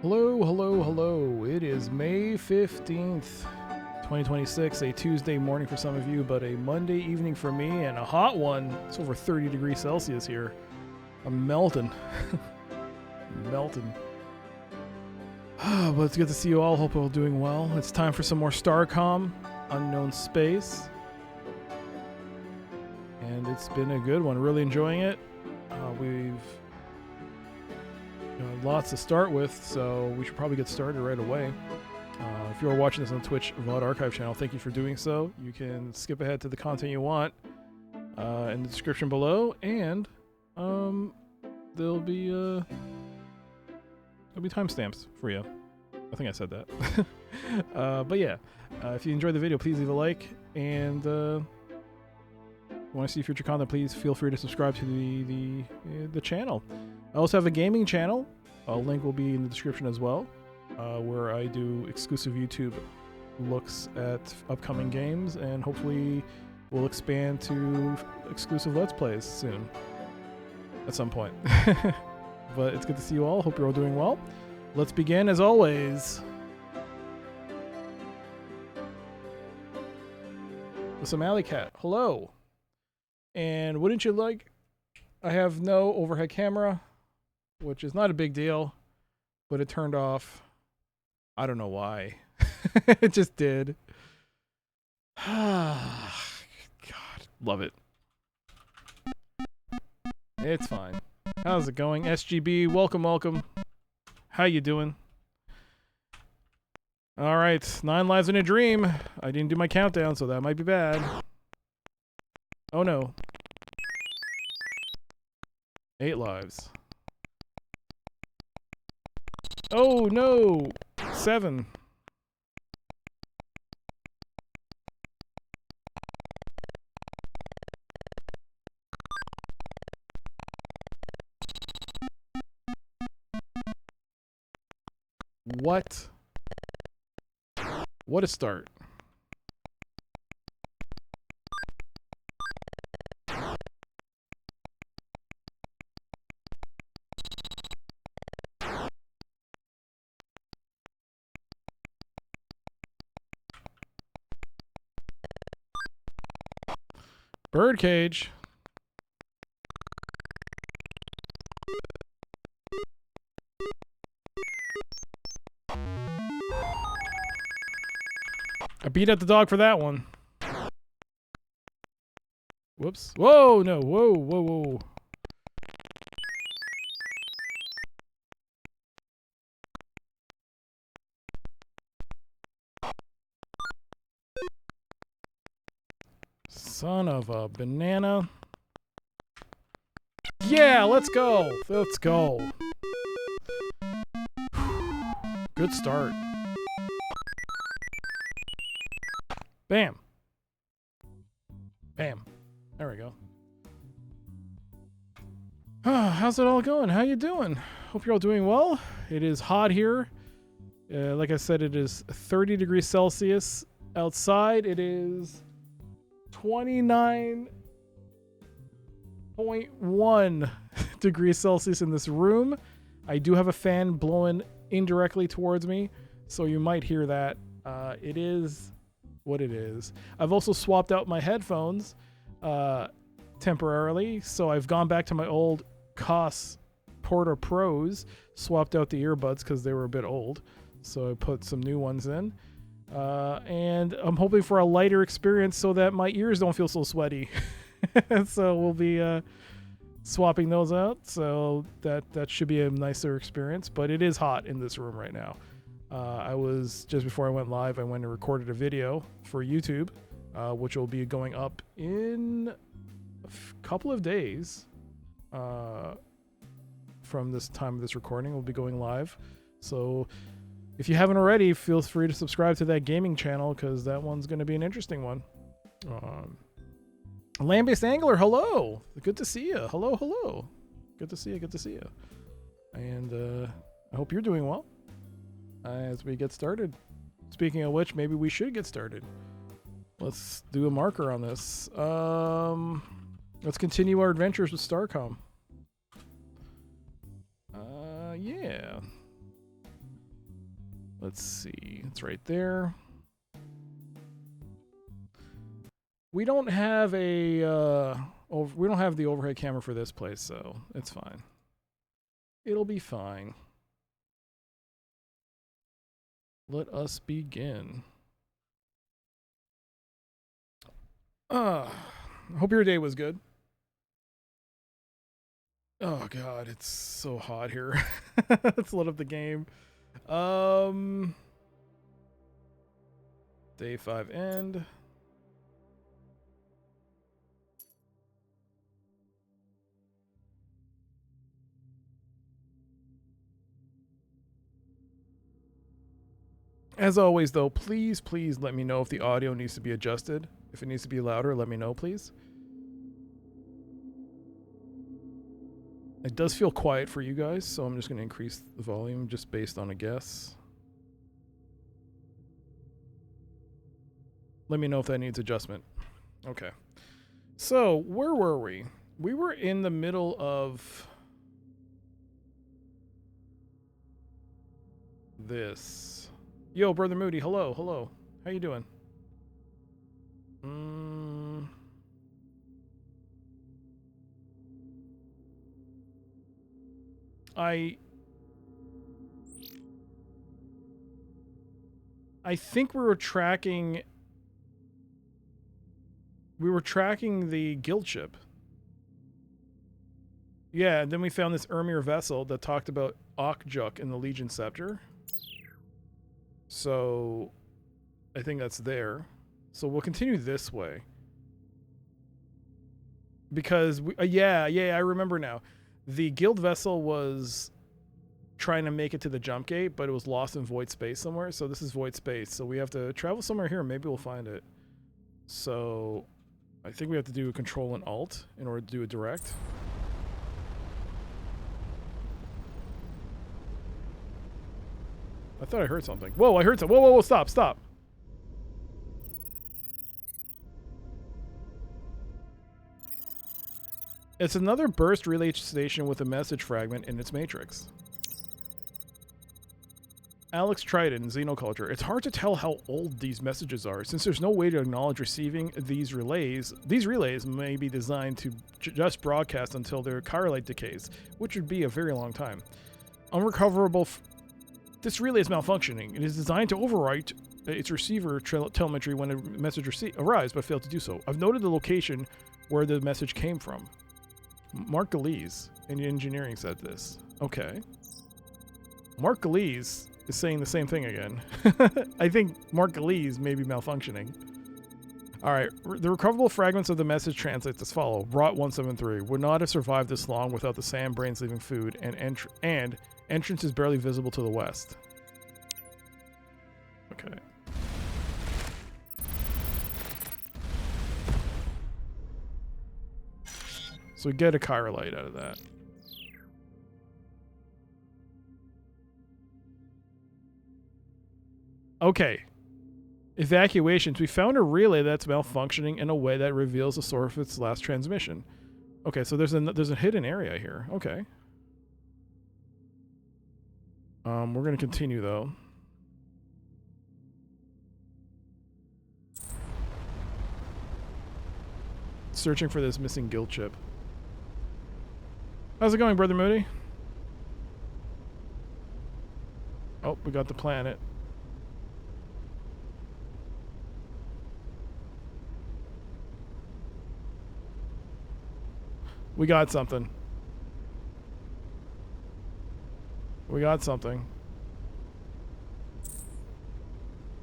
Hello, hello, hello. It is May 15th, 2026, a Tuesday morning for some of you, but a Monday evening for me, and a hot one. It's over 30 degrees Celsius here. I'm melting. Melting. But it's good to see you all. Hope you're all doing well. It's time for some more Starcom, Unknown Space. And it's been a good one. Really enjoying it. We've lots to start with, so we should probably get started right away. If you're watching this on the Twitch VOD Archive channel, thank you for doing so. You can skip ahead to the content you want in the description below, and there'll be timestamps for you. I think I said that. But yeah, if you enjoyed the video, please leave a like, and if you want to see future content, please feel free to subscribe to the channel. I also have a gaming channel. A link will be in the description as well, where I do exclusive YouTube looks at upcoming games, and hopefully we'll expand to exclusive Let's Plays soon, at some point. But it's good to see you all. Hope you're all doing well. Let's begin, as always, with some Alley Cat. Hello. And wouldn't you like, I have no overhead camera, which is not a big deal, but it turned off. I don't know why. It just did. God, love it. It's fine. How's it going? SGB, welcome, welcome. How you doing? All right, 9 lives in a dream. I didn't do my countdown, so that might be bad. Oh no. 8 lives. Oh no! 7. What? What a start. Birdcage. I beat up the dog for that one. Whoops. Whoa, no. Whoa, whoa, whoa. Son of a banana. Yeah, let's go. Let's go. Good start. Bam. Bam. There we go. How's it all going? How you doing? Hope you're all doing well. It is hot here. Like I said, it is 30 degrees Celsius outside. It is 29.1 degrees Celsius in this room. I do have a fan blowing indirectly towards me, so you might hear that. It is what it is. I've also swapped out my headphones temporarily, so I've gone back to my old Koss Porta Pros, swapped out the earbuds because they were a bit old, so I put some new ones in. And I'm hoping for a lighter experience so that my ears don't feel so sweaty. So we'll be swapping those out, so that should be a nicer experience. But it is hot in this room right now. I was, just before I went live, I went and recorded a video for YouTube, which will be going up in a couple of days from this time of this recording. We'll be going live. So if you haven't already, feel free to subscribe to that gaming channel, because that one's going to be an interesting one. Land-based angler, hello. Good to see you. Hello, hello. Good to see you. Good to see you. And I hope you're doing well as we get started. Speaking of which, maybe we should get started. Let's do a marker on this. Let's continue our adventures with Starcom. Yeah. Let's see. It's right there. We don't have a we don't have the overhead camera for this place, so it's fine. It'll be fine. Let us begin. Hope your day was good. Oh god, it's so hot here. Let's load up the game. Day 5 end. As always, though, please let me know if the audio needs to be adjusted. If it needs to be louder, let me know, please. It does feel quiet for you guys, so I'm just going to increase the volume just based on a guess. Let me know if that needs adjustment. Okay. So, where were we? We were in the middle of this. Yo, Brother Moody, hello, hello. How you doing? I think we were tracking the guild ship. Yeah, and then we found this Ermir vessel that talked about Okjuk and the Legion Scepter. So I think that's there. So we'll continue this way. Because, yeah, I remember now. The guild vessel was trying to make it to the jump gate, but it was lost in void space somewhere. So this is void space. So we have to travel somewhere here. Maybe we'll find it. So I think we have to do a control and alt in order to do a direct. I thought I heard something. Whoa, I heard something. Whoa, stop. It's another burst relay station with a message fragment in its matrix. Alex Triton, Xenoculture. It's hard to tell how old these messages are, since there's no way to acknowledge receiving these relays. These relays may be designed to just broadcast until their chirolite decays, which would be a very long time. Unrecoverable. This relay is malfunctioning. It is designed to overwrite its receiver telemetry when a message arrives, but failed to do so. I've noted the location where the message came from. Mark Galeese in engineering said this. Okay. Mark Galeese is saying the same thing again. I think Mark Galeese may be malfunctioning. Alright, the recoverable fragments of the message translates as follow. Rot 173 would not have survived this long without the sand brains leaving food, and entrance is barely visible to the west. Okay. So we get a chirolite out of that. Okay. Evacuations. We found a relay that's malfunctioning in a way that reveals the source of its last transmission. Okay, so there's a hidden area here. Okay. We're gonna continue though. Searching for this missing guild chip. How's it going, Brother Moody? Oh, we got the planet. We got something. We got something.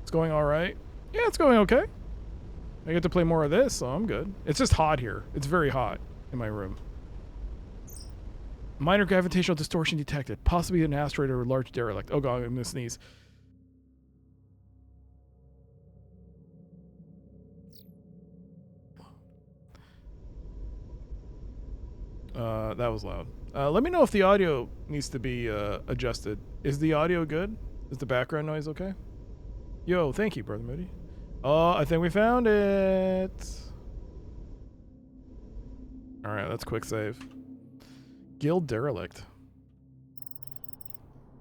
It's going all right. Yeah, it's going okay. I get to play more of this, so I'm good. It's just hot here. It's very hot in my room. Minor gravitational distortion detected. Possibly an asteroid or a large derelict. Oh god, I'm gonna sneeze. That was loud. Let me know if the audio needs to be adjusted. Is the audio good? Is the background noise okay? Yo, thank you, Brother Moody. Oh, I think we found it. Alright, let's quick save. Guild derelict.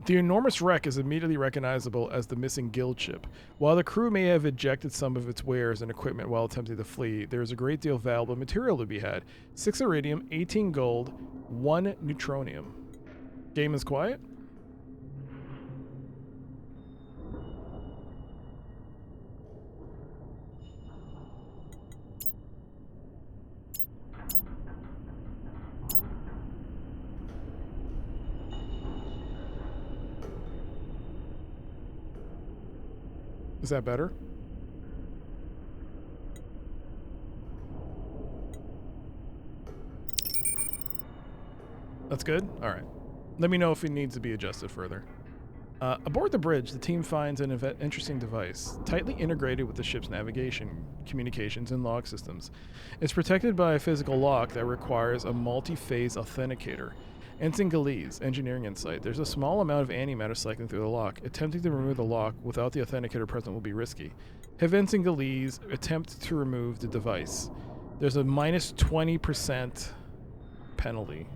The enormous wreck is immediately recognizable as the missing guild ship. While the crew may have ejected some of its wares and equipment while attempting to flee, there is a great deal of valuable material to be had. 6 iridium, 18 gold, 1 neutronium. Game is quiet? Is that better? That's good? Alright. Let me know if it needs to be adjusted further. Aboard the bridge, the team finds an interesting device, tightly integrated with the ship's navigation, communications, and log systems. It's protected by a physical lock that requires a multi-phase authenticator. Ensign Galees, Engineering Insight. There's a small amount of antimatter cycling through the lock. Attempting to remove the lock without the authenticator present will be risky. Have Ensign Galees attempt to remove the device. There's a minus 20% penalty.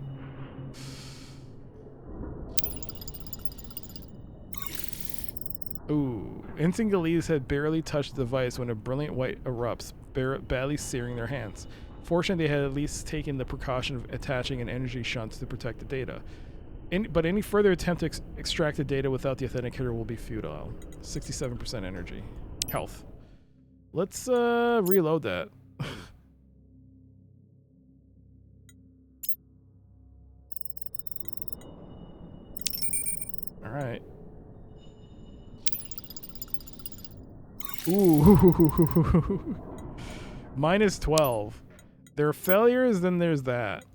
Ooh. Ensign Galees had barely touched the device when a brilliant white erupts, badly searing their hands. Fortunately, they had at least taken the precaution of attaching an energy shunt to protect the data. But any further attempt to extract the data without the authenticator will be futile. 67% energy. Health. Let's reload that. Alright. Ooh. Minus 12. There are failures, then there's that.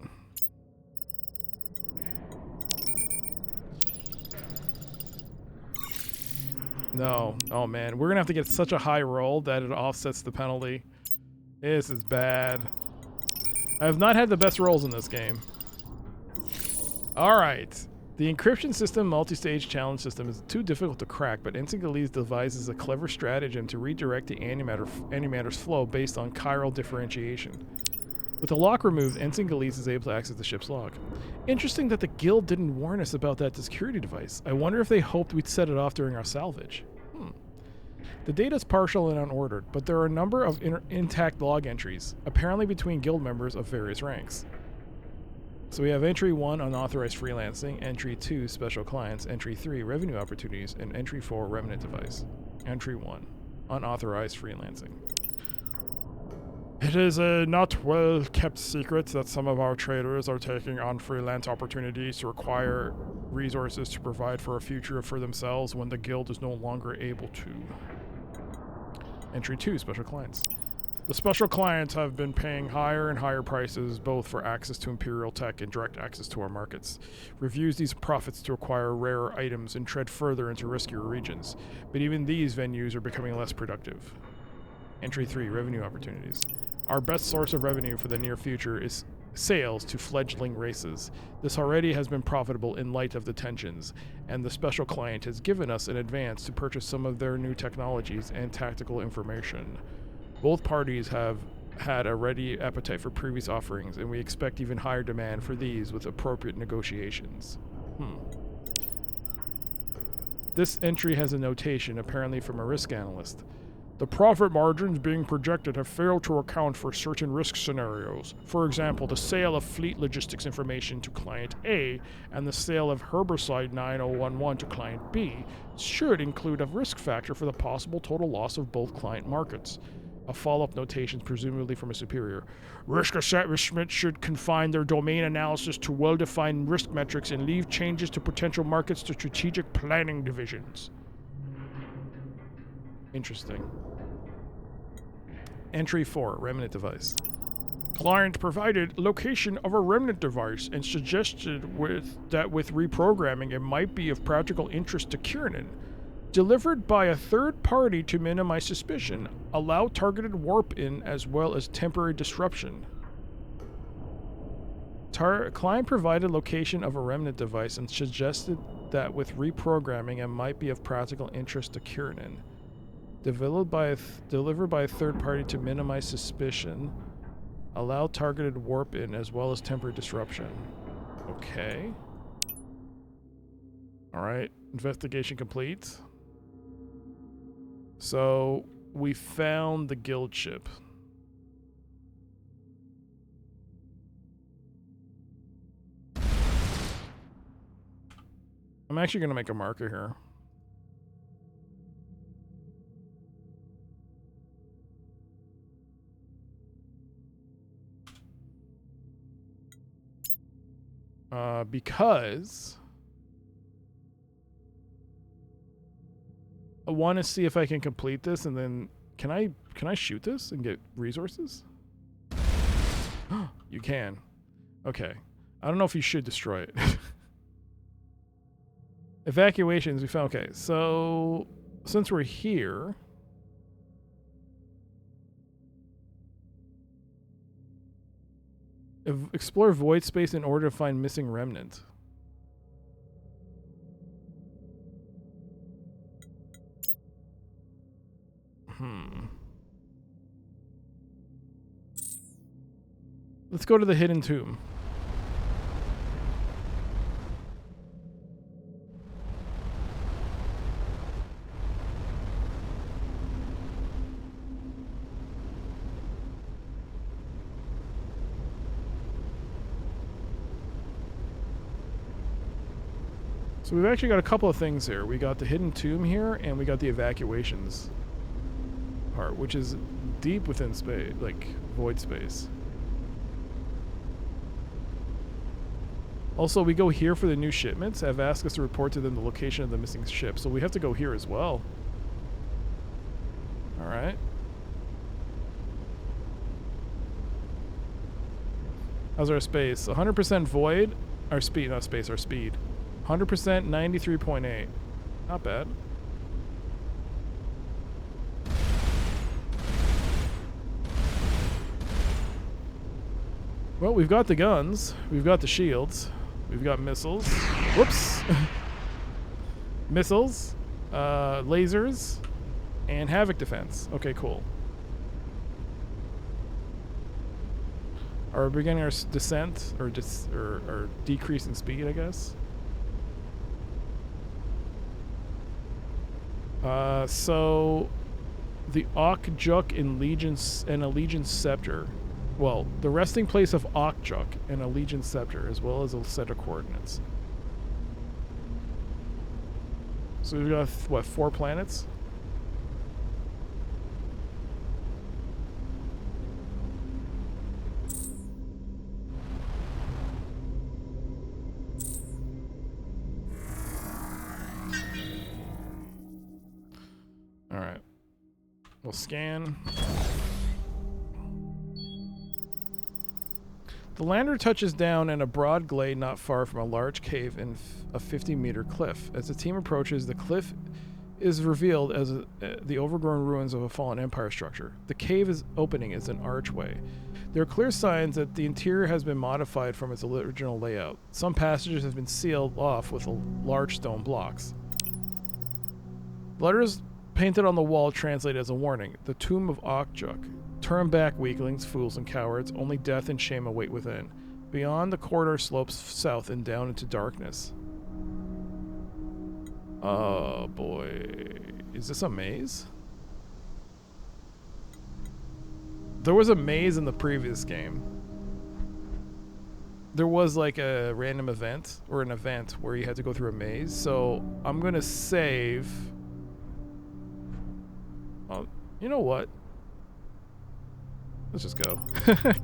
No. Oh, man. We're going to have to get such a high roll that it offsets the penalty. This is bad. I have not had the best rolls in this game. Alright. The encryption system multi-stage challenge system is too difficult to crack, but Ensign Galees devises a clever stratagem to redirect the antimatter's flow based on chiral differentiation. With the lock removed, Ensign Galees is able to access the ship's log. Interesting that the guild didn't warn us about that security device. I wonder if they hoped we'd set it off during our salvage. The data is partial and unordered, but there are a number of intact log entries, apparently between guild members of various ranks. So we have Entry 1, Unauthorized Freelancing, Entry 2, Special Clients, Entry 3, Revenue Opportunities, and Entry 4, Remnant Device. Entry 1, Unauthorized Freelancing. It is a not well-kept secret that some of our traders are taking on freelance opportunities to acquire resources to provide for a future for themselves when the guild is no longer able to. Entry 2, Special Clients. The special clients have been paying higher and higher prices both for access to Imperial tech and direct access to our markets. We've used these profits to acquire rarer items and tread further into riskier regions, but even these venues are becoming less productive. Entry 3, Revenue Opportunities. Our best source of revenue for the near future is sales to fledgling races. This already has been profitable in light of the tensions, and the special client has given us an advance to purchase some of their new technologies and tactical information. Both parties have had a ready appetite for previous offerings, and we expect even higher demand for these with appropriate negotiations. This entry has a notation, apparently from a risk analyst. The profit margins being projected have failed to account for certain risk scenarios. For example, the sale of fleet logistics information to client A and the sale of herbicide 9011 to client B should include a risk factor for the possible total loss of both client markets. A follow-up notation, presumably from a superior. Risk assessment should confine their domain analysis to well-defined risk metrics and leave changes to potential markets to strategic planning divisions. Interesting. Entry 4, Remnant Device. Client provided location of a remnant device and suggested that with reprogramming it might be of practical interest to Kiernan. Delivered by a third party to minimize suspicion. Allow targeted warp-in as well as temporary disruption. Client provided location of a remnant device and suggested that with reprogramming it might be of practical interest to Kiernan. Delivered by a third party to minimize suspicion. Allow targeted warp-in as well as temporary disruption. Okay. All right, investigation complete. So we found the guild ship. I'm actually going to make a marker here. Because I want to see if I can complete this, and then can I shoot this and get resources? You can. Okay. I don't know if you should destroy it. Evacuations, we found. Okay, so since we're here, explore void space in order to find missing remnant. Let's go to the hidden tomb. So we've actually got a couple of things here. We got the hidden tomb here, and we got the evacuations part, which is deep within space, like void space. Also, we go here for the new shipments. Have asked us to report to them the location of the missing ship, so we have to go here as well. All right. How's our space? 100% void. Our speed, not space, our speed. 100%, 93.8. Not bad. Well, we've got the guns. We've got the shields. We've got missiles. Whoops. Missiles. Lasers. And havoc defense. Okay, cool. Are we beginning our descent? Or decrease in speed, I guess? So the Okjuk and Allegiance Scepter. Well, the resting place of Okjuk and Allegiance Scepter, as well as a set of coordinates. So we've got, what, 4 planets? Alright. We'll scan. The lander touches down in a broad glade not far from a large cave in a 50-meter cliff. As the team approaches, the cliff is revealed as the overgrown ruins of a fallen empire structure. The cave opening is an archway. There are clear signs that the interior has been modified from its original layout. Some passages have been sealed off with large stone blocks. Letters painted on the wall translate as a warning. The tomb of Okjuk. Turn back, weaklings, fools, and cowards. Only death and shame await within. Beyond, the corridor slopes south and down into darkness. Oh, boy. Is this a maze? There was a maze in the previous game. There was like a random event, or an event, where you had to go through a maze. So, I'm gonna save... Oh, you know what? Let's just go.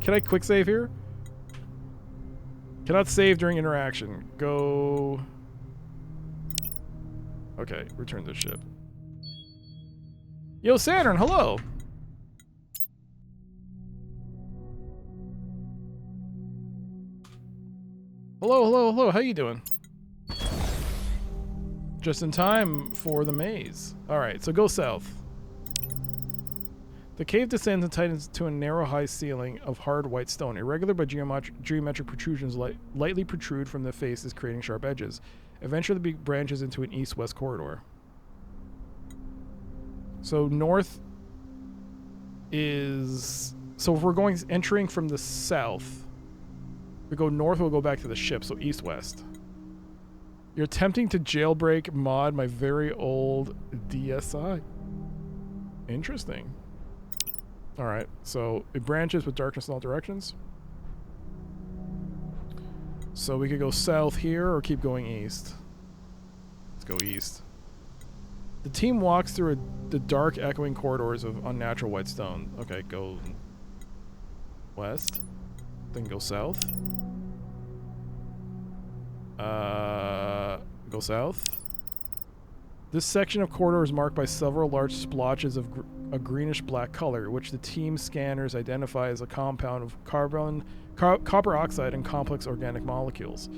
Can I quick save here? Cannot save during interaction. Go... Okay, return to the ship. Yo, Saturn, hello! Hello, how you doing? Just in time for the maze. Alright, so go south. The cave descends and tightens to a narrow high ceiling of hard white stone. Irregular but geometric protrusions lightly protrude from the faces, creating sharp edges. Eventually the branches into an east-west corridor. So north is... So if we're entering from the south, we go north, we'll go back to the ship, so east-west. You're attempting to jailbreak mod my very old DSi. Interesting. Alright, so it branches with darkness in all directions. So we could go south here or keep going east. Let's go east. The team walks through the dark echoing corridors of unnatural white stone. Okay, go west. Then go south. Go south. This section of corridor is marked by several large splotches of a greenish-black color, which the team scanners identify as a compound of copper oxide and complex organic molecules.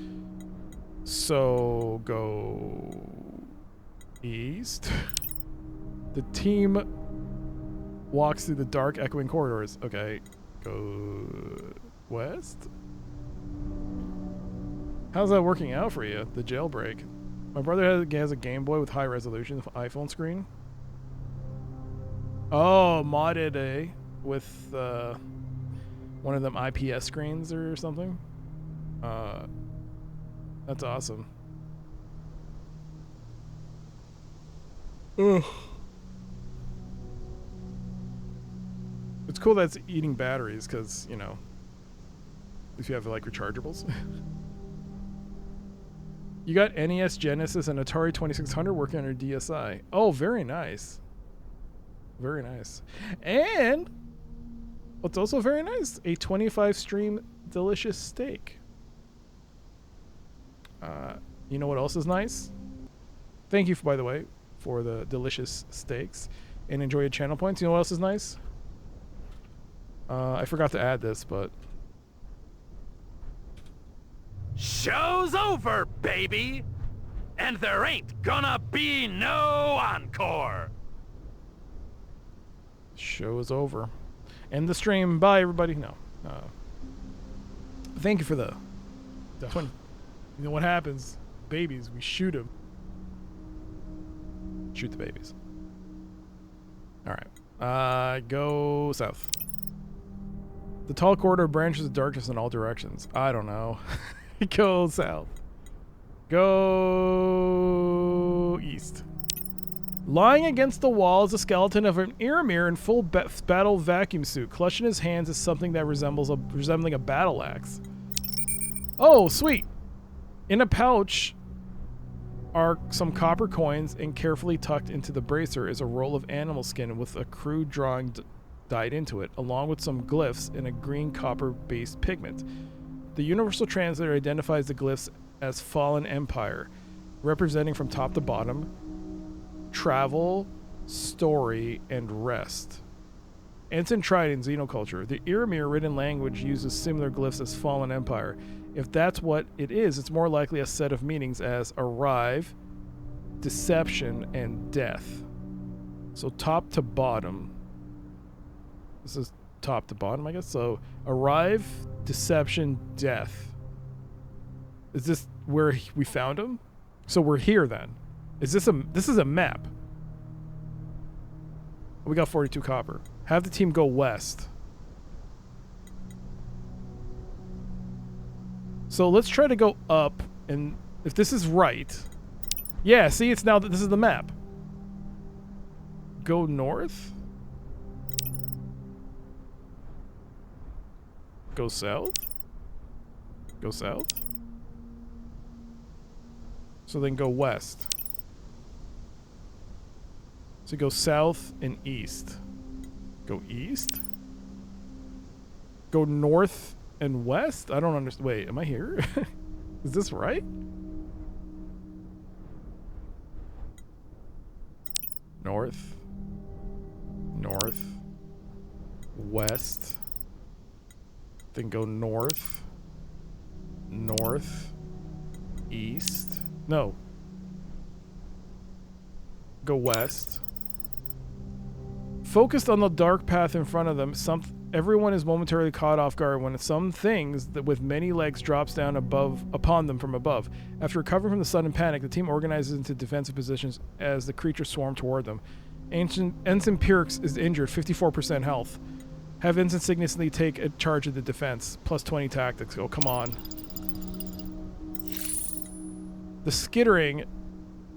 So, go east. The team walks through the dark, echoing corridors. Okay, go west. How's that working out for you, the jailbreak? My brother has a Game Boy with high resolution iPhone screen. Oh, modded with one of them IPS screens or something. That's awesome. Ugh. It's cool that it's eating batteries because, you know, if you have like rechargeables. You got NES, Genesis, and Atari 2600 working on your DSi. Oh, very nice. Very nice. And what's also very nice, a 25 stream delicious steak. You know what else is nice? Thank you, by the way, for the delicious steaks. And enjoy your channel points. You know what else is nice? I forgot to add this, but... Show's over, baby! And there ain't gonna be no encore! Show is over. End the stream. Bye, everybody. No. Thank you for the... You know what happens? Babies, we shoot them. Shoot the babies. Alright. Go south. The tall corridor branches of darkness in all directions. I don't know. Go south. Go east. Lying against the wall is a skeleton of an Earmere in full battle vacuum suit. Clutched in his hands is something that resembling a battle axe. Oh, sweet. In a pouch are some copper coins, and carefully tucked into the bracer is a roll of animal skin with a crude drawing dyed into it, along with some glyphs in a green copper-based pigment. The Universal Translator identifies the glyphs as Fallen Empire, representing from top to bottom travel, story, and rest. Ancient Tried in Xenoculture. The Earmere written language uses similar glyphs as Fallen Empire. If that's what it is, it's more likely a set of meanings as arrive, deception, and death. So top to bottom. This is top to bottom, I guess. So arrive, deception, death. Is this where we found him? So we're here then. Is this this is a map. We got 42 copper. Have the team go west. So let's try to go up, and if this is right. Yeah, see, it's now that this is the map. Go north. Go south. Go south. So then go west. So go south and east. Go east. Go north and west? I don't understand. Wait, am I here? Is this right? North. North. West. Then go north. North. East. No. Go west. Focused on the dark path in front of them, everyone is momentarily caught off guard when some things that with many legs drops down upon them from above. After recovering from the sudden panic, the team organizes into defensive positions as the creatures swarm toward them. Ensign Pyrrhus is injured, 54% health. Have Ensign Signously take a charge of the defense, plus 20 tactics. Oh, come on. The skittering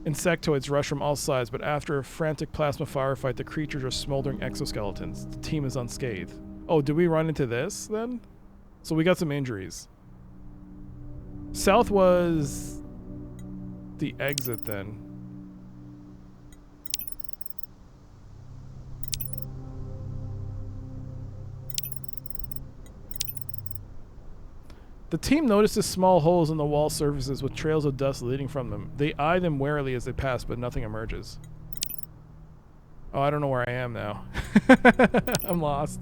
insectoids rush from all sides, but after a frantic plasma firefight, the creatures are smoldering exoskeletons. The team is unscathed. Oh, did we run into this then? So we got some injuries. South was the exit then. The team notices small holes in the wall surfaces with trails of dust leading from them. They eye them warily as they pass, but nothing emerges. Oh, I don't know where I am now. I'm lost.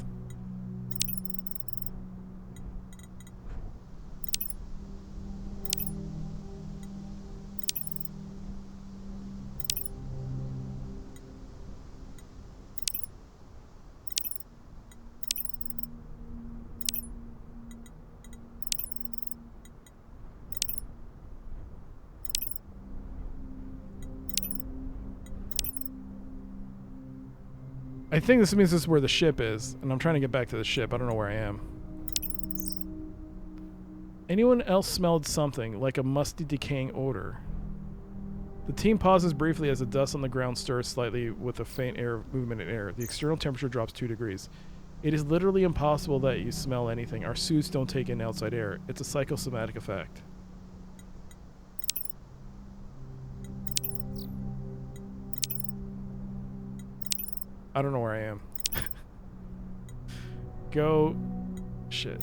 I think this means this is where the ship is, and I'm trying to get back to the ship. I don't know where I am. Anyone else smelled something, like a musty, decaying odor? The team pauses briefly as the dust on the ground stirs slightly with a faint air movement in air. The external temperature drops 2 degrees. It is literally impossible that you smell anything. Our suits don't take in outside air. It's a psychosomatic effect. I don't know where I am. Go. Shit.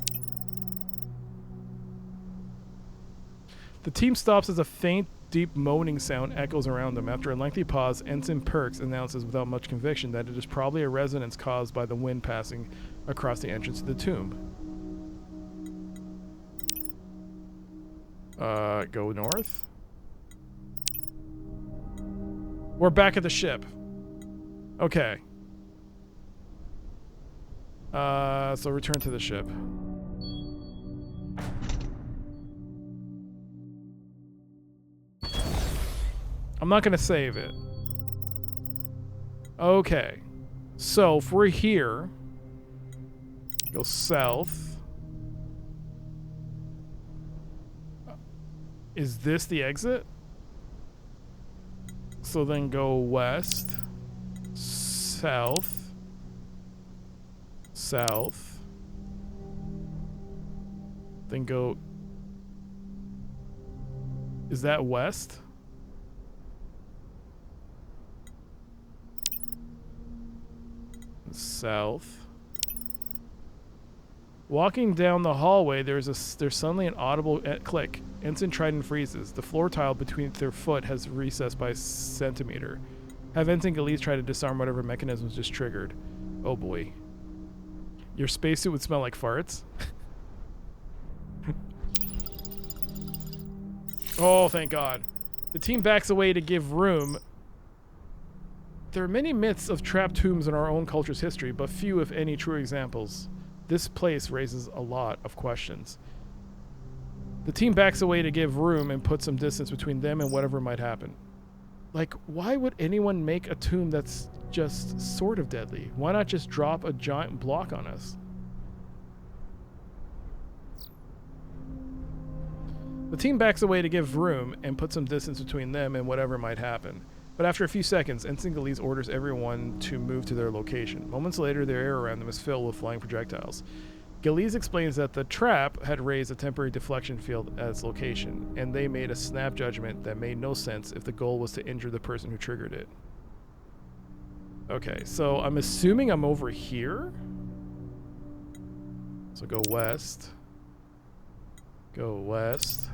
The team stops as a faint, deep moaning sound echoes around them. After a lengthy pause, Ensign Perks announces without much conviction that it is probably a resonance caused by the wind passing across the entrance to the tomb. Go north. We're back at the ship. Okay. So return to the ship. I'm not gonna save it. Okay. So if we're here, go south. Is this the exit? So then go west, south, south, then go. Is that west? South. Walking down the hallway, there's suddenly an audible click. Ensign Trident freezes. The floor tile between their foot has recessed by a centimeter. Have Ensign Galeese try to disarm whatever mechanism was just triggered. Oh boy. Your spacesuit would smell like farts? Oh, thank God. The team backs away to give room. There are many myths of trapped tombs in our own culture's history, but few, if any, true examples. This place raises a lot of questions. The team backs away to give room and put some distance between them and whatever might happen. Like, why would anyone make a tomb that's just sort of deadly? Why not just drop a giant block on us? The team backs away to give room and put some distance between them and whatever might happen. But after a few seconds, Ensign Galeese orders everyone to move to their location. Moments later, the air around them is filled with flying projectiles. Galeese explains that the trap had raised a temporary deflection field at its location, and they made a snap judgment that made no sense if the goal was to injure the person who triggered it. Okay, so I'm assuming I'm over here. So go west. Go west.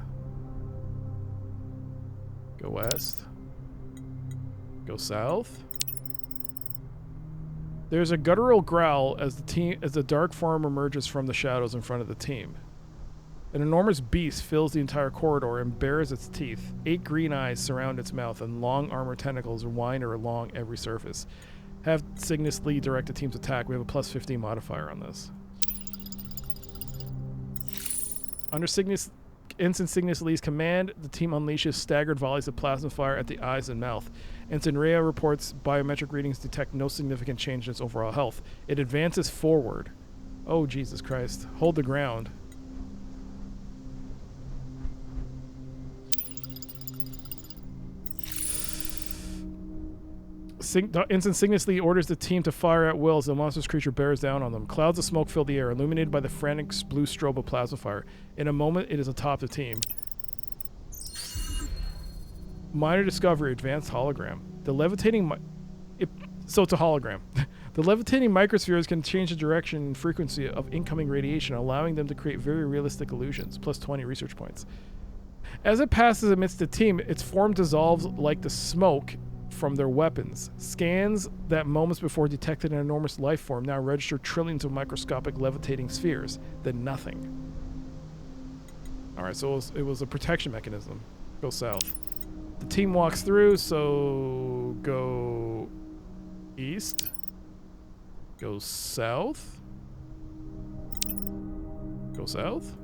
Go west. Go south. There's a guttural growl as the dark form emerges from the shadows in front of the team. An enormous beast fills the entire corridor and bares its teeth. 8 green eyes surround its mouth, and long armored tentacles wind along every surface. Have Cygnus Lee direct the team's attack. We have a plus 15 modifier on this. Under Ensign Cygnus Lee's command, the team unleashes staggered volleys of plasma fire at the eyes and mouth. Ensign Rhea reports biometric readings detect no significant change in its overall health. It advances forward. Oh, Jesus Christ. Hold the ground. instantaneously orders the team to fire at will as the monstrous creature bears down on them. Clouds of smoke fill the air, illuminated by the frantic blue strobe of plasma fire. In a moment, it is atop the team. Minor discovery, advanced hologram. The levitating... So it's a hologram. The levitating microspheres can change the direction and frequency of incoming radiation, allowing them to create very realistic illusions, plus 20 research points. As it passes amidst the team, its form dissolves like the smoke from their weapons. Scans that moments before detected an enormous life form now register trillions of microscopic levitating spheres. Then nothing. Alright, so it was a protection mechanism. Go south. The team walks through, so go east. Go south. Go south.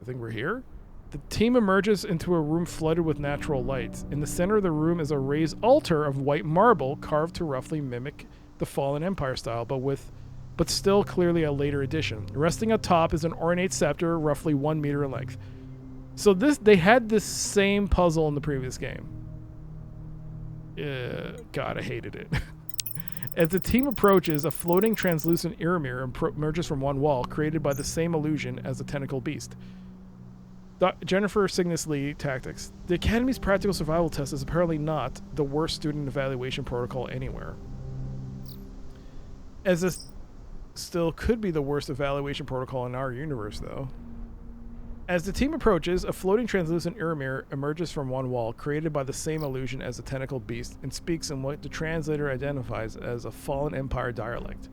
I think we're here. The team emerges into a room flooded with natural light. In the center of the room is a raised altar of white marble carved to roughly mimic the Fallen Empire style, but still clearly a later edition. Resting atop is an ornate scepter roughly 1 meter in length. So they had this same puzzle in the previous game. God, I hated it. As the team approaches, a floating translucent ear mirror emerges from one wall, created by the same illusion as the tentacle beast. Jennifer Cygnus Lee Tactics. The Academy's practical survival test is apparently not the worst student evaluation protocol anywhere. As this still could be the worst evaluation protocol in our universe, though. As the team approaches, a floating translucent ear mirror emerges from one wall, created by the same illusion as the tentacle beast, and speaks in what the translator identifies as a Fallen Empire dialect.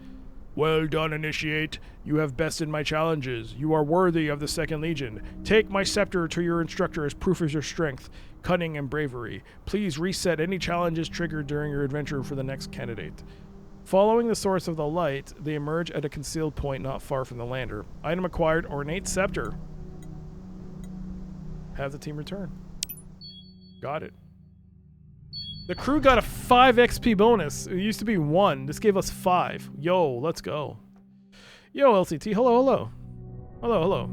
Well done, Initiate. You have bested my challenges. You are worthy of the Second Legion. Take my scepter to your instructor as proof of your strength, cunning, and bravery. Please reset any challenges triggered during your adventure for the next candidate. Following the source of the light, they emerge at a concealed point not far from the lander. Item acquired, ornate scepter. Have the team return. Got it. The crew got a 5 XP bonus. It used to be 1. This gave us 5. Yo, let's go. Yo, LCT. Hello, hello. Hello, hello.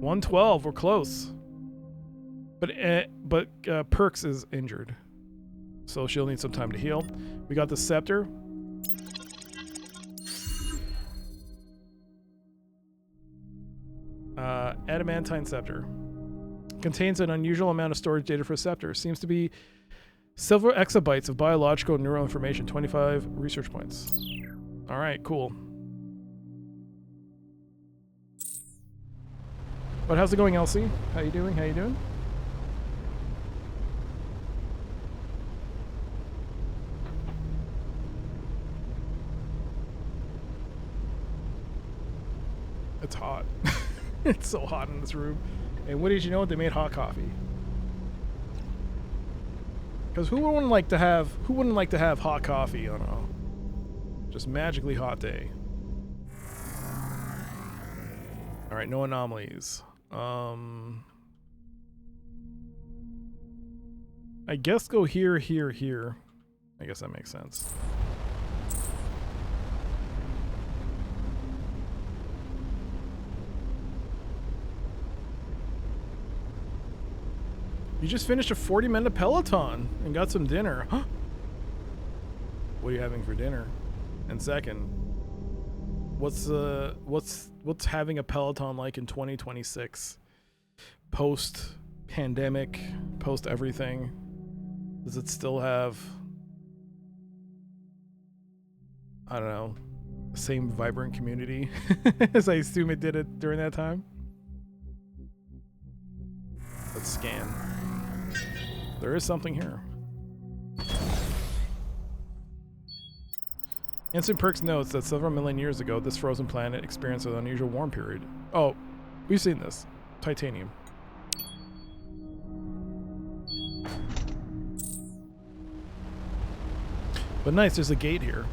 $112. We're close. But Perks is injured, so she'll need some time to heal. We got the scepter. Adamantine scepter. Contains an unusual amount of storage data for a scepter. Seems to be several exabytes of biological neural information. 25 research points. All right, cool. But how's it going, Elsie? How you doing? How you doing? It's hot. It's so hot in this room. And what did you know? They made hot coffee. Because who wouldn't like to have hot coffee on a just magically hot day? All right, no anomalies. I guess go here, here, here. I guess that makes sense. You just finished a 40-minute Peloton and got some dinner. Huh? What are you having for dinner? And second, what's having a Peloton like in 2026? Post pandemic, post everything. Does it still have, I don't know, the same vibrant community as I assume it did it during that time? Let's scan. There is something here. Instant Perks notes that several million years ago, this frozen planet experienced an unusual warm period. Oh, we've seen this. Titanium. But nice, there's a gate here.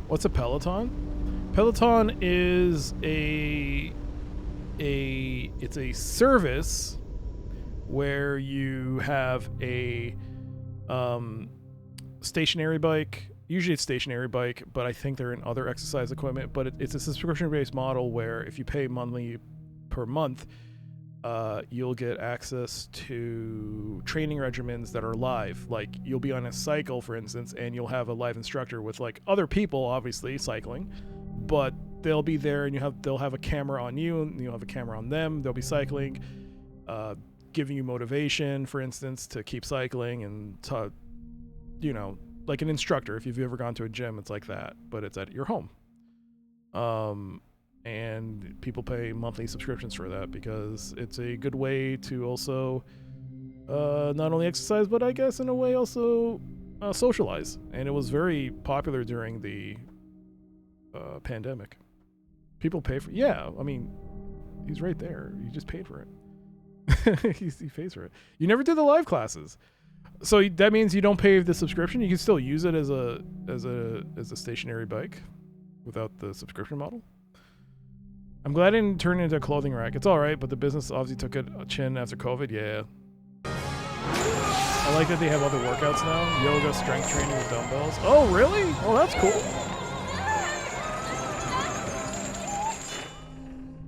What's a Peloton? Peloton is it's a service where you have a Stationary bike. Usually it's stationary bike, but I think they're in other exercise equipment. But it's a subscription-based model where if you pay monthly per month, you'll get access to training regimens that are live. Like you'll be on a cycle, for instance, and you'll have a live instructor with like other people, obviously cycling, but they'll be there, and they'll have a camera on you, and you'll have a camera on them. They'll be cycling, giving you motivation, for instance, to keep cycling, and to, you know, like an instructor. If you've ever gone to a gym, it's like that, but it's at your home. And people pay monthly subscriptions for that because it's a good way to also not only exercise, but I guess in a way also socialize. And it was very popular during the pandemic. People pay for, yeah, I mean, he's right there. You just paid for it. He pays for it. You never did the live classes. So that means you don't pay the subscription. You can still use it as a stationary bike without the subscription model. I'm glad I didn't turn it into a clothing rack. It's all right, but the business obviously took a chin after COVID. Yeah. I like that they have other workouts now. Yoga, strength training with dumbbells. Oh, really? Oh, that's cool.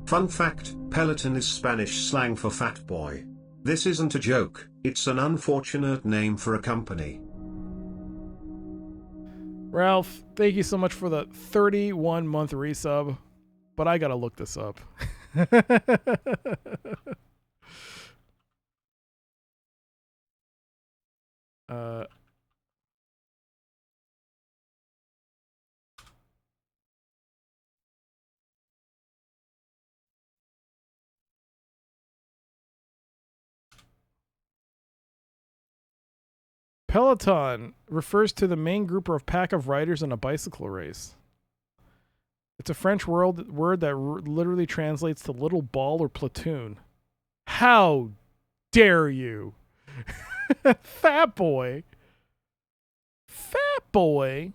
Fun fact, Peloton is Spanish slang for fat boy. This isn't a joke, it's an unfortunate name for a company. Ralph, thank you so much for the 31-month resub. But I gotta look this up. Peloton refers to the main group or pack of riders in a bicycle race. It's a French word that literally translates to little ball or platoon. How dare you? Fat boy. Fat boy.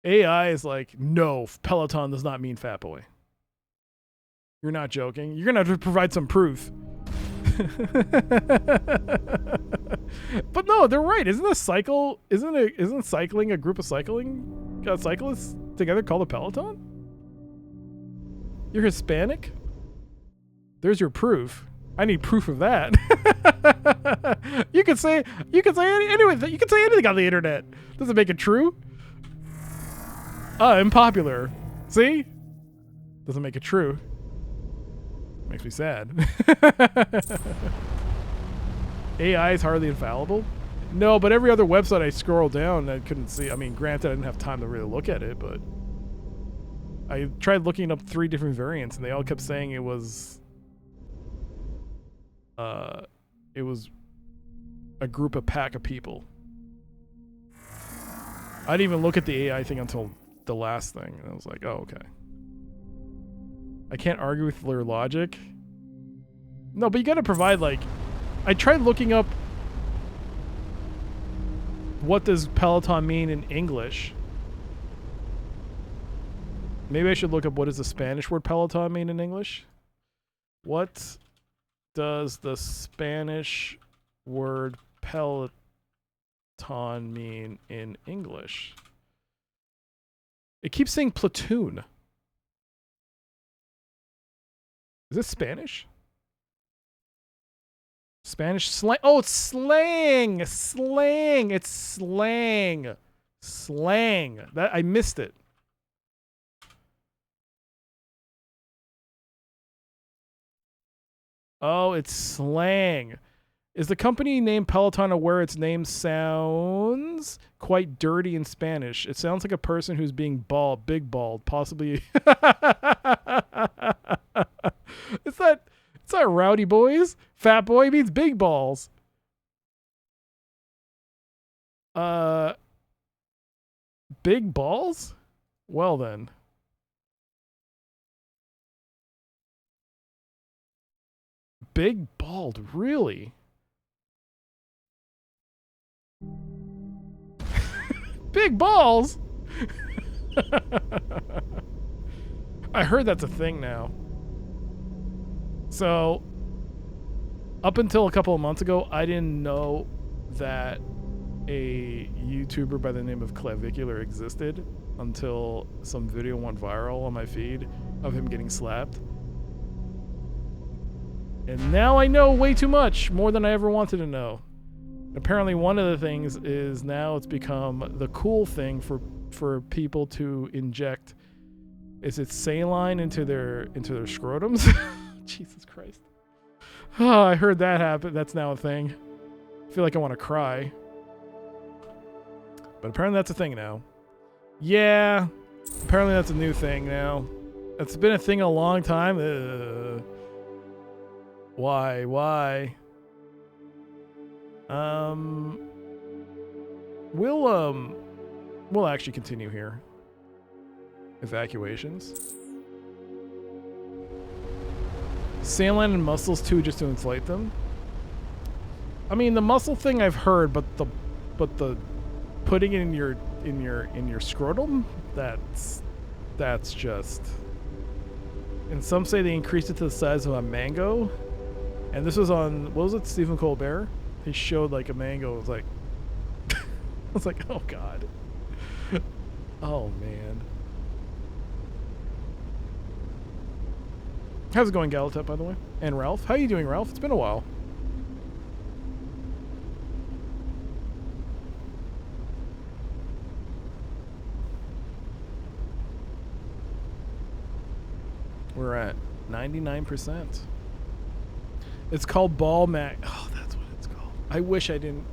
AI is like, no, Peloton does not mean fat boy. You're not joking. You're going to have to provide some proof. But no, they're right. Isn't cycling a group of cyclists together called a peloton? You're Hispanic? There's your proof. I need proof of that. You can say anything on the internet. Does it make it true? Unpopular. See? Doesn't make it true. Makes me sad. AI is hardly infallible? No, but every other website I scrolled down, I couldn't see. I mean, granted, I didn't have time to really look at it, but I tried looking up 3 different variants, and they all kept saying it was a pack of people. I didn't even look at the AI thing until the last thing, and I was like, oh, okay. I can't argue with their logic. No, but you gotta provide, like, I tried looking up what does Peloton mean in English. Maybe I should look up what does the Spanish word Peloton mean in English. What does the Spanish word Peloton mean in English? It keeps saying platoon. Is this Spanish? Spanish slang. Oh, it's slang. Slang. It's slang. Slang. That I missed it. Oh, it's slang. Is the company name Peloton aware its name sounds quite dirty in Spanish? It sounds like a person who's being big balled, possibly. It's not rowdy boys. Fat boy means big balls. Big balls? Well then. Big bald, really? big balls. I heard that's a thing now. So, up until a couple of months ago, I didn't know that a YouTuber by the name of Clavicular existed until some video went viral on my feed of him getting slapped. And now I know way too much, more than I ever wanted to know. Apparently one of the things is now it's become the cool thing for people to inject, is it saline into their scrotums? Jesus Christ. Oh, I heard that happen. That's now a thing. I feel like I want to cry. But apparently that's a thing now. Yeah, apparently that's a new thing now. It's been a thing a long time. Why? We'll actually continue here. Evacuations. Saline and muscles too, just to inflate them. I mean, the muscle thing I've heard, but the putting it in your scrotum, that's just. And some say they increased it to the size of a mango. And this was on, what was it, Stephen Colbert? He showed like a mango. It was like, I was like, oh God. Oh man. How's it going, Galatep, by the way? And Ralph. How you doing, Ralph? It's been a while. We're at 99%. It's called Ball Mac. Oh, that's what it's called. I wish I didn't.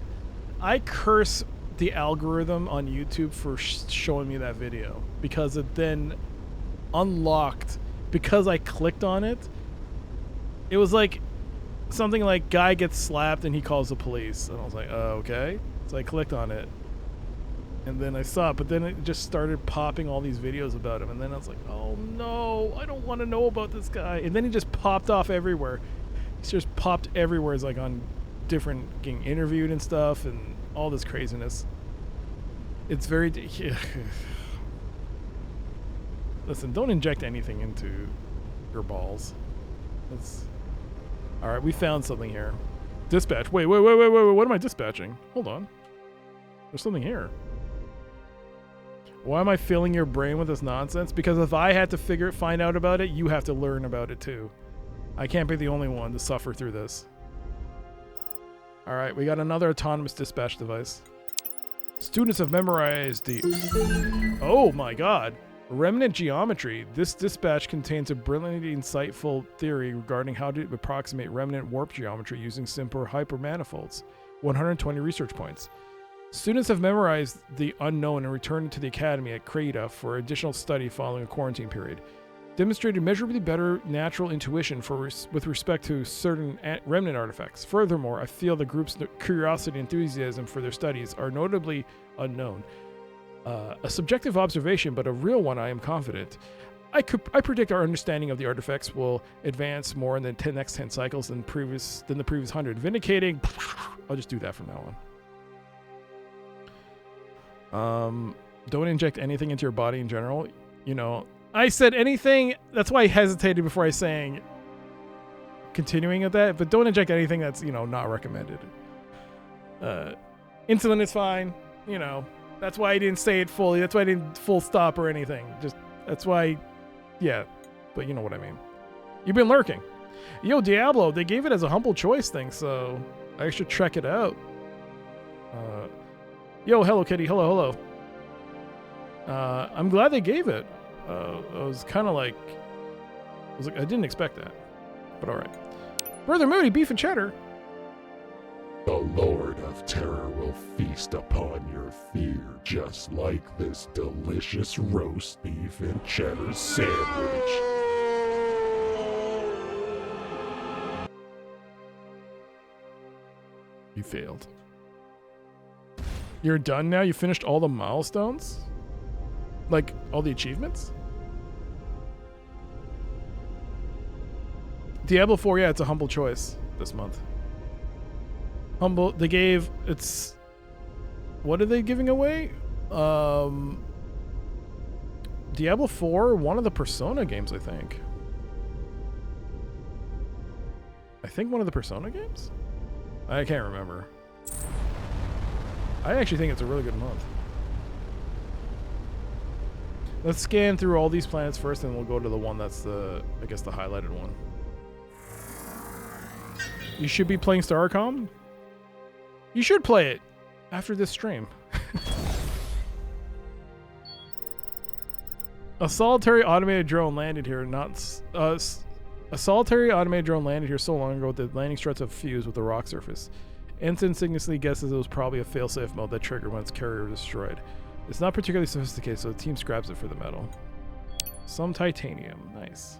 I curse the algorithm on YouTube for showing me that video because it then unlocked. Because I clicked on it, it was like something like guy gets slapped and he calls the police. And I was like, oh, okay. So I clicked on it. And then I saw it, but then it just started popping all these videos about him. And then I was like, oh no, I don't want to know about this guy. And then he just popped off everywhere. He's just popped everywhere. It's like on different, getting interviewed and stuff and all this craziness. It's very... Listen, don't inject anything into your balls. That's... Alright, we found something here. Dispatch. Wait. What am I dispatching? Hold on. There's something here. Why am I filling your brain with this nonsense? Because if I had to find out about it, you have to learn about it too. I can't be the only one to suffer through this. Alright, we got another autonomous dispatch device. Students have memorized the... Oh my god. Remnant geometry. This dispatch contains a brilliantly insightful theory regarding how to approximate remnant warp geometry using simple hypermanifolds. 120 research points. Students have memorized the unknown and returned to the academy at Creta for additional study following a quarantine period. Demonstrated measurably better natural intuition with respect to certain remnant artifacts. Furthermore, I feel the group's curiosity and enthusiasm for their studies are notably unknown. A subjective observation, but a real one, I am confident. I predict our understanding of the artifacts will advance more in the next 10 cycles than the previous 100. Vindicating... I'll just do that from now on. Don't inject anything into your body in general. You know, I said anything... That's why I hesitated before I saying... Continuing with that, but don't inject anything that's, you know, not recommended. Insulin is fine, you know... That's why I didn't say it fully. That's why I didn't full stop or anything. Just, that's why, yeah. But you know what I mean. You've been lurking. Yo, Diablo, they gave it as a humble choice thing, so I should check it out. Yo, Hello Kitty, hello. I'm glad they gave it. I was kind of like, I didn't expect that. But all right. Brother Moody, beef and cheddar. The Lord of Terror will feast upon your fear, just like this delicious roast beef and cheddar sandwich. You failed. You're done now? You finished all the milestones? Like, all the achievements? Diablo 4, yeah, it's a humble choice this month. Humble, they gave, it's, what are they giving away? Diablo 4, one of the Persona games, I think. I think one of the Persona games? I can't remember. I actually think it's a really good month. Let's scan through all these planets first, and we'll go to the one that's the, I guess, the highlighted one. You should be playing Starcom? You should play it after this stream. A solitary automated drone landed here a solitary automated drone landed here so long ago that the landing struts have fused with the rock surface. Ensign ingeniously guesses it was probably a failsafe mode that triggered when its carrier was destroyed. It's not particularly sophisticated, so the team scraps it for the metal. Some titanium. Nice.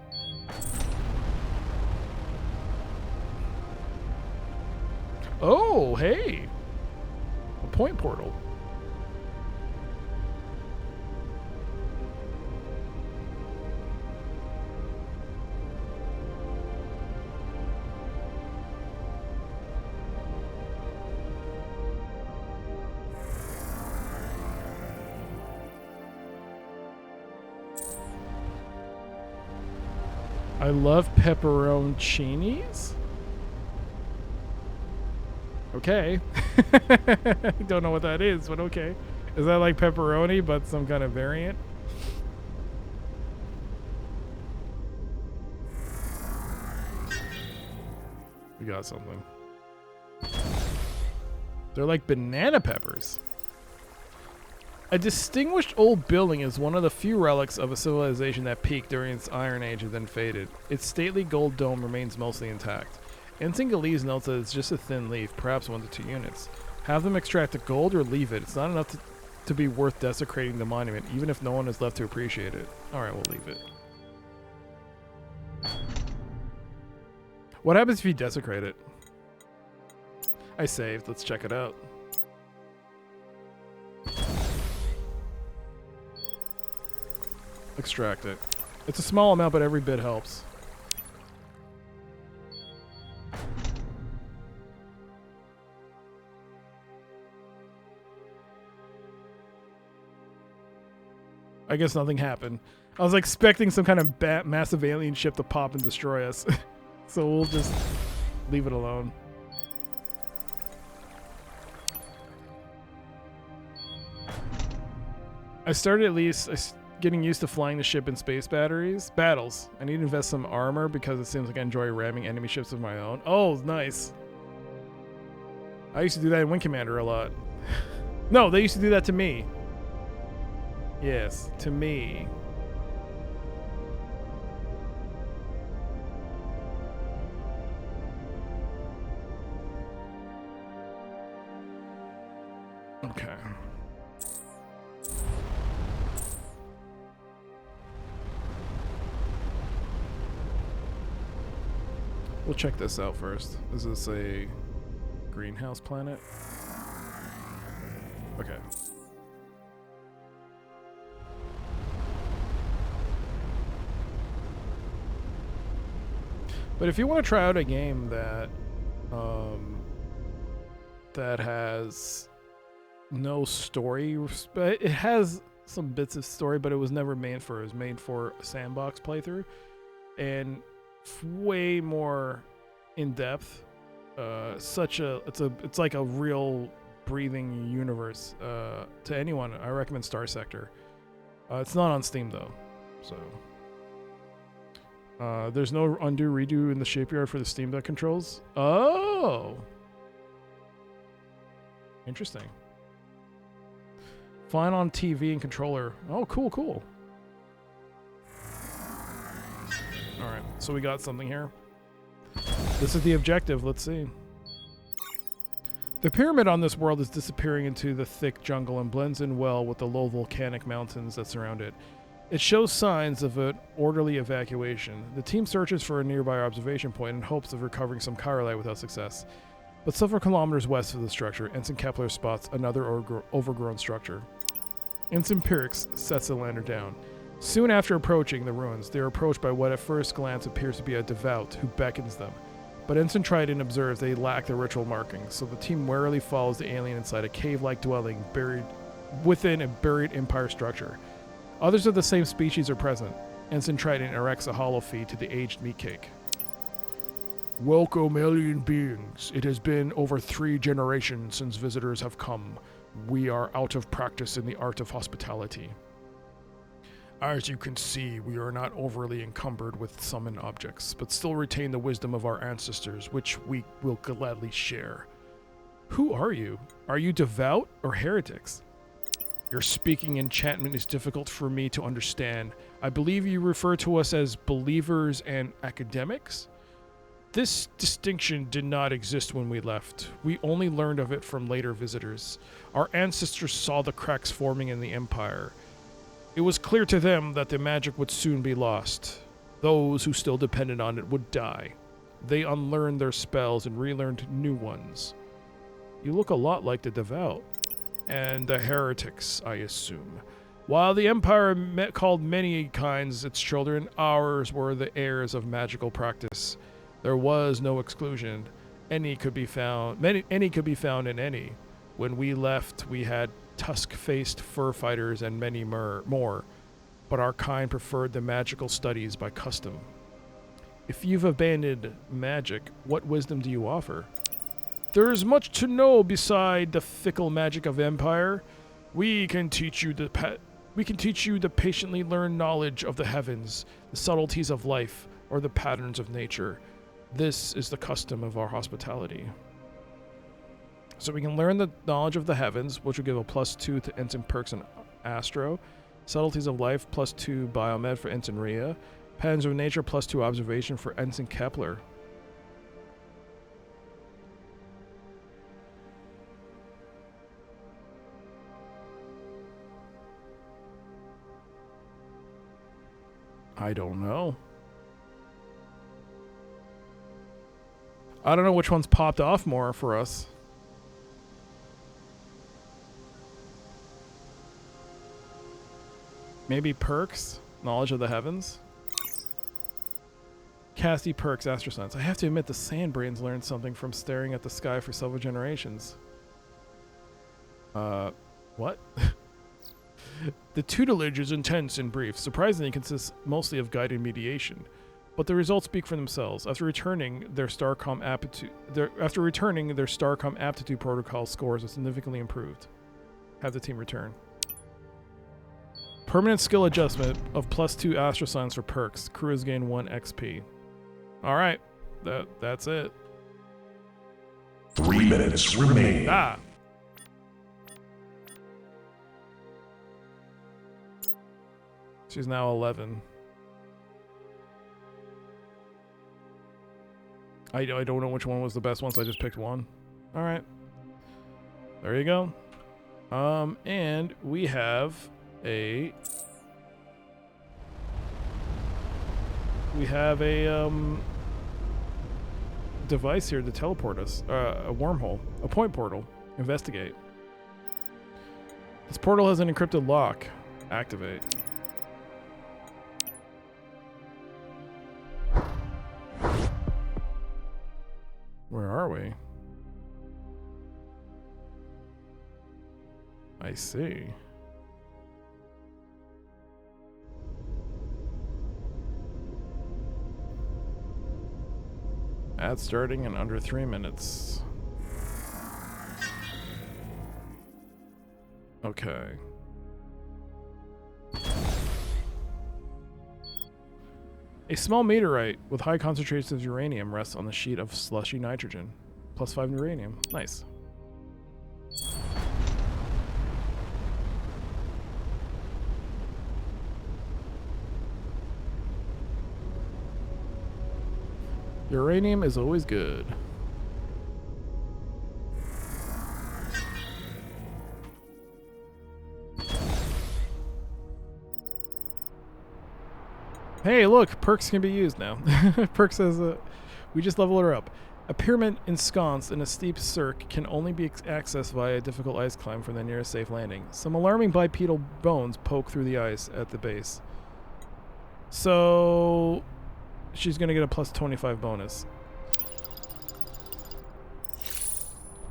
Oh, hey! A point portal. I love pepperoncinis. Okay. I don't know what that is, but okay. Is that like pepperoni, but some kind of variant? We got something. They're like banana peppers. A distinguished old building is one of the few relics of a civilization that peaked during its Iron Age and then faded. Its stately gold dome remains mostly intact. Ensign Galees notes that it's just a thin leaf, perhaps 1 to 2 units. Have them extract the gold or leave it. It's not enough to be worth desecrating the monument, even if no one is left to appreciate it. Alright, we'll leave it. What happens if you desecrate it? I saved. Let's check it out. Extract it. It's a small amount, but every bit helps. I guess nothing happened. I was expecting some kind of massive alien ship to pop and destroy us. So we'll just leave it alone. I started at least getting used to flying the ship in space battles. I need to invest some armor because it seems like I enjoy ramming enemy ships of my own. Oh, nice. I used to do that in Wing Commander a lot. No, they used to do that to me. Yes, to me. Okay. We'll check this out first. Is this a greenhouse planet? Okay. But if you want to try out a game that that has no story, it has some bits of story, but it was never made for. It was made for a sandbox playthrough, and way more in depth. It's like a real breathing universe. To anyone, I recommend Star Sector. It's not on Steam though, so. There's no undo redo in the shipyard for the Steam Deck controls. Oh, interesting. Fine on TV and controller. Oh, cool. All right, so we got something here. This is the objective. Let's see. The pyramid on this world is disappearing into the thick jungle and blends in well with the low volcanic mountains that surround it. It shows signs of an orderly evacuation. The team searches for a nearby observation point in hopes of recovering some chirolite without success. But several kilometers west of the structure, Ensign Kepler spots another overgrown structure. Ensign Pyrrhix sets the lander down. Soon after approaching the ruins, they are approached by what at first glance appears to be a devout who beckons them. But Ensign Trident observes they lack the ritual markings, so the team warily follows the alien inside a cave-like dwelling within a buried Empire structure. Others of the same species are present. Ensign Trident erects a hollow feed to the aged meat cake. Welcome, alien beings. It has been over 3 generations since visitors have come. We are out of practice in the art of hospitality. As you can see, we are not overly encumbered with summoned objects, but still retain the wisdom of our ancestors, which we will gladly share. Who are you? Are you devout or heretics? Your speaking enchantment is difficult for me to understand. I believe you refer to us as believers and academics? This distinction did not exist when we left. We only learned of it from later visitors. Our ancestors saw the cracks forming in the Empire. It was clear to them that the magic would soon be lost. Those who still depended on it would die. They unlearned their spells and relearned new ones. You look a lot like the devout. And the heretics, I assume. While the Empire called many kinds its children, ours were the heirs of magical practice. There was no exclusion. Any could be found in any. When we left, we had tusk-faced fur fighters and many more, but our kind preferred the magical studies by custom. If you've abandoned magic, what wisdom do you offer? There is much to know beside the fickle magic of Empire. We can teach you the patiently learned knowledge of the heavens, the subtleties of life, or the patterns of nature. This is the custom of our hospitality. So we can learn the knowledge of the heavens, which will give a +2 to Ensign Perks and Astro. Subtleties of life, +2 Biomed for Ensign Rhea. Patterns of nature, +2 observation for Ensign Kepler. I don't know. I don't know which one's popped off more for us. Maybe Perks, Knowledge of the Heavens. Cassie Perks, Astrosense. I have to admit the Sandbrains learned something from staring at the sky for several generations. What? The tutelage is intense and brief. Surprisingly, it consists mostly of guided mediation. But the results speak for themselves. After returning, their Starcom aptitude protocol scores are significantly improved. Have the team return. Permanent skill adjustment of +2 Astroscience for Perks. Crews gain 1 XP. Alright. That's it. 3 minutes remain. Ah! She's now 11. I don't know which one was the best one, so I just picked one. Alright. There you go. And we have a... device here to teleport us. A wormhole. A point portal. Investigate. This portal has an encrypted lock. Activate. Where are we? I see. Ad starting in under 3 minutes. Okay. A small meteorite with high concentrations of uranium rests on the sheet of slushy nitrogen. +5 uranium. Nice. Uranium is always good. Hey, look, Perks can be used now. Perks says, we just leveled her up. A pyramid ensconced in a steep cirque can only be accessed via a difficult ice climb from the nearest safe landing. Some alarming bipedal bones poke through the ice at the base. So she's going to get a +25 bonus.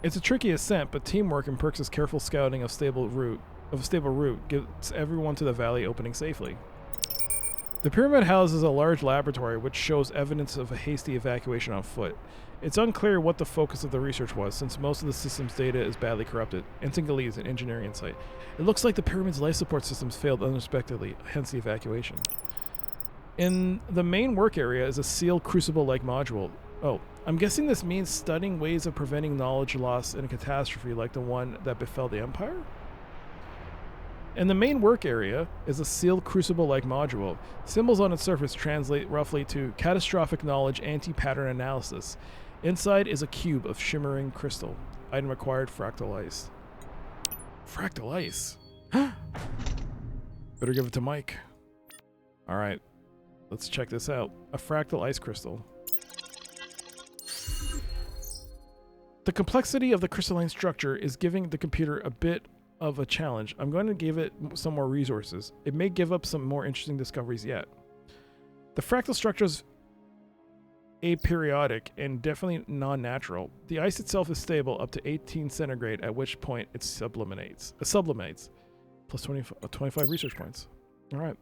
It's a tricky ascent, but teamwork and Perks' careful scouting of stable route of a stable route gets everyone to the valley opening safely. The pyramid houses a large laboratory which shows evidence of a hasty evacuation on foot. It's unclear what the focus of the research was, since most of the system's data is badly corrupted. Entingale is an engineering insight. It looks like the pyramid's life support systems failed unexpectedly, hence the evacuation. In the main work area is a sealed crucible-like module. Oh, I'm guessing this means studying ways of preventing knowledge loss in a catastrophe like the one that befell the Empire? In the main work area is a sealed crucible-like module. Symbols on its surface translate roughly to catastrophic knowledge anti-pattern analysis. Inside is a cube of shimmering crystal. Item required, fractal ice. Fractal ice? Better give it to Mike. Alright, let's check this out. A fractal ice crystal. The complexity of the crystalline structure is giving the computer a bit of a challenge. I'm going to give it some more resources. It may give up some more interesting discoveries yet. The fractal structure is aperiodic and definitely non-natural. The ice itself is stable up to 18 centigrade, at which point it sublimates. Plus 25 research points. All right.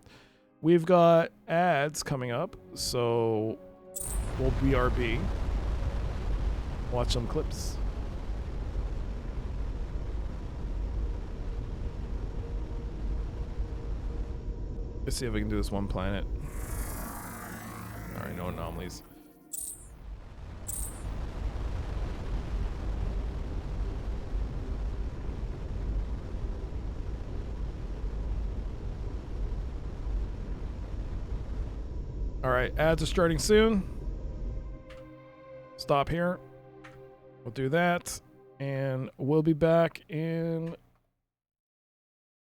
We've got ads coming up, so we'll BRB. Watch some clips. Let's see if we can do this one planet. Alright, no anomalies. Alright, ads are starting soon. Stop here. We'll do that. And we'll be back in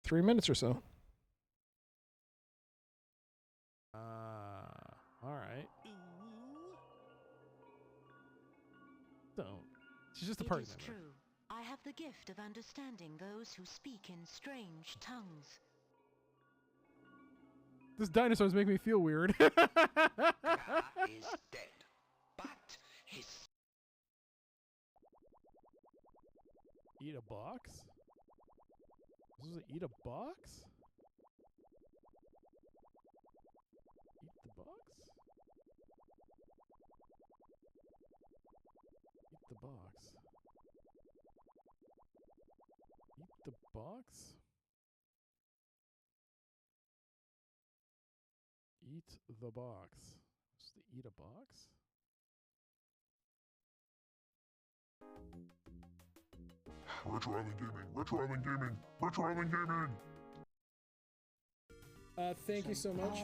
3 minutes or so. Alright. Don't. She's just a party member. It is true. I have the gift of understanding those who speak in strange tongues. This dinosaur's making me feel weird. Is dead, but his Eat a box? This is a eat a box? Eat the box? Eat the box. Eat the box? Eat the box. Just to eat a box? Retro Island Gaming, Retro Island Gaming, Retro Island Gaming! Thank you so much.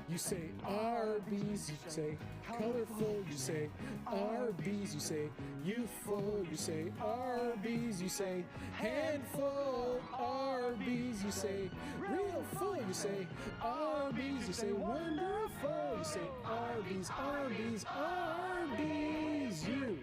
You say Arby's, you say colorful, you say Arby's, you say youthful, you say Arby's, you say handful, Arby's, you say real full, you say Arby's, you say wonderful, you say Arby's, Arby's, Arby's, you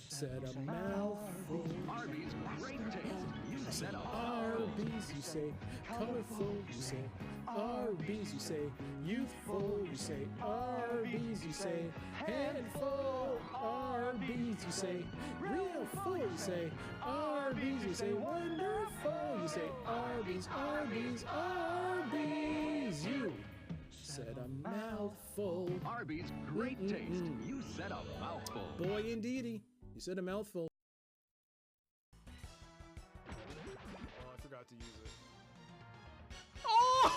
said a mouthful. Arby's great taste. You said Arby's, you say colorful, you say Arby's, you say youthful, you say Arby's, you say handful, Arby's, you say real full, you say Arby's, you say wonderful, you say Arby's, Arby's, Arby's, you said a mouthful. Arby's great taste. You said a mouthful. Boy, indeedy, you said a mouthful. I forgot to use it. Oh!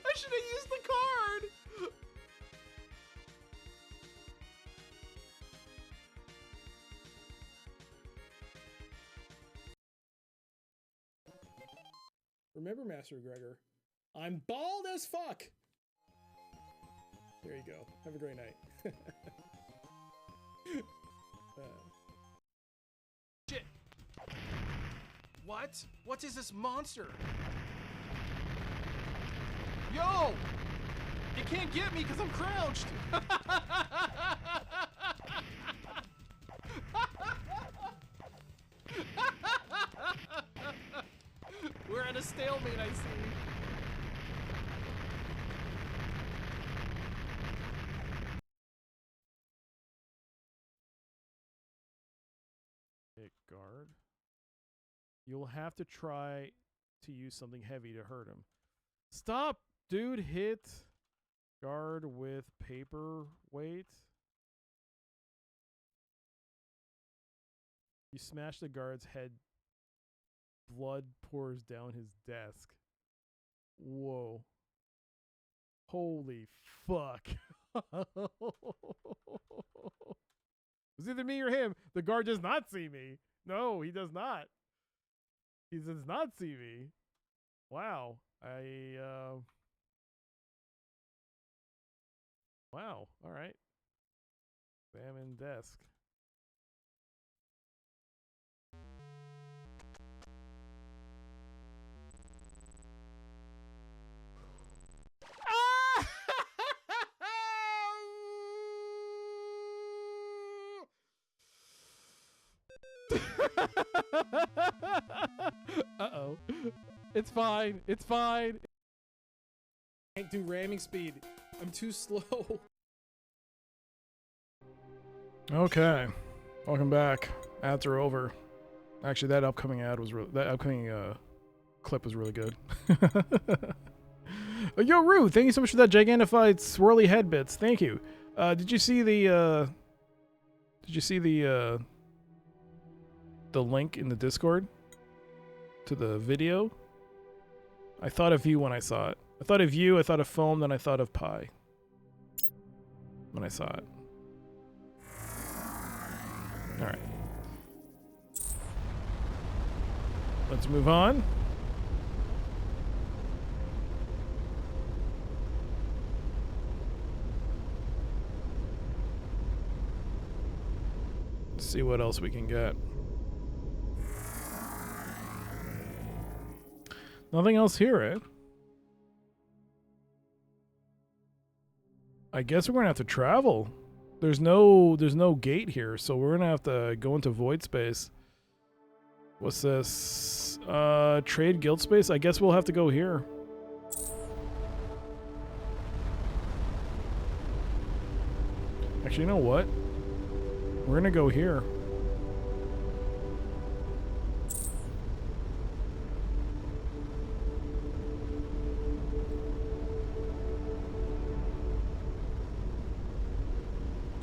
I should have used the card! Remember, Master Gregor, I'm bald as fuck! There you go. Have a great night. Shit! What? What is this monster? Yo! You can't get me because I'm crouched! We're at a stalemate, I see. Hit guard. You'll have to try to use something heavy to hurt him. Stop, dude. Hit guard with paperweight. You smash the guard's head. Blood pours down his desk. Whoa. Holy fuck. It's either me or him. The guard does not see me. No, he does not. He does not see me. Wow. Wow. All right. Examine desk. Uh-oh. It's fine. It's fine. I can't do ramming speed. I'm too slow. Okay. Welcome back. Ads are over. Actually, that upcoming clip was really good. Yo, Rue, thank you so much for that gigantified swirly head bits. Thank you. Did you see the link in the Discord to the video? I thought of you when I saw it. I thought of you, I thought of foam, then I thought of pie when I saw it. All right. Let's move on. Let's see what else we can get. Nothing else here, eh? I guess we're gonna have to travel. There's no gate here, so we're gonna have to go into void space. What's this? Trade guild space? I guess we'll have to go here. Actually, you know what? We're gonna go here.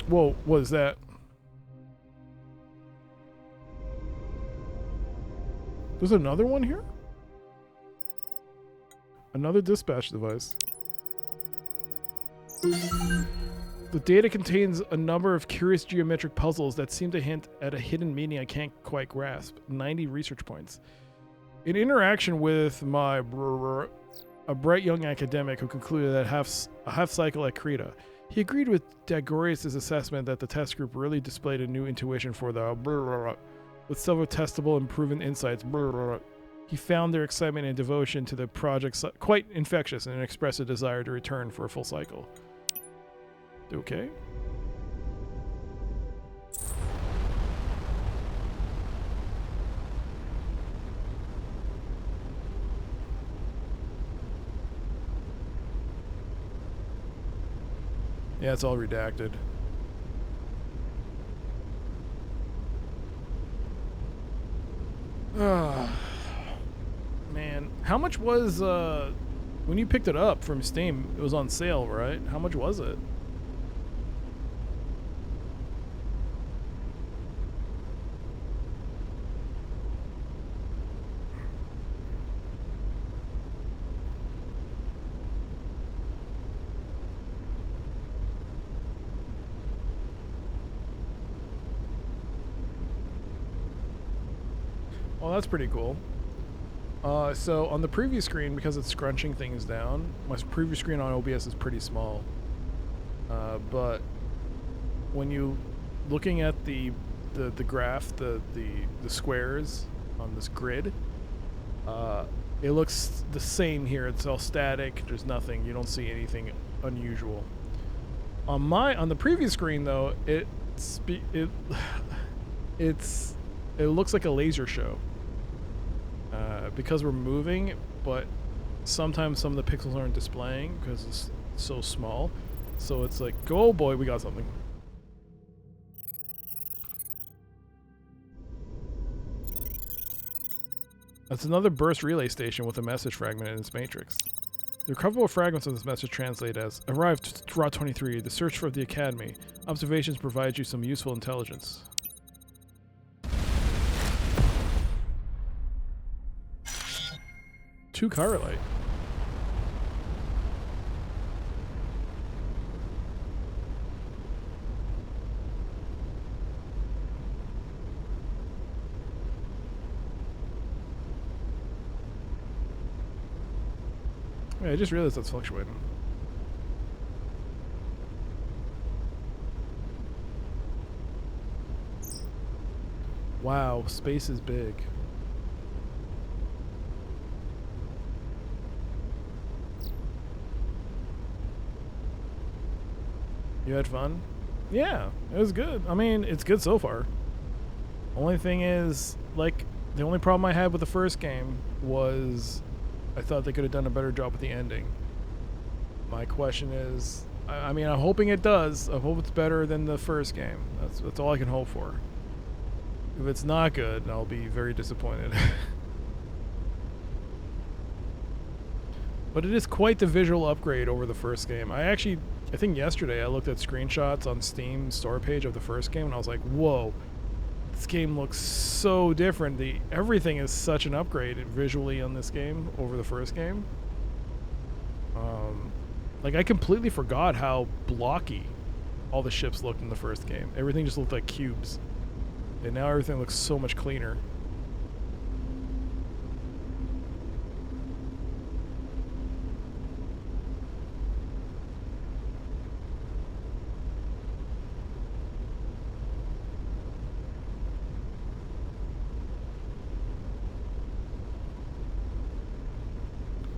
Whoa, what is that? There's another one here? Another dispatch device. The data contains a number of curious geometric puzzles that seem to hint at a hidden meaning I can't quite grasp. 90 research points. In interaction with a bright young academic who concluded that a half cycle at Krita, he agreed with Dagorius' assessment that the test group really displayed a new intuition for the with several testable and proven insights. He found their excitement and devotion to the project quite infectious and expressed a desire to return for a full cycle. Okay. Yeah, it's all redacted. Man, how much was when you picked it up from Steam? It was on sale, right? How much was it? Well, that's pretty cool. So on the preview screen, because it's scrunching things down, my preview screen on OBS is pretty small. But when you looking at the graph, the squares on this grid, it looks the same here. It's all static. There's nothing. You don't see anything unusual. On the preview screen though, it looks like a laser show. Because we're moving, but sometimes some of the pixels aren't displaying because it's so small. So it's like, oh boy, we got something. That's another burst relay station with a message fragment in its matrix. The recoverable fragments of this message translate as, arrived to Route 23, the search for the Academy. Observations provide you some useful intelligence. Two Carolite. Yeah, I just realized that's fluctuating. Wow, space is big. You had fun? Yeah, it was good. I mean, it's good so far. Only thing is, like, the only problem I had with the first game was I thought they could have done a better job with the ending. My question is, I mean, I'm hoping it does. I hope it's better than the first game. That's all I can hope for. If it's not good, I'll be very disappointed. But it is quite the visual upgrade over the first game. I think yesterday I looked at screenshots on Steam store page of the first game and I was like, whoa, this game looks so different. Everything is such an upgrade visually on this game over the first game. Like, I completely forgot how blocky all the ships looked in the first game. Everything just looked like cubes. And now everything looks so much cleaner.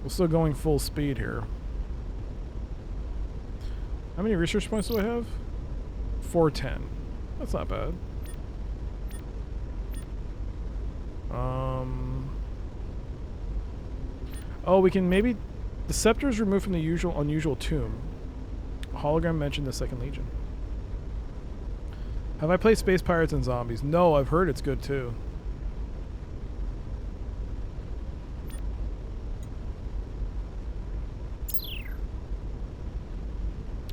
We're still going full speed here. How many research points do I have? 410. That's not bad. Oh, we can maybe... The scepter is removed from the unusual tomb. A hologram mentioned the Second Legion. Have I played Space Pirates and Zombies? No, I've heard it's good too.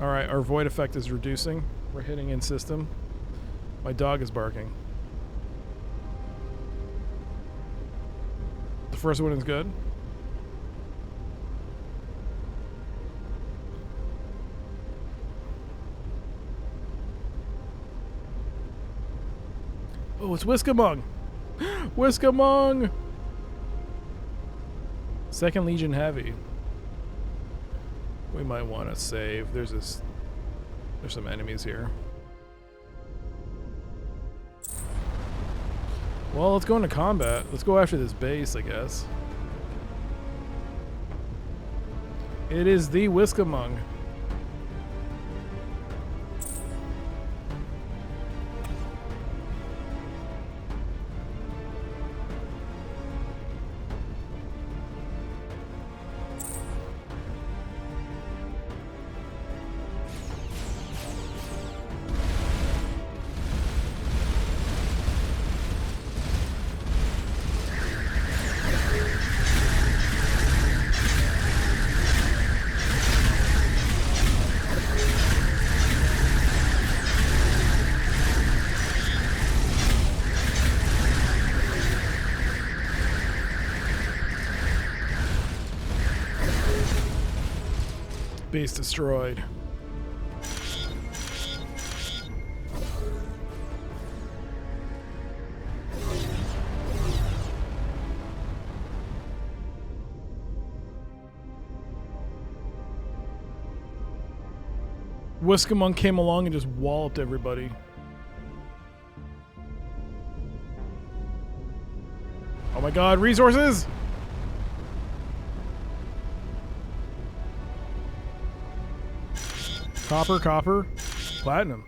Alright, our void effect is reducing. We're hitting in system. My dog is barking. The first one is good. Oh, it's Whiskamung! Whiskamung! Second Legion Heavy. We might want to save. There's some enemies here. Well, let's go into combat. Let's go after this base, I guess. It is the Whiskamung. Base destroyed. Whiskamung came along and just walloped everybody. Oh my god, resources! Copper, platinum.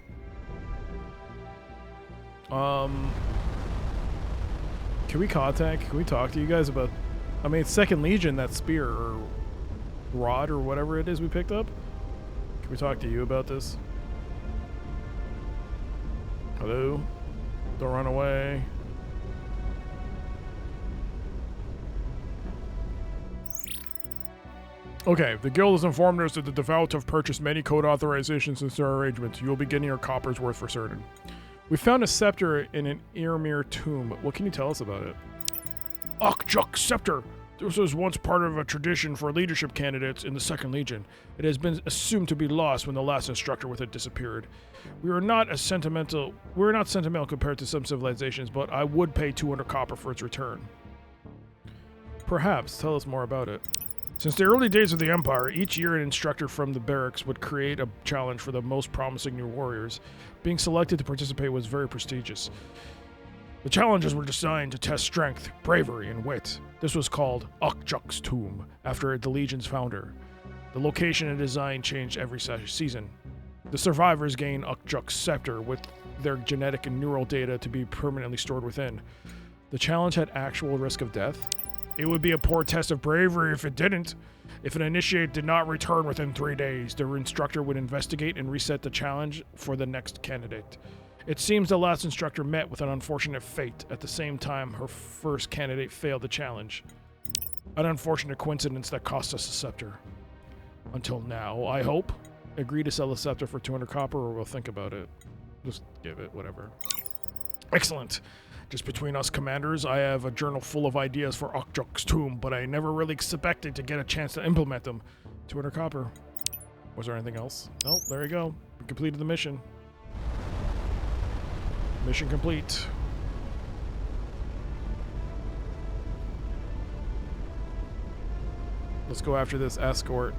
Can we talk to you guys about... I mean, it's Second Legion, that spear, or rod, or whatever it is we picked up. Can we talk to you about this? Hello? Don't run away. Okay, the guild has informed us that the devout have purchased many code authorizations since their arrangement. You will be getting your copper's worth for certain. We found a scepter in an Irmir tomb. What can you tell us about it? Okjuk Scepter! This was once part of a tradition for leadership candidates in the 2nd Legion. It has been assumed to be lost when the last instructor with it disappeared. We are not sentimental compared to some civilizations, but I would pay 200 copper for its return. Perhaps, tell us more about it. Since the early days of the Empire, each year an instructor from the barracks would create a challenge for the most promising new warriors. Being selected to participate was very prestigious. The challenges were designed to test strength, bravery, and wit. This was called Okjuk's Tomb, after the Legion's founder. The location and design changed every season. The survivors gained Okjuk's Scepter with their genetic and neural data to be permanently stored within. The challenge had actual risk of death. It would be a poor test of bravery if it didn't. If an initiate did not return within 3 days, the instructor would investigate and reset the challenge for the next candidate. It seems the last instructor met with an unfortunate fate. At the same time, her first candidate failed the challenge. An unfortunate coincidence that cost us a scepter. Until now, I hope. Agree to sell the scepter for 200 copper or we'll think about it. Just give it, whatever. Excellent. Just between us commanders, I have a journal full of ideas for Okjuk's Tomb, but I never really expected to get a chance to implement them. 200 copper. Was there anything else? Nope, there you go. We completed the mission. Mission complete. Let's go after this escort.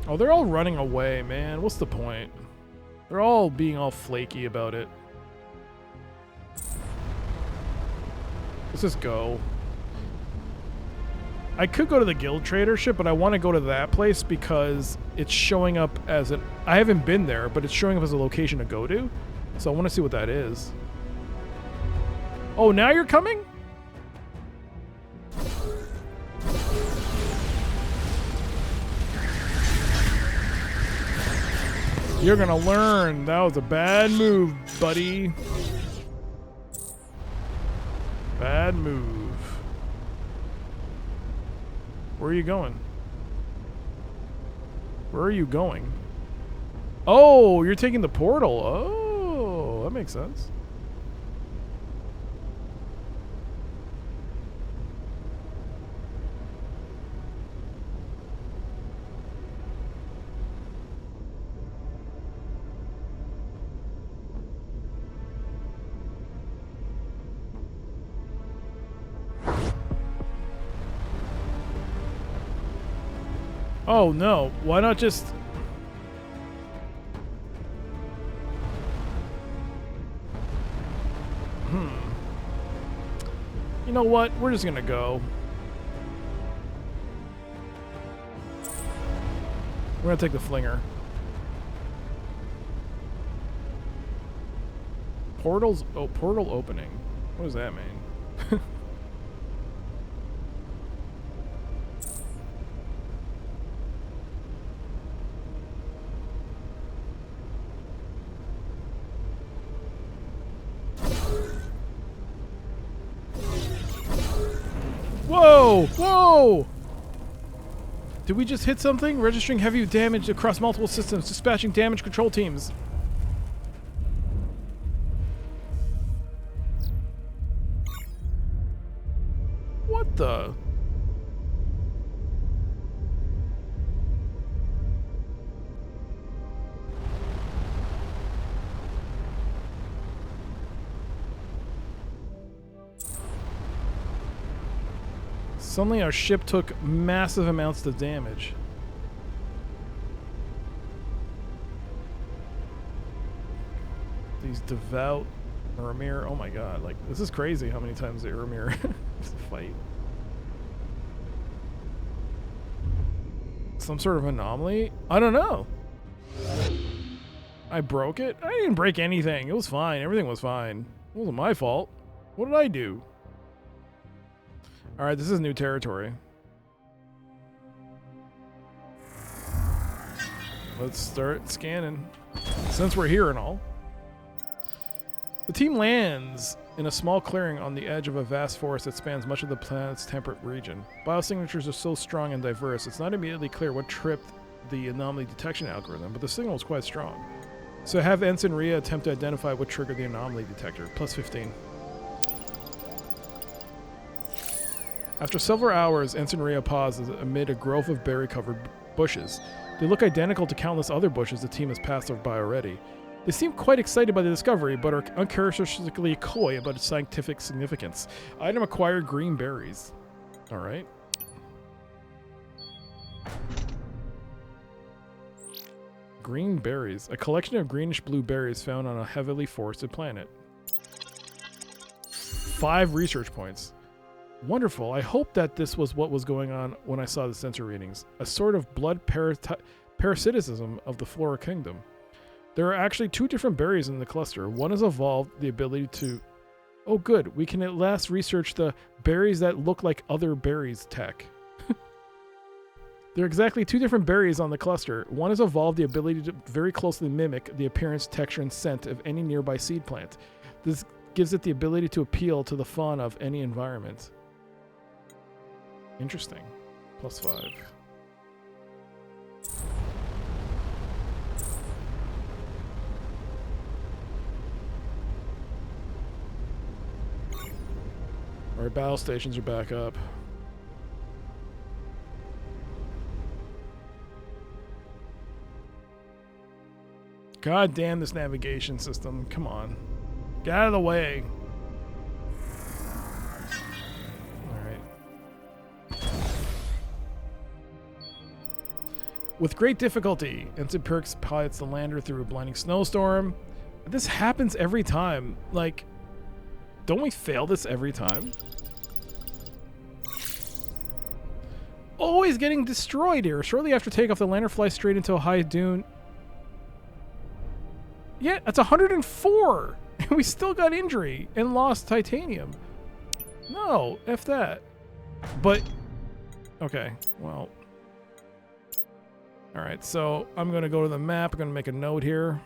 Oh, they're all running away, man. What's the point? They're all being all flaky about it. Let's just go. I could go to the guild tradership, but I want to go to that place because it's showing up as an... I haven't been there, but it's showing up as a location to go to. So I want to see what that is. Oh, now you're coming? You're gonna learn. That was a bad move, buddy. Bad move. Where are you going? Where are you going? Oh, you're taking the portal. Oh, that makes sense. Oh no, why not just... You know what? We're just gonna go. We're gonna take the flinger. Portals... Oh, portal opening. What does that mean? Whoa! Whoa! Did we just hit something? Registering heavy damage across multiple systems. Dispatching damage control teams. What the? Suddenly our ship took massive amounts of damage. These devout Urmir, oh my god, like this is crazy how many times the Urmir fight. Some sort of anomaly? I don't know. I broke it? I didn't break anything. It was fine. Everything was fine. It wasn't my fault. What did I do? Alright, this is new territory. Let's start scanning. Since we're here and all. The team lands in a small clearing on the edge of a vast forest that spans much of the planet's temperate region. Biosignatures are so strong and diverse, it's not immediately clear what tripped the anomaly detection algorithm, but the signal is quite strong. So have Ensign Rhea attempt to identify what triggered the anomaly detector. Plus 15. After several hours, Ensign Rhea pauses amid a grove of berry-covered bushes. They look identical to countless other bushes the team has passed by already. They seem quite excited by the discovery, but are uncharacteristically coy about its scientific significance. Item acquired: green berries. Alright. Green berries. A collection of greenish-blue berries found on a heavily forested planet. 5 research points. Wonderful. I hope that this was what was going on when I saw the sensor readings. A sort of blood parasitism of the Flora Kingdom. There are actually 2 different berries in the cluster. One has evolved the ability to... Oh good, we can at last research the berries that look like other berries tech. There are exactly 2 different berries on the cluster. One has evolved the ability to very closely mimic the appearance, texture, and scent of any nearby seed plant. This gives it the ability to appeal to the fauna of any environment. Interesting. Plus 5. Alright, battle stations are back up. God damn this navigation system. Come on. Get out of the way. Alright. With great difficulty, Ensign Perks pilots the lander through a blinding snowstorm. This happens every time. Like, don't we fail this every time? Always getting destroyed here. Shortly after takeoff, the lander flies straight into a high dune. Yeah, that's 104! And we still got injury and lost titanium. No, F that. But, okay, well. Alright, so I'm going to go to the map. I'm going to make a note here.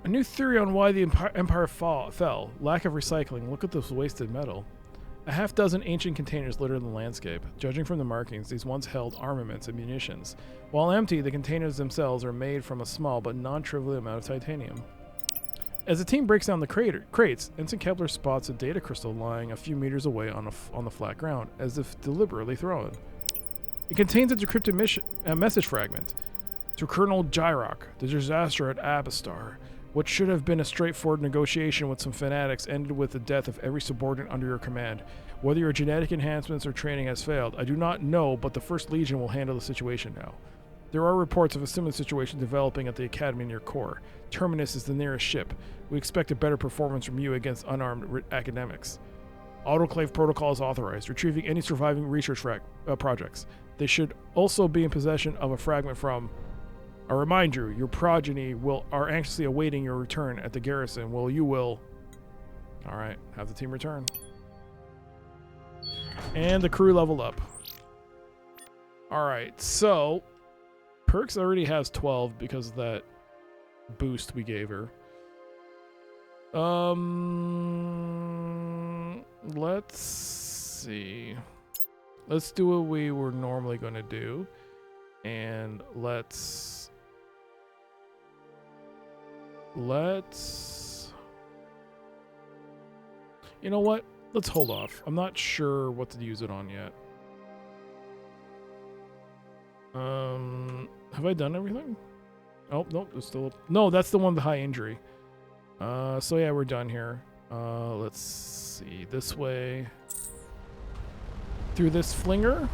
A new theory on why the Empire fell. Lack of recycling. Look at this wasted metal. A half-dozen ancient containers litter the landscape. Judging from the markings, these once held armaments and munitions. While empty, the containers themselves are made from a small but non-trivial amount of titanium. As the team breaks down the crates, Ensign Kepler spots a data crystal lying a few meters away on the flat ground, as if deliberately thrown. It contains a decrypted message fragment. To Colonel Gyrock, the disaster at Abastar. What should have been a straightforward negotiation with some fanatics ended with the death of every subordinate under your command. Whether your genetic enhancements or training has failed, I do not know, but the First Legion will handle the situation now. There are reports of a similar situation developing at the Academy near Core. Terminus is the nearest ship. We expect a better performance from you against unarmed academics. Autoclave protocol is authorized, retrieving any surviving research projects. They should also be in possession of a fragment from... I remind you, your progeny are anxiously awaiting your return at the garrison. Well, you will... Alright, have the team return. And the crew leveled up. Alright, so... Perks already has 12 because of that boost we gave her. Let's see. Let's do what we were normally going to do. And let's You know what? Let's hold off. I'm not sure what to use it on yet. Have I done everything? Oh, nope, there's still... No, that's the one with the high injury. So yeah, we're done here. Let's see. This way. Through this flinger.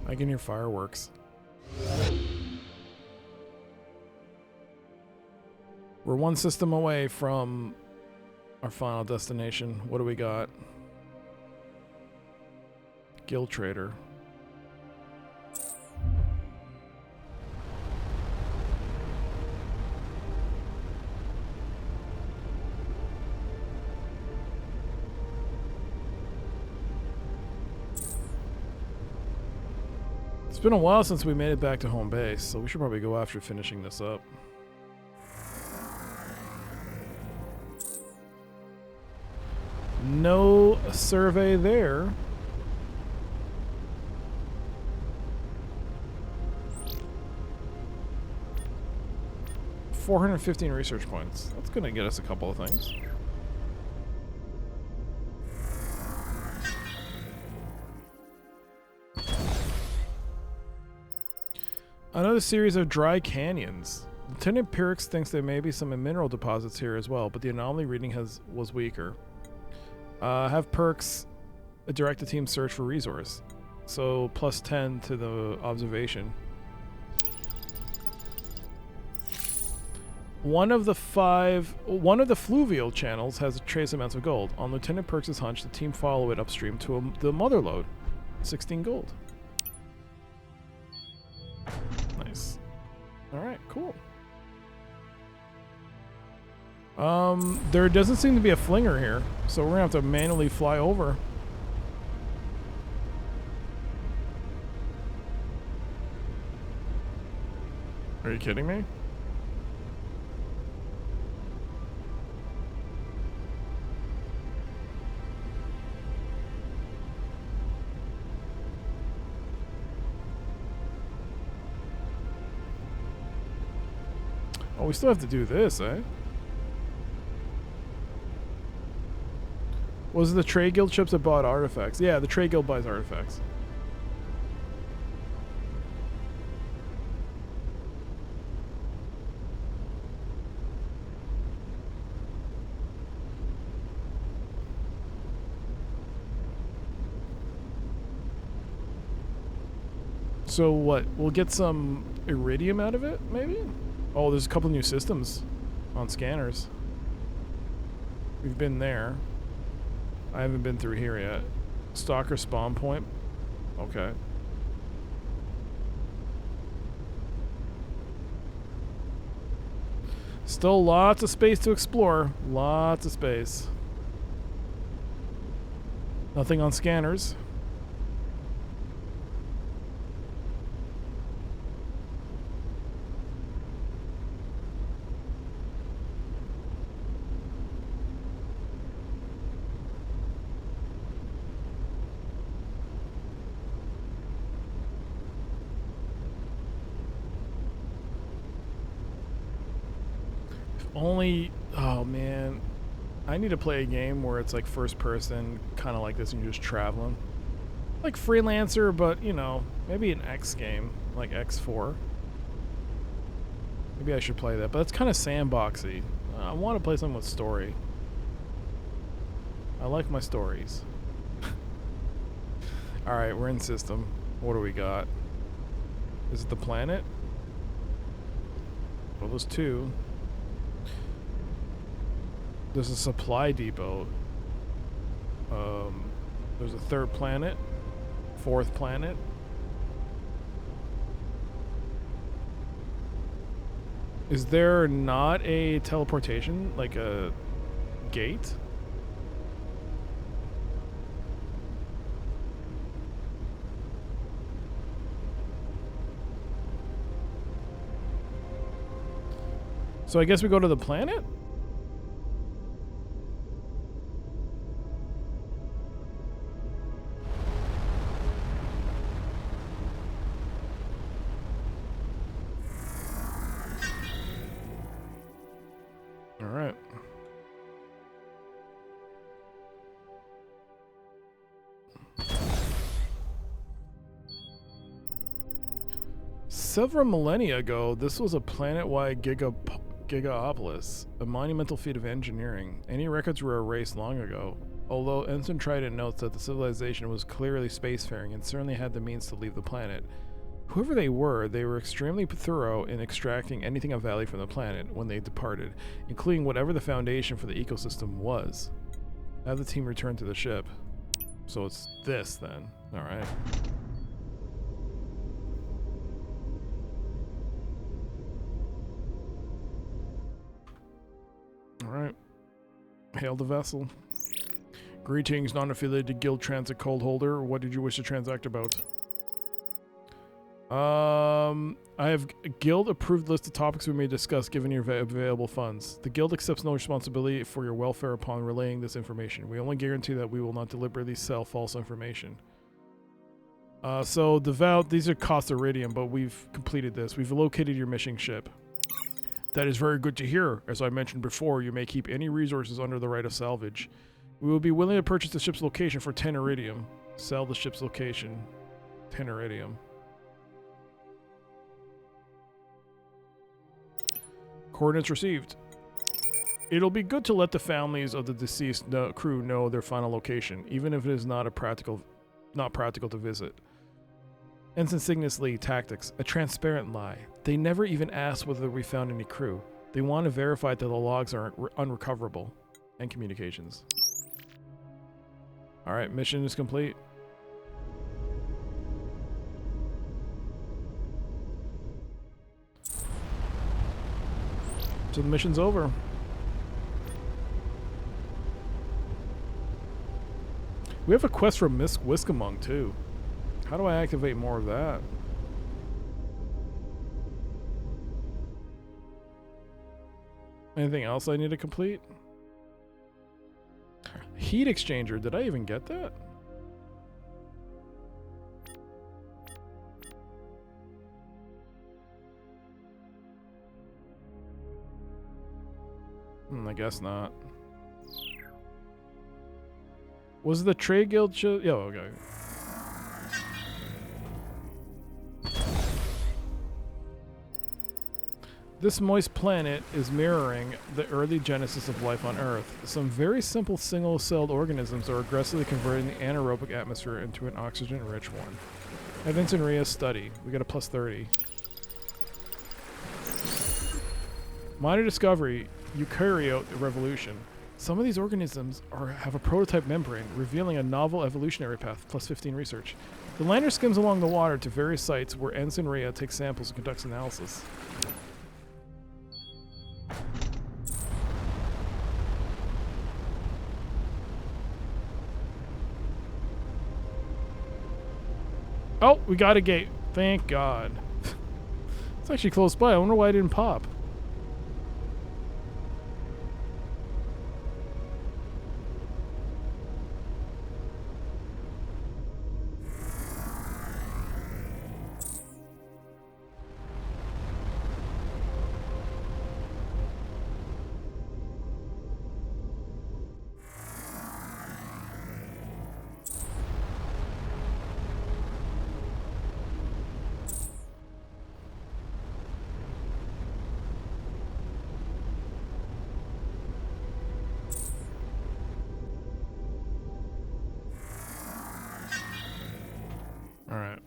I can hear fireworks. We're one system away from our final destination. What do we got? Guild Trader. It's been a while since we made it back to home base, so we should probably go after finishing this up. No survey there. $415 research points. That's gonna get us a couple of things. Another series of dry canyons. Lieutenant Pyrrhix thinks there may be some mineral deposits here as well, but the anomaly reading was weaker. Have Pyrrhix direct the team search for resource. So plus 10 to the observation. One of the fluvial channels has trace amounts of gold. On Lieutenant Pyrrhix's hunch, the team follow it upstream to the mother lode. 16 gold. Nice. Alright, cool. There doesn't seem to be a flinger here, so we're gonna have to manually fly over. Are you kidding me? Oh, we still have to do this, eh? Was it the trade guild ships that bought artifacts? Yeah, the trade guild buys artifacts. So what? We'll get some iridium out of it, maybe? Oh, there's a couple new systems on scanners. We've been there. I haven't been through here yet. Stalker spawn point. Okay. Still lots of space to explore. Lots of space. Nothing on scanners. Only, oh man, I need to play a game where it's like first person, kind of like this, and you're just traveling. Like Freelancer, but you know, maybe an X game, like X4. Maybe I should play that, but it's kind of sandboxy. I want to play something with story. I like my stories. Alright, we're in system. What do we got? Is it the planet? Well, there's two. There's a supply depot. There's a third planet. Fourth planet. Is there not a teleportation, like a gate? So I guess we go to the planet? Alright. Several millennia ago, this was a planet-wide gigaopolis, a monumental feat of engineering. Any records were erased long ago, although Ensign Trident notes that the civilization was clearly spacefaring and certainly had the means to leave the planet. Whoever they were extremely thorough in extracting anything of value from the planet when they departed, including whatever the foundation for the ecosystem was. Have the team return to the ship. So it's this then. Alright. Alright. Hail the vessel. Greetings, non-affiliated Guild Transit Cold Holder. What did you wish to transact about? I have a Guild-approved list of topics we may discuss given your available funds. The Guild accepts no responsibility for your welfare upon relaying this information. We only guarantee that we will not deliberately sell false information. So, Devout, these are cost iridium, but we've completed this. We've located your missing ship. That is very good to hear. As I mentioned before, you may keep any resources under the right of salvage. We will be willing to purchase the ship's location for 10 iridium. Sell the ship's location. 10 iridium. Coordinates received. It'll be good to let the families of the deceased crew know their final location, even if it is not practical to visit. Ensign Cygnus Lee, tactics, a transparent lie. They never even asked whether we found any crew. They want to verify that the logs are unrecoverable. And communications. Alright, mission is complete. So the mission's over. We have a quest from Miss Whiskamung too. How do I activate more of that? Anything else I need to complete? Heat exchanger. Did I even get that? I guess not. Was the Trade Guild show? Yeah, okay. This moist planet is mirroring the early genesis of life on Earth. Some very simple single-celled organisms are aggressively converting the anaerobic atmosphere into an oxygen-rich one. Evans and Ria's study. We got a plus 30. Minor discovery. Eukaryote revolution. Some of these organisms have a prototype membrane, revealing a novel evolutionary path, plus 15 research. The lander skims along the water to various sites where Ensign Rhea takes samples and conducts analysis. Oh, we got a gate. Thank God. It's actually close by. I wonder why it didn't pop. Alright.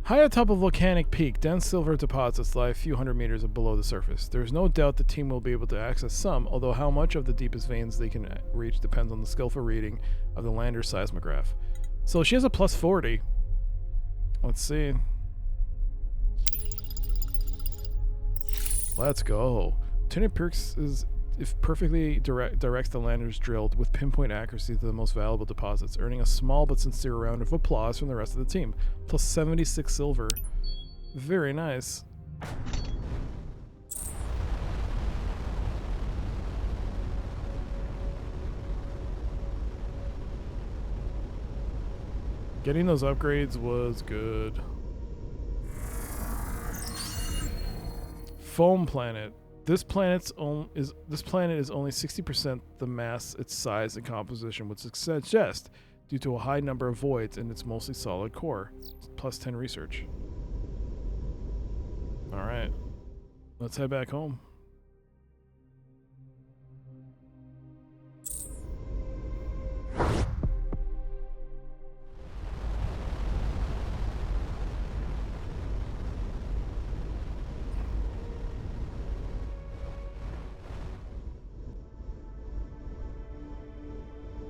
High atop a volcanic peak, dense silver deposits lie a few hundred meters below the surface. There is no doubt the team will be able to access some, although how much of the deepest veins they can reach depends on the skillful reading of the lander's seismograph. So she has a plus 40. Let's see. Let's go. Lieutenant Pierce is perfectly directs the landers drilled with pinpoint accuracy to the most valuable deposits, earning a small but sincere round of applause from the rest of the team. Plus 76 silver. Very nice. Getting those upgrades was good. foam planet. This planet is only 60% the mass its size and composition would suggest due to a high number of voids in its mostly solid core. Plus 10 research. All right. Let's head back home.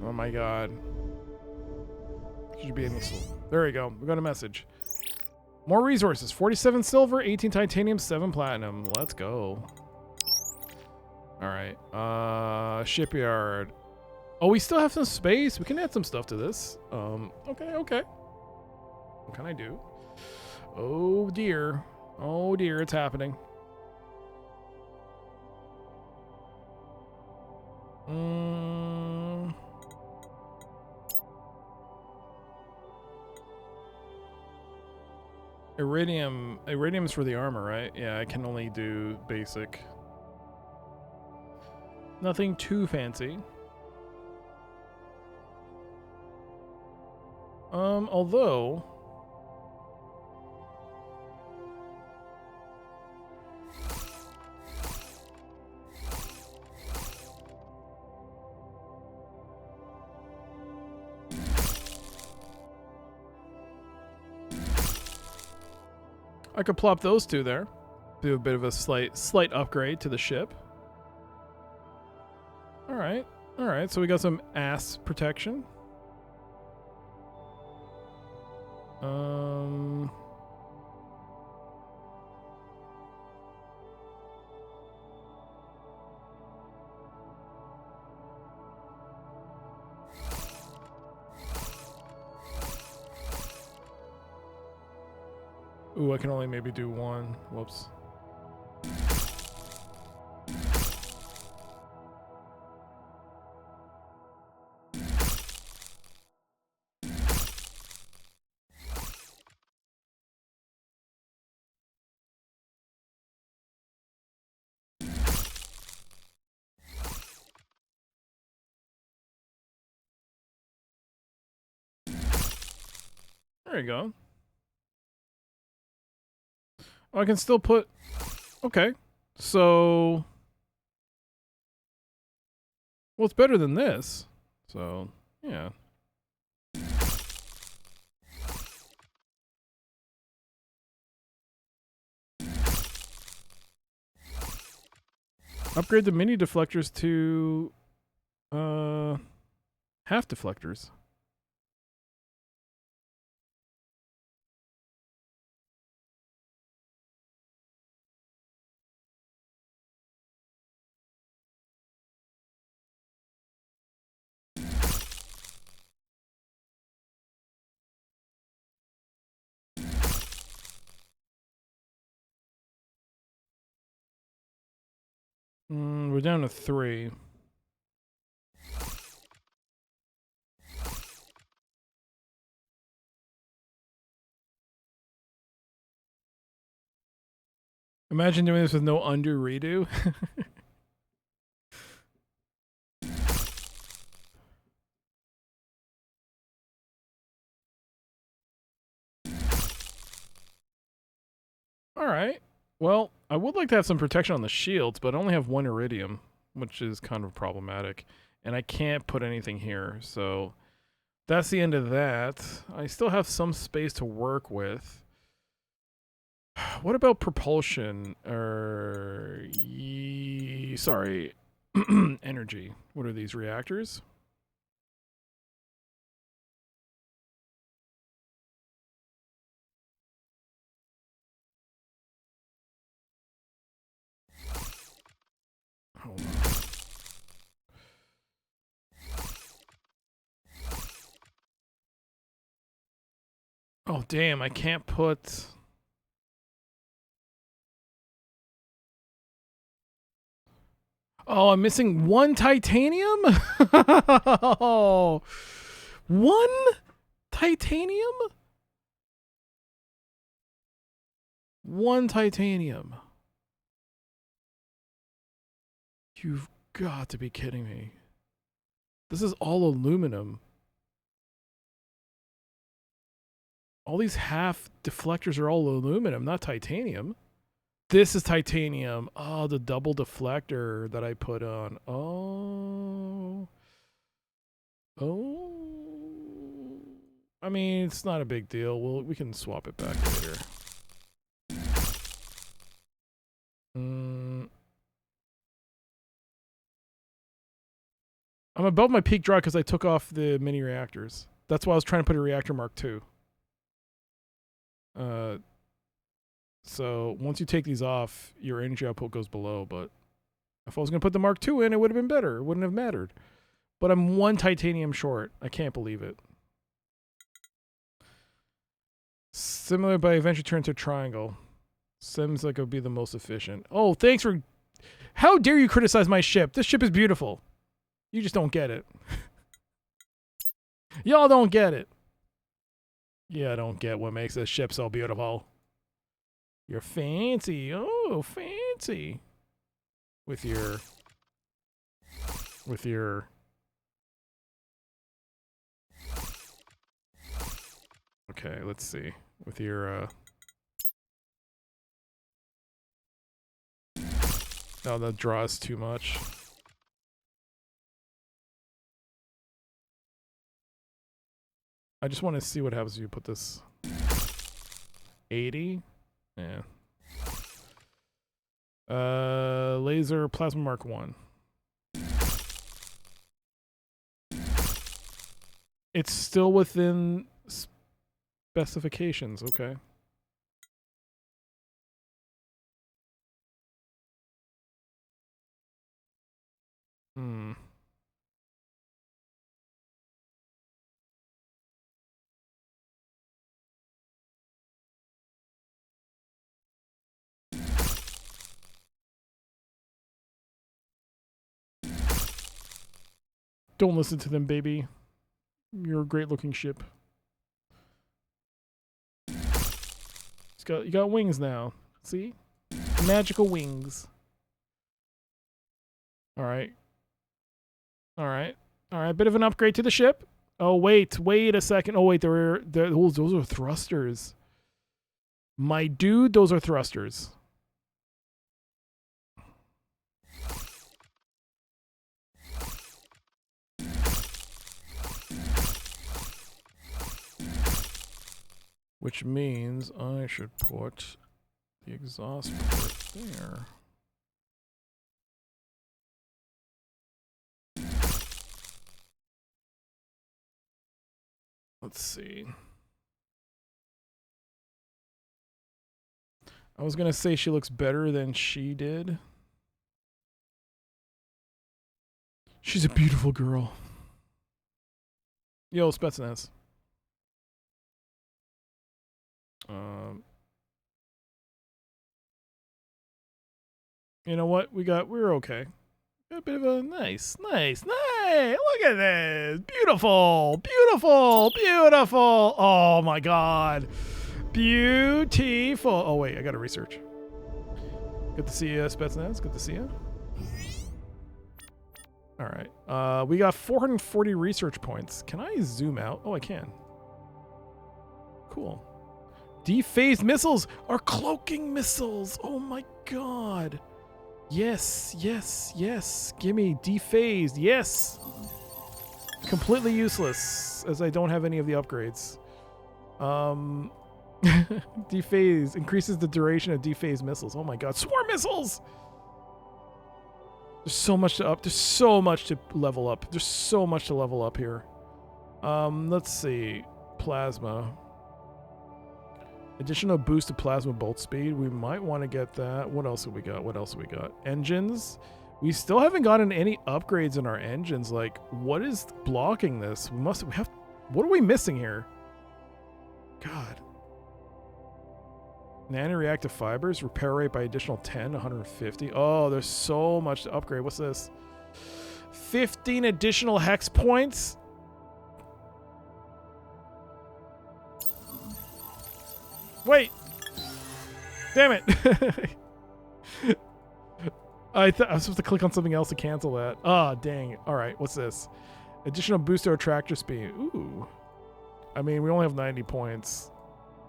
Oh my god. Should be in this. There we go. We got a message. More resources. 47 silver, 18 titanium, 7 platinum. Let's go. Alright. Shipyard. Oh, we still have some space. We can add some stuff to this. Okay. What can I do? Oh dear. Oh dear, it's happening. Iridium. Iridium's for the armor, right? Yeah, I can only do basic. Nothing too fancy. Although I could plop those two there. Do a bit of a slight upgrade to the ship. Alright. Alright, so we got some ass protection. Ooh, I can only maybe do one. Whoops. There you go. Oh, I can still put... Okay. So... Well, it's better than this. So, yeah. Upgrade the mini deflectors to... half deflectors. We're down to 3. Imagine doing this with no undo redo. Alright. Well, I would like to have some protection on the shields, but I only have 1 iridium, which is kind of problematic. And I can't put anything here, so that's the end of that. I still have some space to work with. What about propulsion? Sorry. Energy. What are these, reactors? Hold on. Oh, damn, I can't put... Oh, I'm missing 1 titanium? Oh, 1 titanium? 1 titanium. You've got to be kidding me. This is all aluminum. All these half deflectors are all aluminum, not titanium. This is titanium. Oh, the double deflector that I put on. Oh. Oh. I mean, it's not a big deal. We can swap it back later. I'm above my peak draw because I took off the mini reactors. That's why I was trying to put a reactor Mark II. So once you take these off, your energy output goes below. But if I was going to put the Mark II in, it would have been better. It wouldn't have mattered. But I'm 1 titanium short. I can't believe it. Similar, but I eventually turned to triangle. Seems like it would be the most efficient. Oh, thanks for... How dare you criticize my ship? This ship is beautiful. You just don't get it. Y'all don't get it. Yeah, I don't get what makes this ship so beautiful. You're fancy. Oh, fancy. With your... Okay, let's see. With your, Oh, that draws too much. I just want to see what happens if you put this 80. Yeah. Laser plasma Mark 1. It's still within specifications, okay. Don't listen to them, baby. You're a great looking ship. You got wings now. See? Magical wings. Alright. Alright. Alright, bit of an upgrade to the ship. Oh, wait a second. Oh, wait, those are thrusters. My dude, those are thrusters. Which means I should put the exhaust port there. Let's see. I was gonna say she looks better than she did. She's a beautiful girl. Yo, Spetsnaz. You know what? We're okay. A bit of a nice. Look at this. Beautiful. Oh my god. Beautiful. Oh wait, I gotta research. Good to see you, Spetsnaz. Good to see you. Alright. We got 440 research points. Can I zoom out? Oh, I can. Cool. Dephased missiles are cloaking missiles. Oh my god. Yes. Gimme dephased. Yes. Completely useless as I don't have any of the upgrades. Dephased increases the duration of dephased missiles. Oh my god. Swarm missiles. There's so much to level up. There's so much to level up here. Let's see. Plasma. Additional boost to plasma bolt speed. We might want to get that. What else have we got? Engines. We still haven't gotten any upgrades in our engines. Like, what is blocking this? What are we missing here? God. Nanoreactive fibers. Repair rate by additional 10, 150. Oh, there's so much to upgrade. What's this? 15 additional hex points? Wait. Damn it. I was supposed to click on something else to cancel that. Ah, dang. All right, what's this? Additional boost to our tractor speed. Ooh. I mean, we only have 90 points.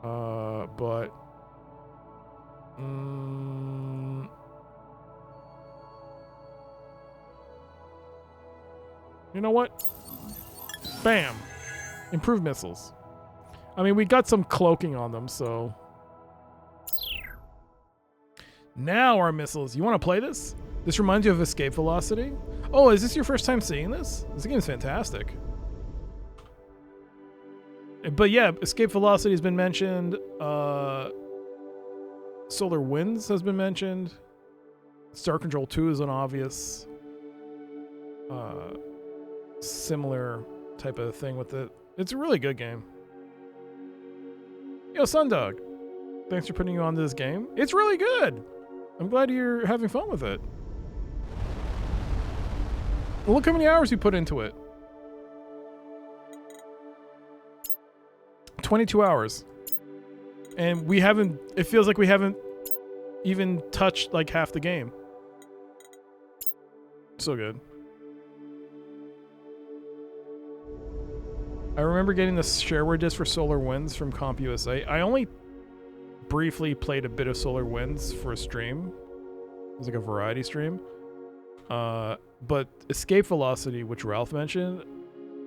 But... you know what? Bam. Improved missiles. I mean, we got some cloaking on them, so... now our missiles. You want to play this? This reminds you of escape velocity? Oh, is this your first time seeing this? This game is fantastic. But yeah, escape velocity has been mentioned. Solar winds has been mentioned. Star Control 2 is an obvious similar type of thing with it. It's a really good game. Yo, Sundog. Thanks for putting you on this game. It's really good. I'm glad you're having fun with it. Well, look how many hours you put into it. 22 hours. And we haven't, it feels like we haven't even touched like half the game. So good. I remember getting the shareware disc for Solar Winds from CompUSA. I only briefly played a bit of Solar Winds for a stream. It was like a variety stream. But Escape Velocity, which Ralph mentioned,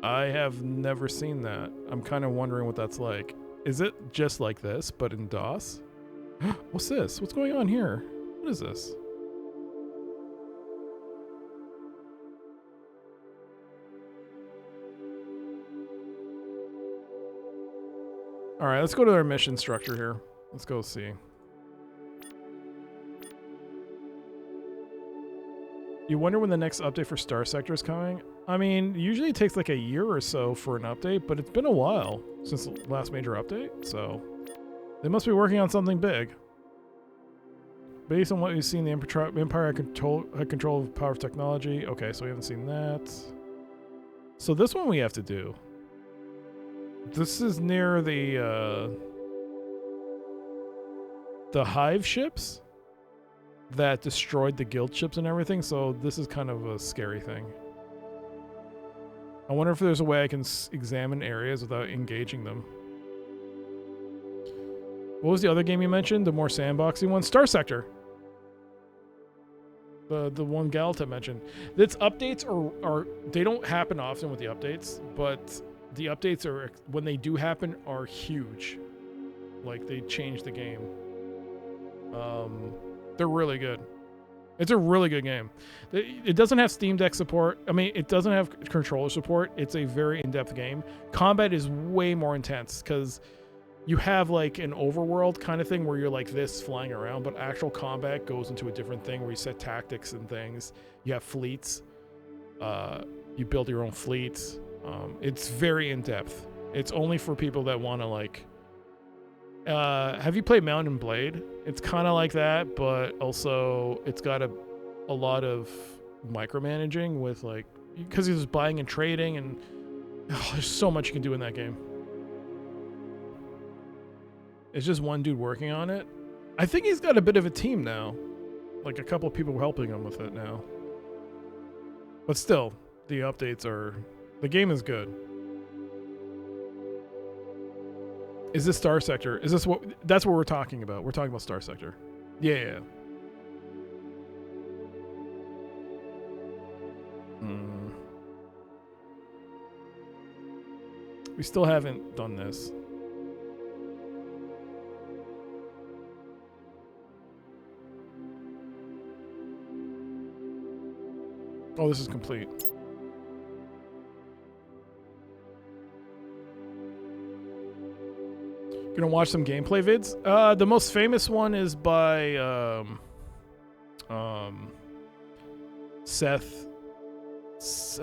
I have never seen that. I'm kind of wondering what that's like. Is it just like this, but in DOS? What's this? What's going on here? What is this? All right, let's go to our mission structure here. Let's go see. You wonder when the next update for Star Sector is coming? I mean, usually it takes like a year or so for an update, but it's been a while since the last major update, so they must be working on something big. Based on what we've seen, the Empire had control of power of technology. Okay, so we haven't seen that. So this one we have to do. This is near the Hive ships that destroyed the guild ships and everything, so this is kind of a scary thing. I wonder if there's a way I can examine areas without engaging them. What was the other game you mentioned? The more sandboxy one? Star Sector. The one Galata mentioned. Its updates are they don't happen often with the updates, but the updates are, when they do happen, are huge. Like, they change the game. They're really good. It's a really good game. It doesn't have Steam Deck support. I mean, it doesn't have controller support. It's a very in-depth game. Combat is way more intense because you have like an overworld kind of thing where you're like this flying around, but actual combat goes into a different thing where you set tactics and things. You have fleets. You build your own fleets. It's very in-depth. It's only for people that want to like... have you played Mountain Blade? It's kind of like that, but also it's got a lot of micromanaging with like... because he's buying and trading, and there's so much you can do in that game. It's just one dude working on it. I think he's got a bit of a team now. Like a couple of people helping him with it now. But still, the updates are... the game is good. Is this Star Sector? Is this what... that's what we're talking about. We're talking about Star Sector. Yeah. We still haven't done this. Oh, this is complete. Gonna watch some gameplay vids. The most famous one is by Seth.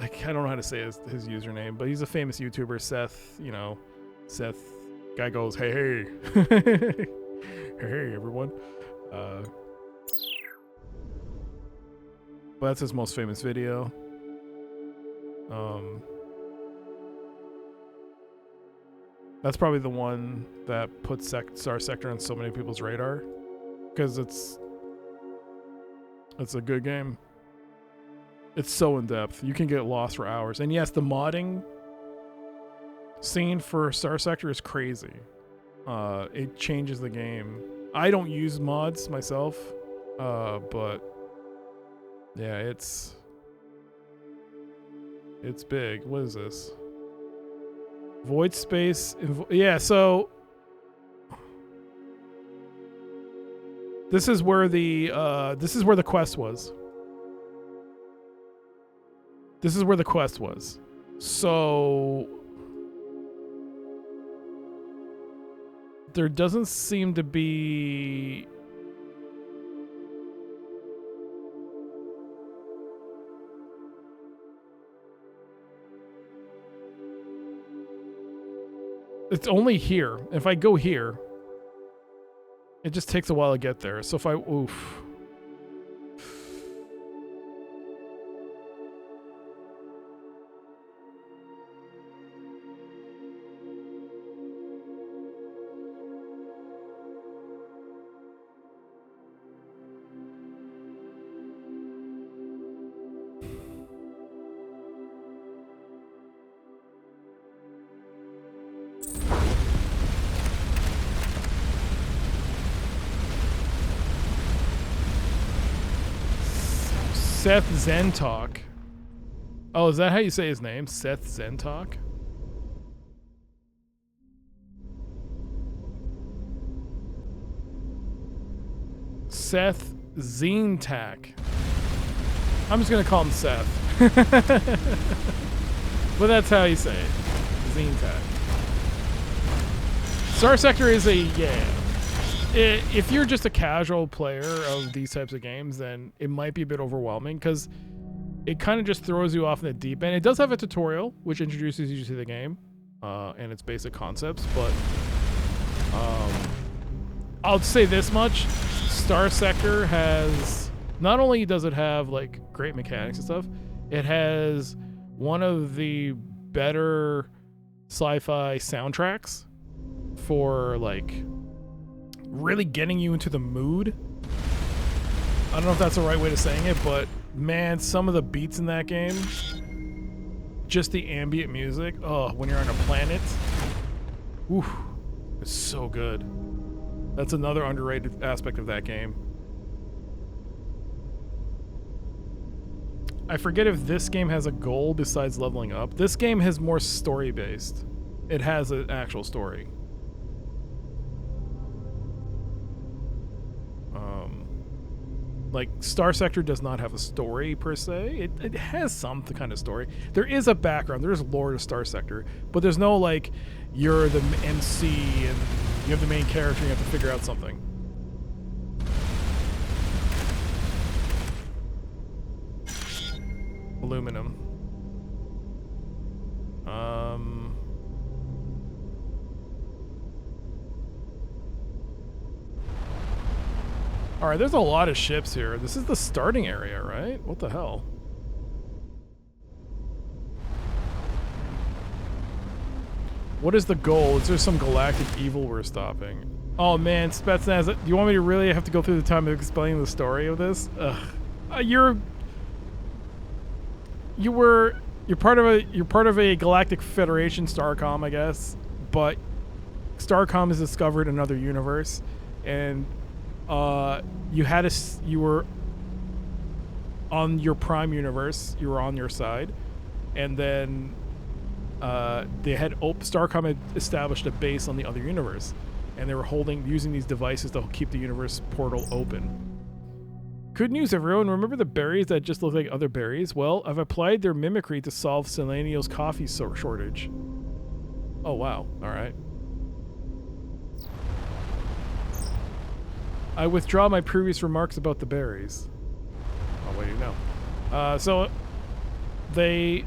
I don't know how to say his username, but he's a famous YouTuber. Seth, you know, Seth. Guy goes, hey, hey, everyone. But that's his most famous video. That's probably the one that puts Star Sector on so many people's radar, because it's It's a good game. It's so in depth. You can get lost for hours. And yes, the modding scene for Star Sector is crazy. It changes the game. I don't use mods myself, but yeah, it's big. What is this? Void space. Yeah, so this is where the quest was. This is where the quest was. So there doesn't seem to be it's only here. If I go here, it just takes a while to get there. So if I oof. Seth Zentalk. Oh, is that how you say his name? Seth Zentalk? Seth Zentak. I'm just gonna call him Seth. But that's how you say it. Zentak. Star Sector is if you're just a casual player of these types of games, then it might be a bit overwhelming because it kind of just throws you off in the deep end. It does have a tutorial which introduces you to the game and its basic concepts, but I'll say this much: Star Sector has, not only does it have like great mechanics and stuff, it has one of the better sci-fi soundtracks for like really getting you into the mood. I don't know if that's the right way to saying it, but man, some of the beats in that game, just the ambient music, when you're on a planet, oof, it's so good. That's another underrated aspect of that game. I forget if this game has a goal besides leveling up. This game is more story-based. It has an actual story. Like, Star Sector does not have a story, per se. It has some kind of story. There is a background. There's lore to Star Sector. But there's no, like, you're the MC and you have the main character and you have to figure out something. Aluminum. Alright, there's a lot of ships here. This is the starting area, right? What the hell? What is the goal? Is there some galactic evil we're stopping? Oh man, Spetsnaz, do you want me to really have to go through the time of explaining the story of this? Ugh. You're part of a galactic federation, Starcom, I guess, but Starcom has discovered another universe, and you were on your prime universe. You were on your side, and then Starcom had established a base on the other universe, and they were using these devices to keep the universe portal open. Good news, everyone! Remember the berries that just look like other berries? Well, I've applied their mimicry to solve Selenio's coffee shortage. Oh wow! All right. I withdraw my previous remarks about the berries. Oh, what do you know? So they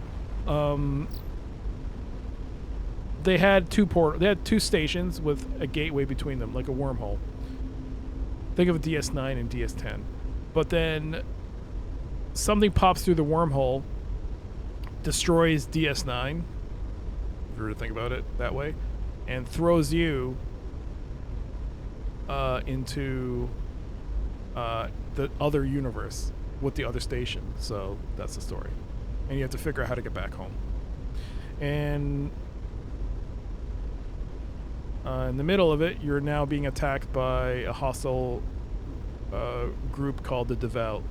had two stations with a gateway between them, like a wormhole. Think of a DS9 and DS10. But then something pops through the wormhole, destroys DS9, if you were to think about it that way, and throws you into the other universe. with the other station. So that's the story. And you have to figure out how to get back home. And in the middle of it, you're now being attacked by a hostile group called the Devout,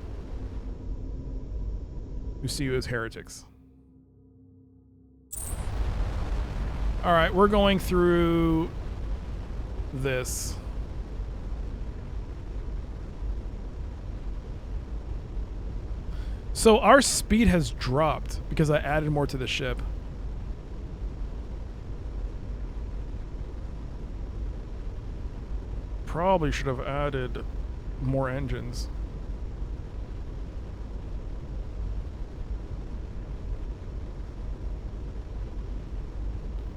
who see you as heretics. All right, we're going through this. So our speed has dropped because I added more to the ship. Probably should have added more engines.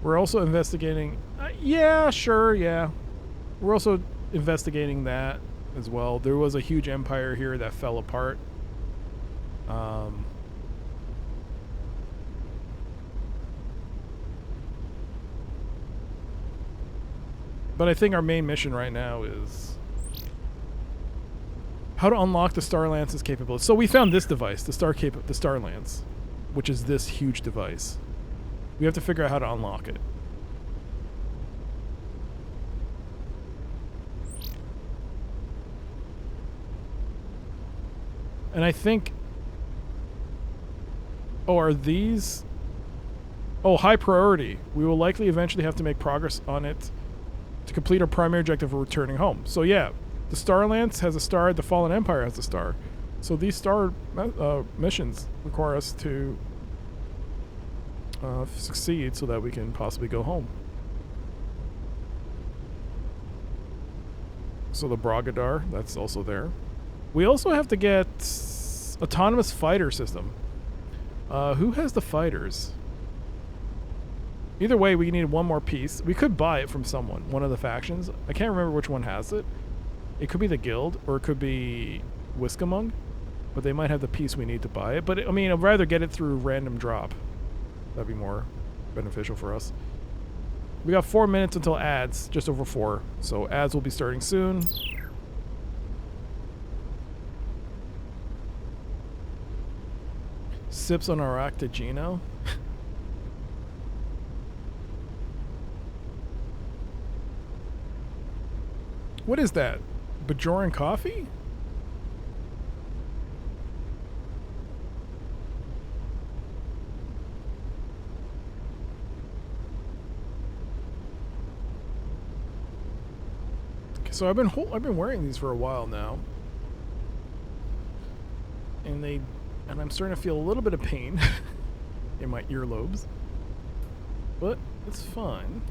We're also investigating... yeah, sure, yeah. We're also investigating that as well. There was a huge empire here that fell apart. But I think our main mission right now is how to unlock the Starlance's capabilities. So we found this device, the Starlance, which is this huge device. We have to figure out how to unlock it. And I think... oh, are these... oh, high priority. We will likely eventually have to make progress on it to complete our primary objective of returning home. So yeah, the Starlance has a star, the Fallen Empire has a star. So these star missions require us to succeed so that we can possibly go home. So the Brogadar, that's also there. We also have to get autonomous fighter system. Who has the fighters? Either way, we need one more piece. We could buy it from someone, one of the factions. I can't remember which one has it. It could be the guild, or it could be Wiskamung, but they might have the piece we need to buy it. But I mean, I'd rather get it through random drop. That'd be more beneficial for us. We got 4 minutes until ads, just over 4. So ads will be starting soon. Sips on Aractigino. What is that? Bajoran coffee? Okay, so I've been wearing these for a while now, and I'm starting to feel a little bit of pain in my earlobes, but it's fine.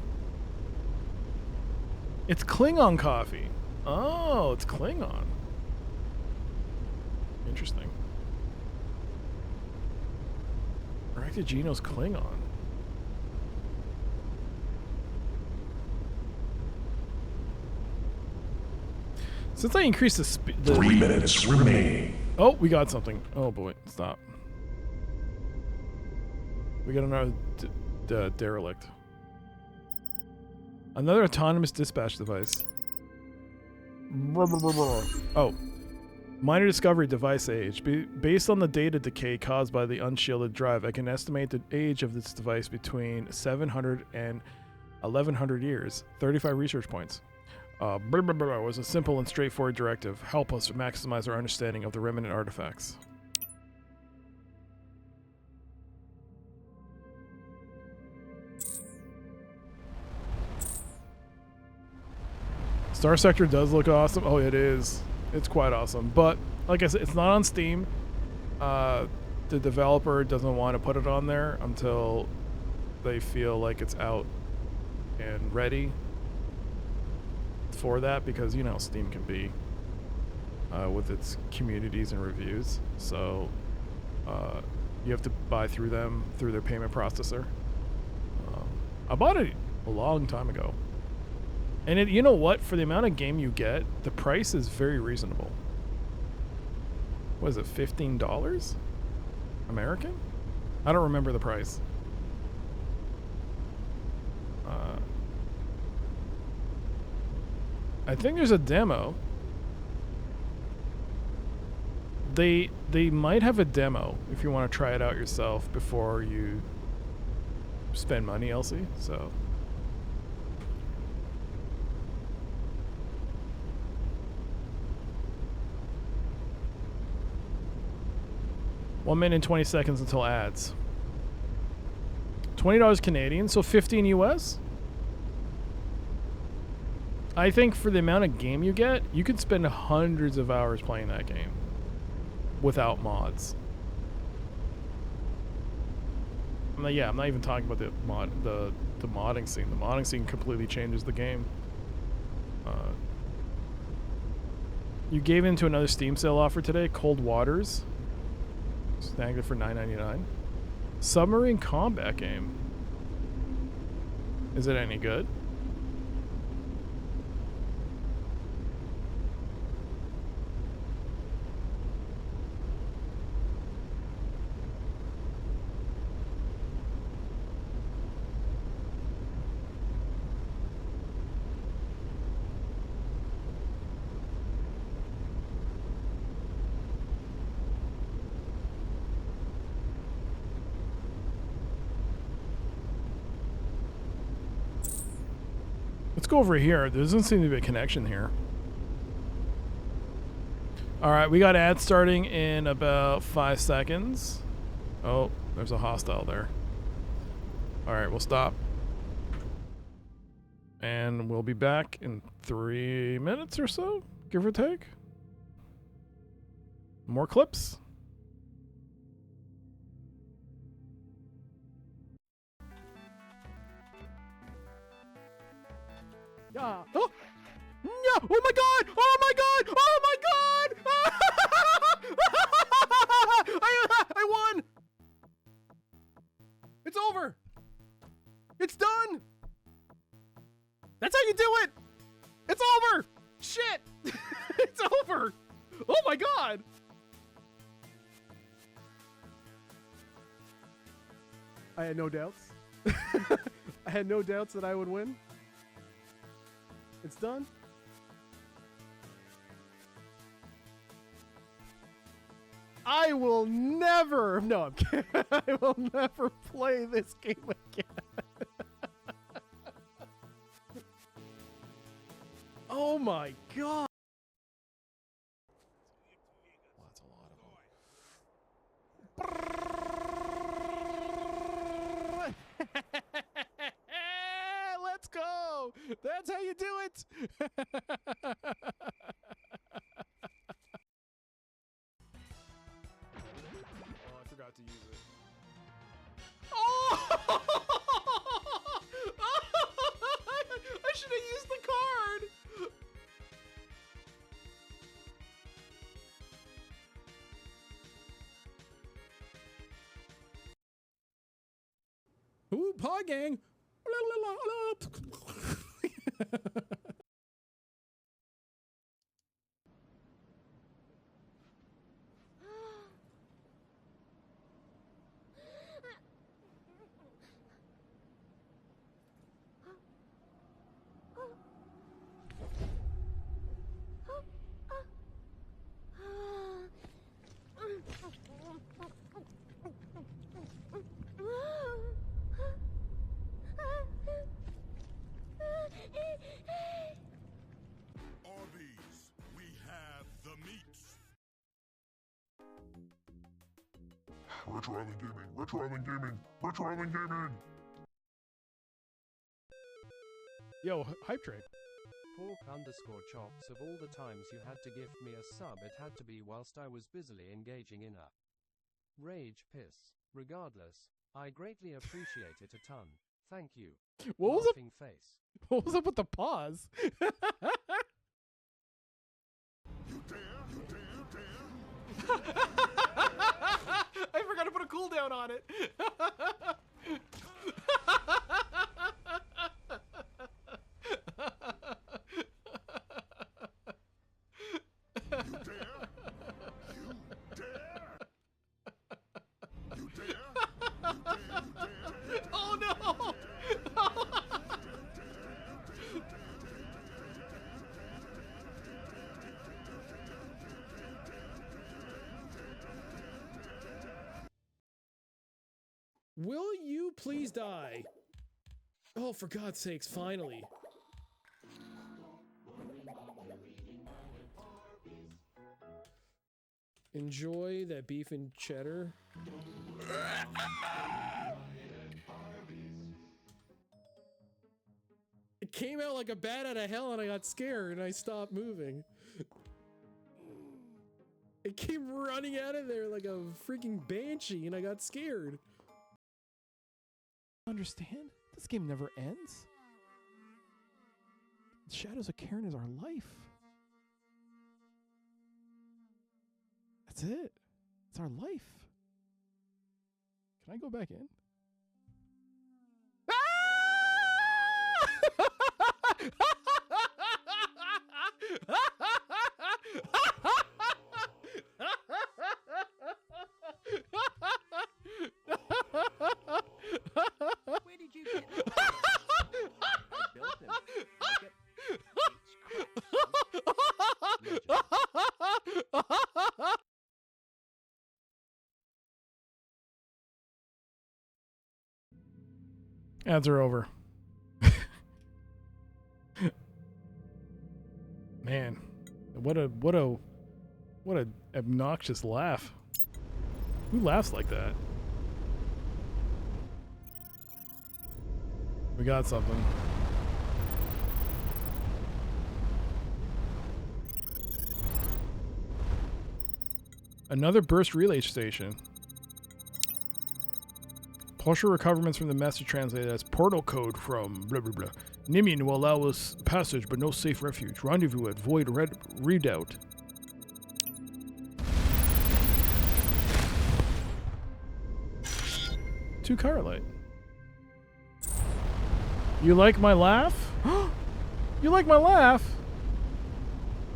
It's Klingon coffee. Oh, it's Klingon. Interesting. Aractigino's Klingon. Since I increased the speed... 3 minutes remaining. Oh, we got something. Oh boy, stop. We got another derelict. Another autonomous dispatch device. Oh. Minor discovery device age. Based on the data decay caused by the unshielded drive, I can estimate the age of this device between 700 and 1100 years. 35 research points. Was a simple and straightforward directive. Help us maximize our understanding of the remnant artifacts. Star Sector does look awesome. Oh, it is. It's quite awesome. But, like I said, it's not on Steam. The developer doesn't want to put it on there until they feel like it's out and ready for that, because, you know, Steam can be with its communities and reviews. So, you have to buy through them, through their payment processor. I bought it a long time ago. And you know what? For the amount of game you get, the price is very reasonable. What is it, $15? American? I don't remember the price. I think there's a demo. They might have a demo if you want to try it out yourself before you spend money, Elsie. So. One minute and 20 seconds until ads. $20 Canadian, so 15 US. I think for the amount of game you get, you could spend hundreds of hours playing that game without mods. I'm not even talking about the modding scene. The modding scene completely changes the game. You gave into another Steam sale offer today, Cold Waters. Snagged it for $9.99. Submarine combat game. Is it any good? Let's go over here. There doesn't seem to be a connection here. Alright, we got ads starting in about 5 seconds. Oh, there's a hostile there. Alright, we'll stop. And we'll be back in 3 minutes or so, give or take. More clips. Yeah. Oh! No! Oh my god! Oh my god! Oh my god! I won! It's over! It's done! That's how you do it! It's over! Shit! It's over! Oh my god! I had no doubts. I had no doubts that I would win. It's done. I will never, no, I'm kidding. I will never play this game again. Oh my god. Well, that's a lot of them. Let's go. That's how you do it. Oh, I forgot to use it. Oh! I should have used the card. Ooh, paw gang. Arby's, we have the meats. Retro Island Gaming, Retro Island Gaming, Retro Island Gaming. Yo, hype train. Pork_chops, of all the times you had to gift me a sub, it had to be whilst I was busily engaging in a rage piss. Regardless, I greatly appreciate it a ton. Thank you. What was up? Face. What was up with the pause? You dare, you dare, dare. I forgot to put a cooldown on it. Oh no! Will you please die? Oh, for God's sakes, finally. Enjoy that beef and cheddar. It came out like a bat out of hell and I got scared and I stopped moving. It came running out of there like a freaking banshee and I got scared. Understand? This game never ends. The Shadows of Karen is our life. That's it. It's our life. Can I go back in? Where did you get that? I built him. Look at Ads are over. Man, what a obnoxious laugh. Who laughs like that? We got something. Another burst relay station. Partial recoverments from the message translated as portal code from blah blah blah. Nimian will allow us passage but no safe refuge. Rendezvous at Void Redoubt. To Carlight. You like my laugh? You like my laugh?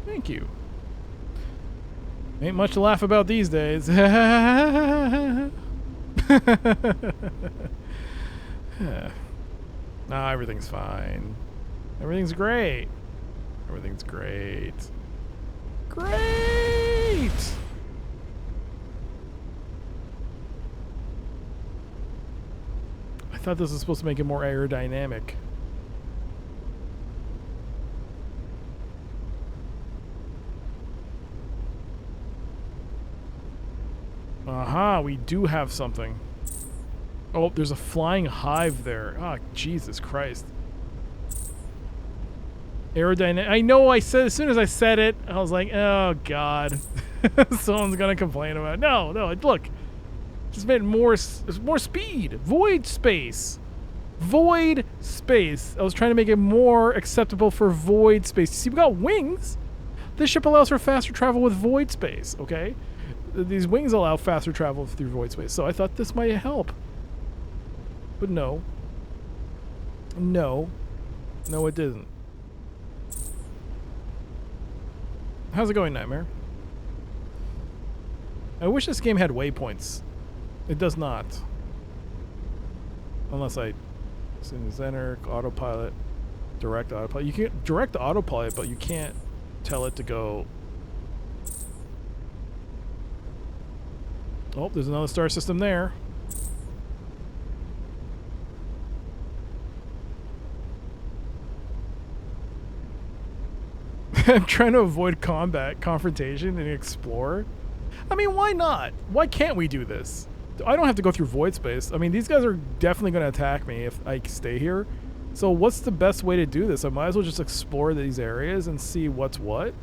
Thank you. Ain't much to laugh about these days. Nah, everything's fine. Everything's great. Everything's great. Great! I thought this was supposed to make it more aerodynamic. Aha, we do have something. Oh, there's a flying hive there. Oh, Jesus Christ. Aerodynamic. I know I said, as soon as I said it, I was like, oh, God. Someone's going to complain about it. No, look. Just made more speed. Void space. Void space. I was trying to make it more acceptable for void space. See, we got wings. This ship allows for faster travel with void space, okay? These wings allow faster travel through void space, so I thought this might help. But no. No. No, it didn't. How's it going, Nightmare? I wish this game had waypoints. It does not. Unless I enter, autopilot, direct autopilot. You can direct the autopilot, but you can't tell it to go. Oh, there's another star system there. I'm trying to avoid combat, confrontation, and explore. I mean, why not? Why can't we do this? I don't have to go through void space. I mean, these guys are definitely going to attack me if I stay here. So what's the best way to do this? I might as well just explore these areas and see what's what.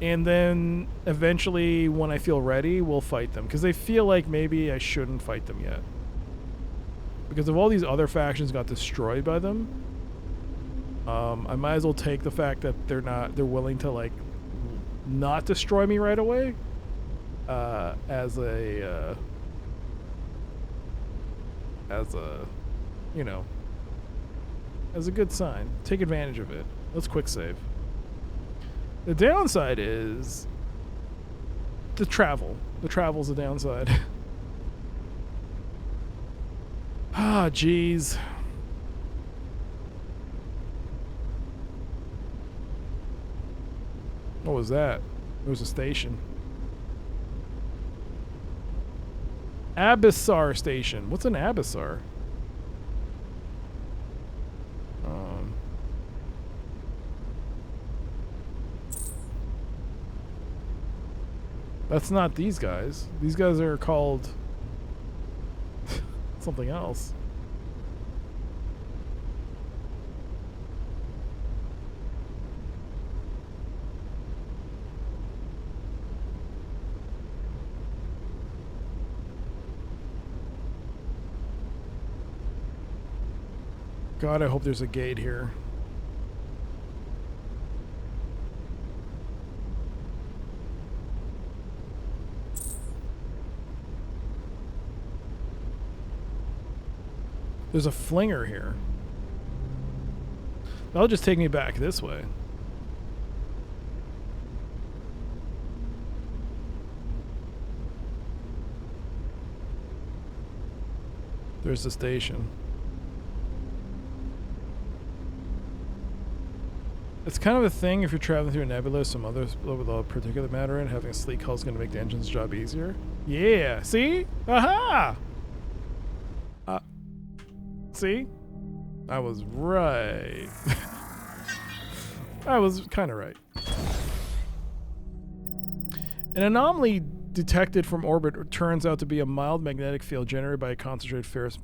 And then eventually, when I feel ready, we'll fight them. Because they feel like maybe I shouldn't fight them yet. Because if all these other factions got destroyed by them, I might as well take the fact that they're willing to, like, not destroy me right away as a, you know, as a good sign. Take advantage of it. Let's quick save. The downside is the travel. The travel's the downside. Ah, jeez. What was that? There was a station. Abyssar Station. What's an Abyssar? That's not these guys. These guys are called something else. God, I hope there's a gate here. There's a flinger here. That'll just take me back this way. There's the station. It's kind of a thing if you're traveling through a nebula, some others with a particulate matter in, having a sleek hull is going to make the engine's job easier. Yeah, see? Aha! See? I was right. I was kind of right. An anomaly detected from orbit turns out to be a mild magnetic field generated by concentrated ferrous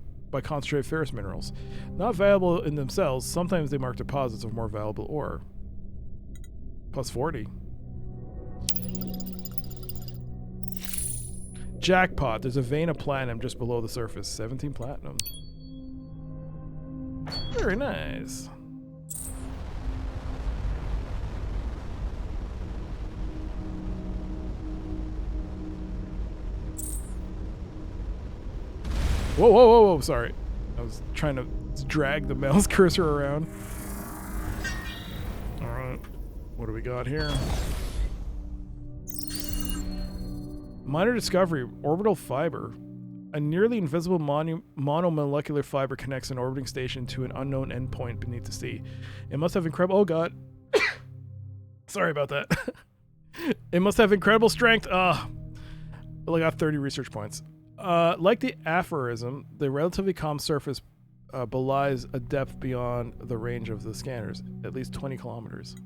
minerals. Not valuable in themselves, sometimes they mark deposits of more valuable ore. Plus 40. Jackpot. There's a vein of platinum just below the surface. 17 platinum. Very nice. Whoa, whoa, whoa, whoa, sorry. I was trying to drag the mouse cursor around. Alright. What do we got here? Minor discovery. Orbital fiber. A nearly invisible monomolecular fiber connects an orbiting station to an unknown endpoint beneath the sea. It must have incredible... Oh, God. Sorry about that. It must have incredible strength. I only got 30 research points. Like the aphorism, the relatively calm surface belies a depth beyond the range of the scanners, at least 20 kilometers.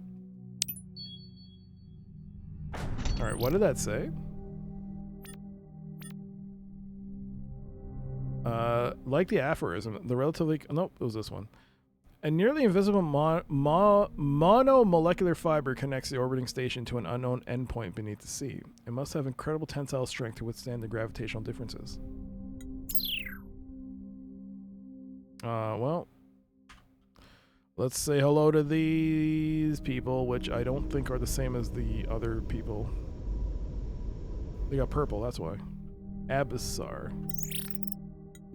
Alright, what did that say? Like the aphorism, the relatively... Nope, it was this one. A nearly invisible monomolecular fiber connects the orbiting station to an unknown endpoint beneath the sea. It must have incredible tensile strength to withstand the gravitational differences. Well... Let's say hello to these people, which I don't think are the same as the other people. They got purple, that's why. Abyssar.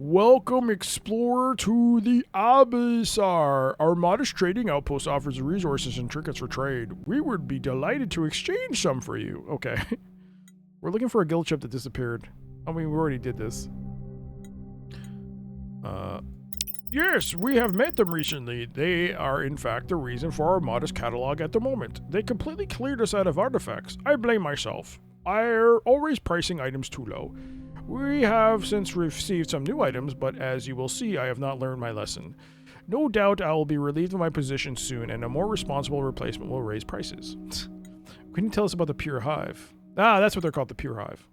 Welcome, explorer, to the Abyssar. Our modest trading outpost offers resources and trinkets for trade. We would be delighted to exchange some for you. Okay. We're looking for a guild ship that disappeared. I mean, we already did this. Yes, we have met them recently. They are, in fact, the reason for our modest catalog at the moment. They completely cleared us out of artifacts. I blame myself. I'm always pricing items too low. We have since received some new items, but as you will see, I have not learned my lesson. No doubt I will be relieved of my position soon, and a more responsible replacement will raise prices. Can you tell us about the Pure Hive? Ah, that's what they're called, the Pure Hive.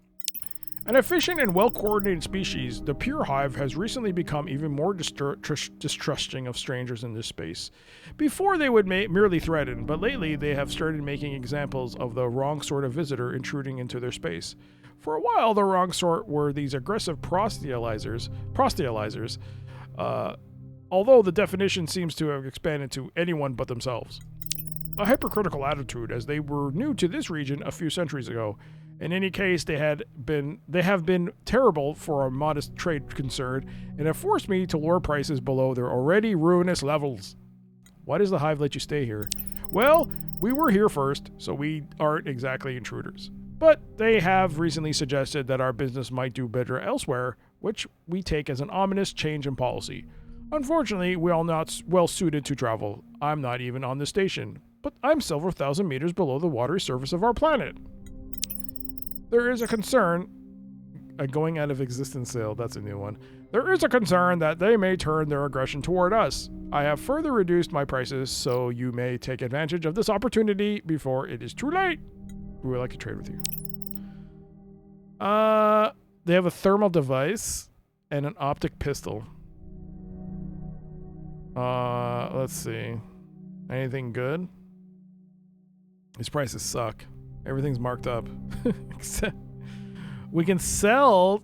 An efficient and well-coordinated species, the Pure Hive has recently become even more distrusting of strangers in this space. Before they would merely threaten, but lately they have started making examples of the wrong sort of visitor intruding into their space. For a while, the wrong sort were these aggressive prostyalizers, although the definition seems to have expanded to anyone but themselves. A hypercritical attitude, as they were new to this region a few centuries ago. In any case, they have been terrible for a modest trade concern, and have forced me to lower prices below their already ruinous levels. Why does the Hive let you stay here? Well, we were here first, so we aren't exactly intruders. But they have recently suggested that our business might do better elsewhere, which we take as an ominous change in policy. Unfortunately, we are not well suited to travel. I'm not even on the station, but I'm several thousand meters below the watery surface of our planet. There is a concern a going out of existence sale. That's a new one. There is a concern that they may turn their aggression toward us. I have further reduced my prices, so you may take advantage of this opportunity before it is too late. We would like to trade with you. They have a thermal device and an optic pistol. Let's see. Anything good? These prices suck. Everything's marked up. Except we can sell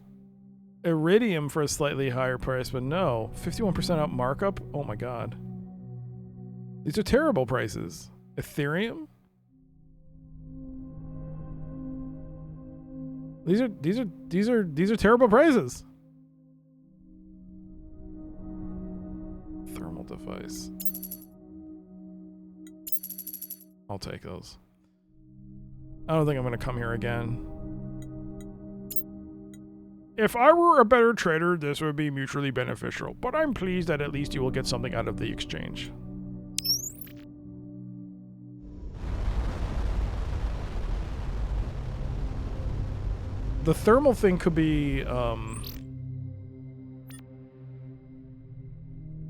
iridium for a slightly higher price, but no. 51% up markup? Oh my god. These are terrible prices. Ethereum? These are terrible prices. Thermal device. I'll take those. I don't think I'm going to come here again. If I were a better trader, this would be mutually beneficial, but I'm pleased that at least you will get something out of the exchange. The thermal thing could be, let's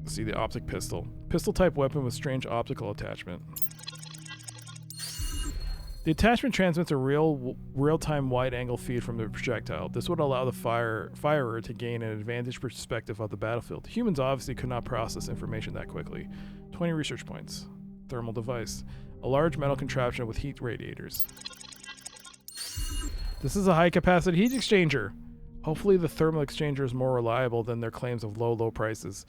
see, the optic pistol. Pistol type weapon with strange optical attachment. The attachment transmits a real-time wide-angle feed from the projectile. This would allow the firer to gain an advantage perspective of the battlefield. Humans obviously could not process information that quickly. 20 research points. Thermal device. A large metal contraption with heat radiators. This is a high-capacity heat exchanger. Hopefully the thermal exchanger is more reliable than their claims of low prices.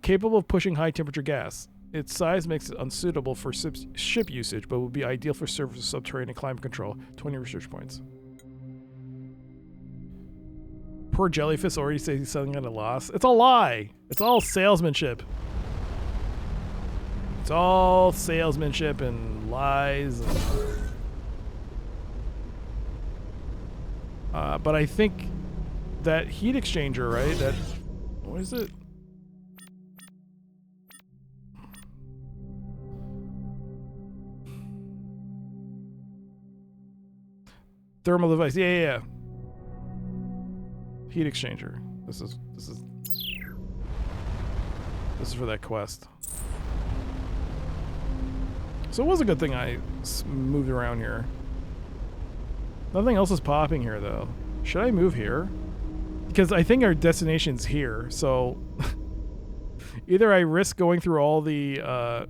Capable of pushing high-temperature gas. Its size makes it unsuitable for ship usage, but would be ideal for surface, subterranean, climate control. 20 research points. Poor Jellyfish already says he's selling at a loss. It's a lie. It's all salesmanship. It's all salesmanship and lies. But I think that heat exchanger, right? That, what is it? Thermal device. Yeah. Heat exchanger. This is for that quest. So it was a good thing I moved around here. Nothing else is popping here though. Should I move here? Because I think our destination's here. So either I risk going through all the I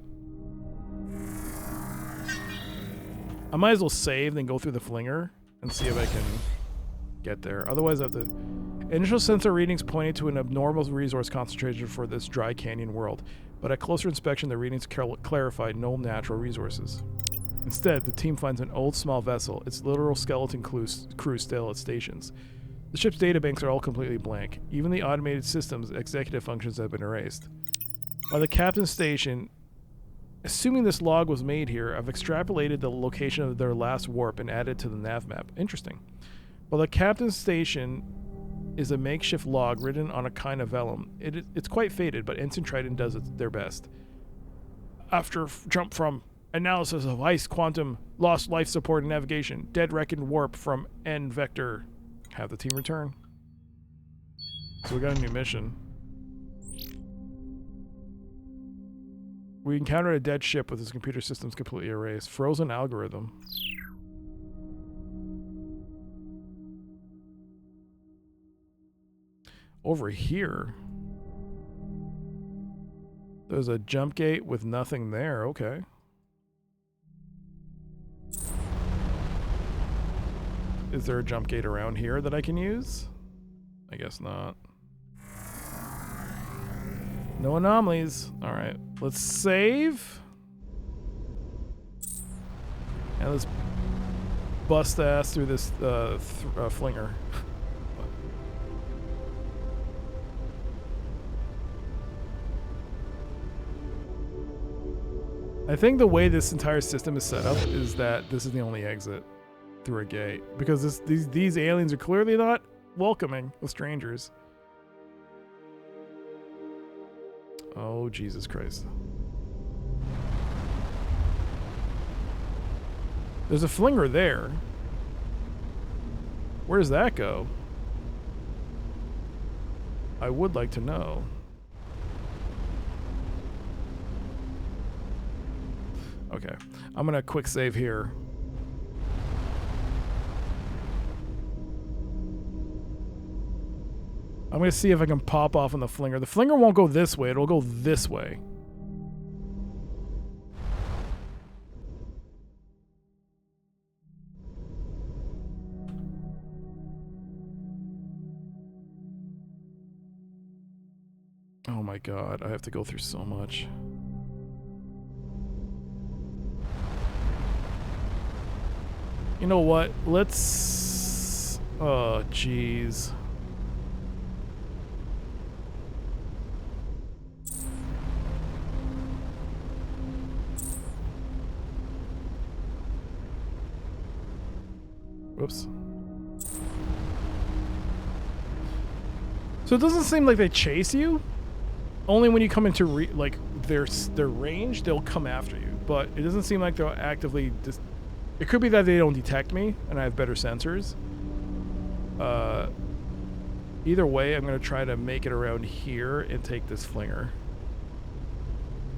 might as well save then go through the flinger and see if I can get there. Otherwise I have to... Initial sensor readings pointed to an abnormal resource concentration for this dry canyon world, but at closer inspection the readings clarified no natural resources. Instead, the team finds an old small vessel, its literal skeleton crew still at stations. The ship's databanks are all completely blank. Even the automated system's executive functions have been erased. By the captain's station, assuming this log was made here, I've extrapolated the location of their last warp and added to the nav map. Interesting. While the captain's station is a makeshift log written on a kind of vellum, it's quite faded, but Ensign Triton does their best. After jump from analysis of ice, quantum, lost life support and navigation, dead reckoned warp from N vector. Have the team return. So we got a new mission. We encountered a dead ship with its computer systems completely erased. Frozen algorithm. Over here. There's a jump gate with nothing there. Okay. Is there a jump gate around here that I can use? I guess not. No anomalies. Alright, let's save. And let's bust ass through this flinger. I think the way this entire system is set up is that this is the only exit through a gate, because these aliens are clearly not welcoming of strangers. Oh, Jesus Christ. There's a flinger there. Where does that go? I would like to know. Okay, I'm gonna quick save here. I'm gonna see if I can pop off on the flinger. The flinger won't go this way, it'll go this way. Oh my god, I have to go through so much. You know what? Let's... Oh, jeez. Whoops. So it doesn't seem like they chase you. Only when you come into like their range, they'll come after you. But it doesn't seem like they'll actively just. It could be that they don't detect me and I have better sensors. Either way, I'm gonna try to make it around here and take this flinger.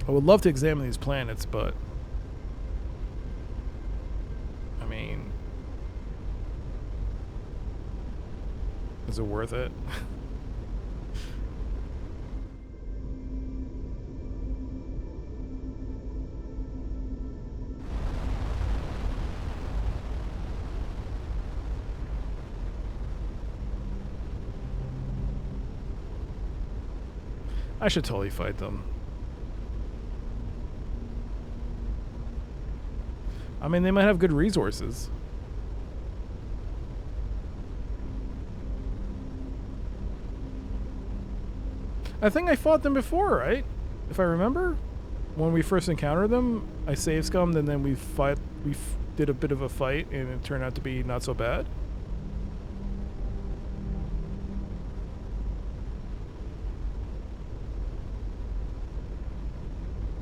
I would love to examine these planets, but I mean, is it worth it? I should totally fight them. I mean, they might have good resources. I think I fought them before, right? If I remember, when we first encountered them, I save scummed and then we did a bit of a fight and it turned out to be not so bad.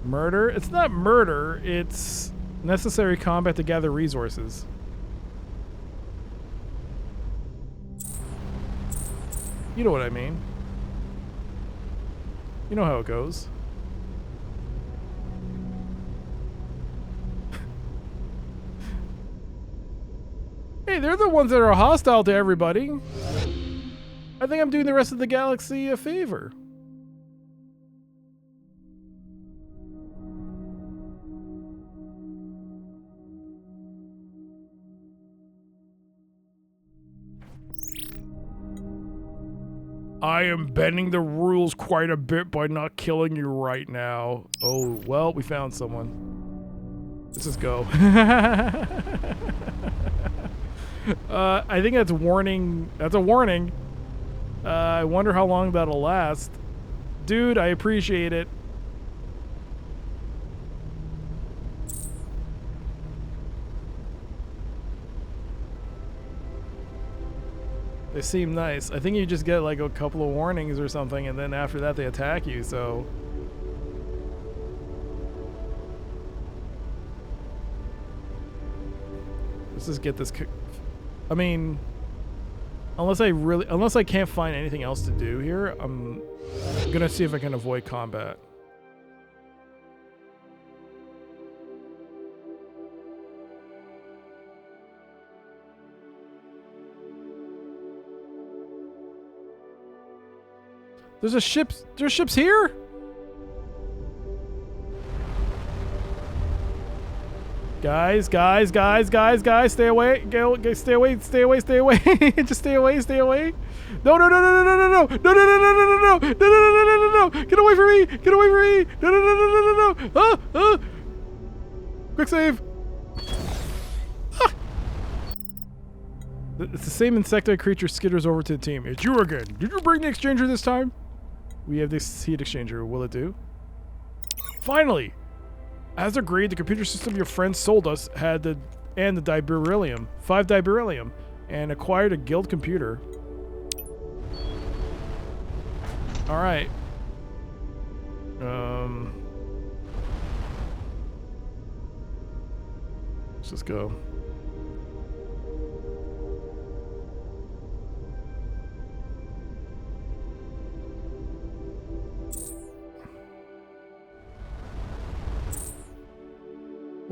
Murder? It's not murder, it's necessary combat to gather resources. You know what I mean. You know how it goes. Hey, they're the ones that are hostile to everybody. I think I'm doing the rest of the galaxy a favor. I am bending the rules quite a bit by not killing you right now. Oh, well, we found someone. Let's just go. I think that's warning. That's a warning. I wonder how long that'll last. Dude, I appreciate it. They seem nice. I think you just get like a couple of warnings or something, and then after that they attack you, so... Let's just get this... I mean... Unless I can't find anything else to do here, I'm gonna see if I can avoid combat. There's ships here? Guys, stay away. Stay away. Just stay away. No. Get away from me. No. Quick save. Ah. It's the same insectoid creature skitters over to the team. It's you again. Did you bring the exchanger this time? We have this heat exchanger. Will it do? Finally! As agreed, the computer system your friends sold us had the diberyllium, 5 diberyllium, and acquired a guild computer. All right. Let's just go.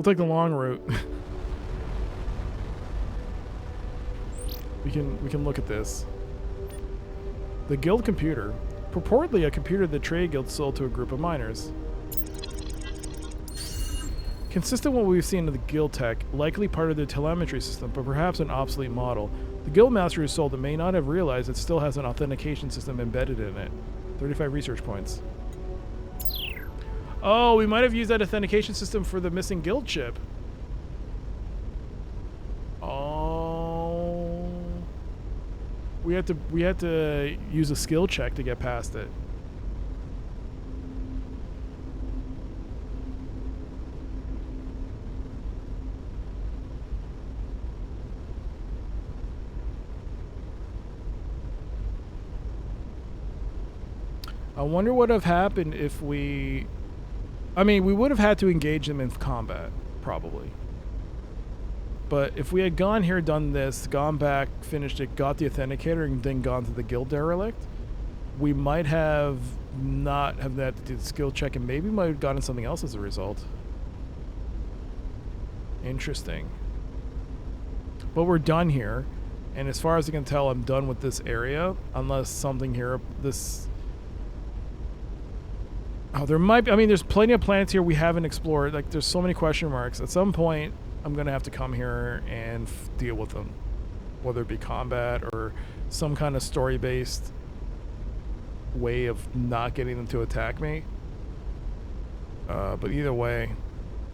take the long route. we can look at this. The guild computer. Purportedly a computer the trade guild sold to a group of miners. Consistent with what we've seen in the guild tech, likely part of their telemetry system, but perhaps an obsolete model. The guild master who sold it may not have realized it still has an authentication system embedded in it. 35 research points. Oh, we might have used that authentication system for the missing guild chip. Oh. We had to use a skill check to get past it. I wonder what would have happened if we... I mean, we would have had to engage them in combat, probably. But if we had gone here, done this, gone back, finished it, got the authenticator, and then gone to the guild derelict, we might have not have that to do the skill check, and maybe might have gotten something else as a result. Interesting. But we're done here, and as far as I can tell, I'm done with this area, unless something here, this... Oh, there might be, I mean, there's plenty of planets here we haven't explored. Like, there's so many question marks. At some point, I'm going to have to come here and deal with them. Whether it be combat or some kind of story-based way of not getting them to attack me. But either way,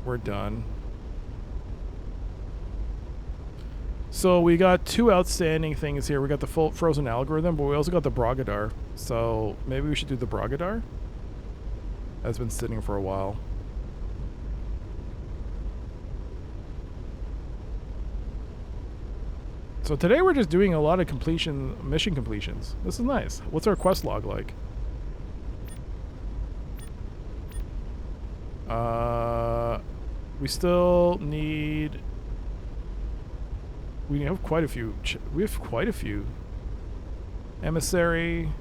we're done. So we got two outstanding things here. We got the full frozen algorithm, but we also got the Brogadar. So maybe we should do the Brogadar. That's been sitting for a while. So today we're just doing a lot of mission completions. This is nice. What's our quest log like? We still need... We have quite a few. We have quite a few. Emissary,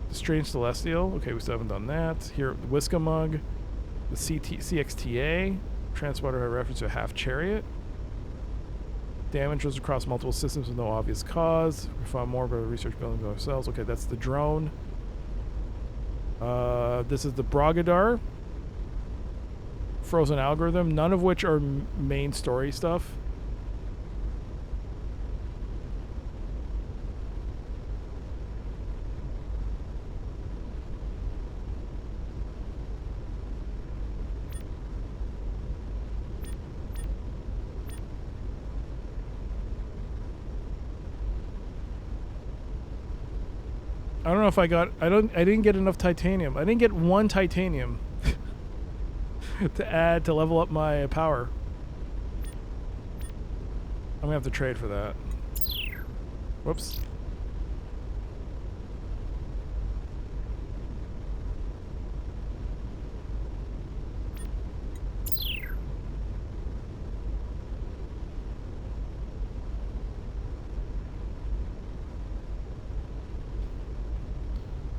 the Strange Celestial. Okay, we still haven't done that. Here, the Whiskamug, the CXTA, Transporter had reference to a half chariot. Damage was across multiple systems with no obvious cause. We found more about research buildings ourselves. Okay, that's the drone. This is the Brogadar. Frozen algorithm, none of which are main story stuff. I don't know if I didn't get enough titanium. I didn't get one titanium to add to level up my power. I'm gonna have to trade for that. Whoops.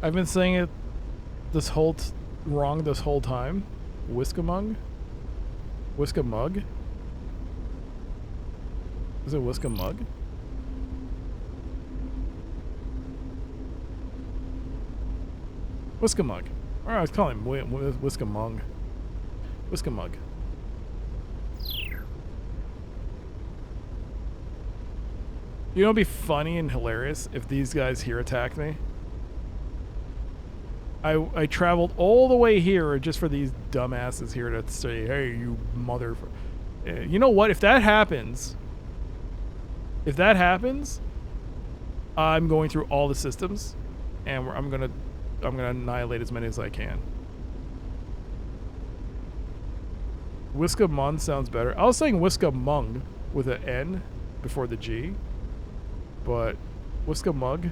I've been saying it wrong this whole time. Whiskamug? Whiskamug? Is it Whiskamug? Whiskamug. Alright, I was calling him Whiskamug. Whiskamug. You know, it'd be funny and hilarious if these guys here attacked me. I traveled all the way here just for these dumbasses here to say, hey, you mother... You know what? If that happens, I'm going through all the systems, and I'm gonna annihilate as many as I can. Whiskamung sounds better. I was saying Whiskamung with an N before the G, but Whiskamug.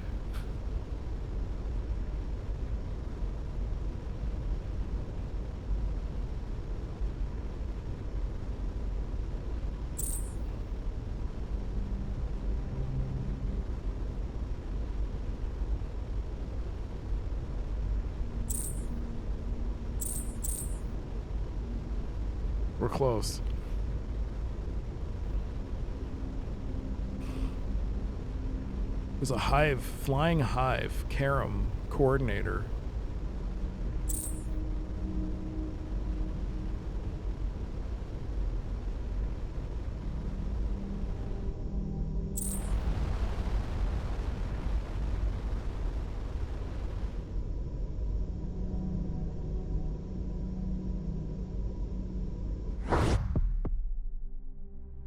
We're close. There's a hive, flying hive, carom, coordinator.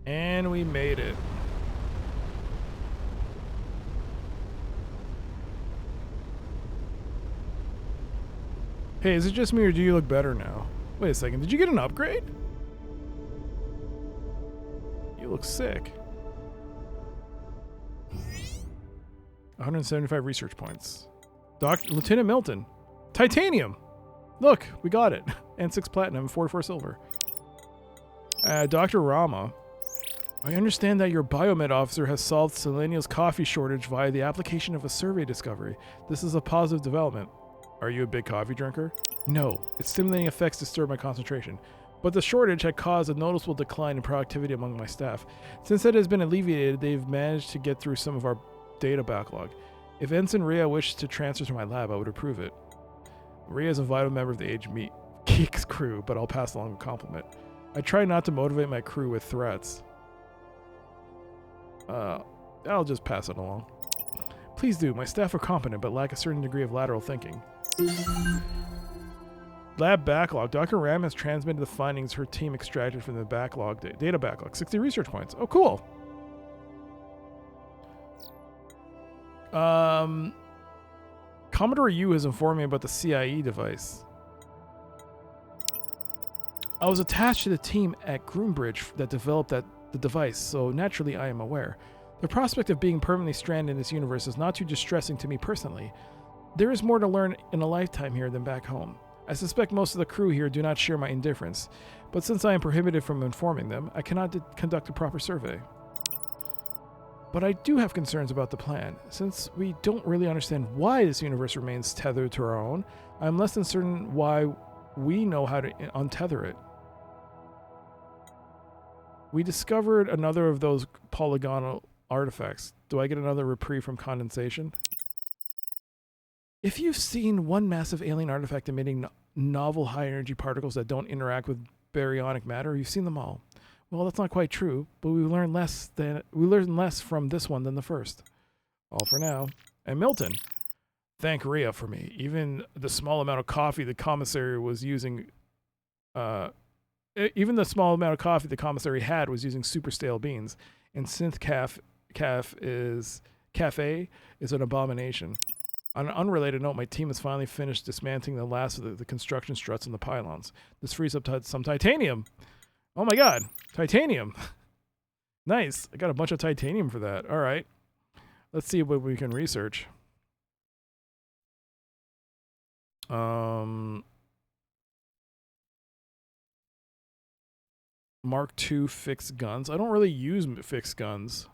And we made it. Hey, is it just me or do you look better now? Wait a second, did you get an upgrade? You look sick. 175 research points. Lieutenant Milton. Titanium! Look, we got it. And 6 platinum, 44 silver. Dr. Rama. I understand that your biomed officer has solved Selenia's coffee shortage via the application of a survey discovery. This is a positive development. Are you a big coffee drinker? No. Its stimulating effects disturb my concentration. But the shortage had caused a noticeable decline in productivity among my staff. Since it has been alleviated, they've managed to get through some of our data backlog. If Ensign Rhea wishes to transfer to my lab, I would approve it. Rhea is a vital member of the Age Meat Geeks crew, but I'll pass along a compliment. I try not to motivate my crew with threats. I'll just pass it along. Please do. My staff are competent, but lack a certain degree of lateral thinking. Lab backlog. Dr. Ram has transmitted the findings her team extracted from the backlog data backlog. 60 research points. Oh, cool. Commodore Yu has informed me about the CIE device. I was attached to the team at Groombridge that developed the device, so naturally I am aware. The prospect of being permanently stranded in this universe is not too distressing to me personally. There is more to learn in a lifetime here than back home. I suspect most of the crew here do not share my indifference, but since I am prohibited from informing them, I cannot conduct a proper survey. But I do have concerns about the plan. Since we don't really understand why this universe remains tethered to our own, I am less than certain why we know how to untether it. We discovered another of those polygonal artifacts. Do I get another reprieve from condensation? If you've seen one massive alien artifact emitting novel high-energy particles that don't interact with baryonic matter, you've seen them all. Well, that's not quite true, but we learned less from this one than the first. All for now. And Milton, thank Rhea for me. Even the small amount of coffee the commissary was using, even the small amount of coffee the commissary had was using super stale beans, and Synth Cafe is an abomination. On an unrelated note, my team has finally finished dismantling the last of the construction struts and the pylons. This frees up some titanium. Oh my god, titanium. Nice. I got a bunch of titanium for that. All right. Let's see what we can research. Mark II fixed guns. I don't really use fixed guns.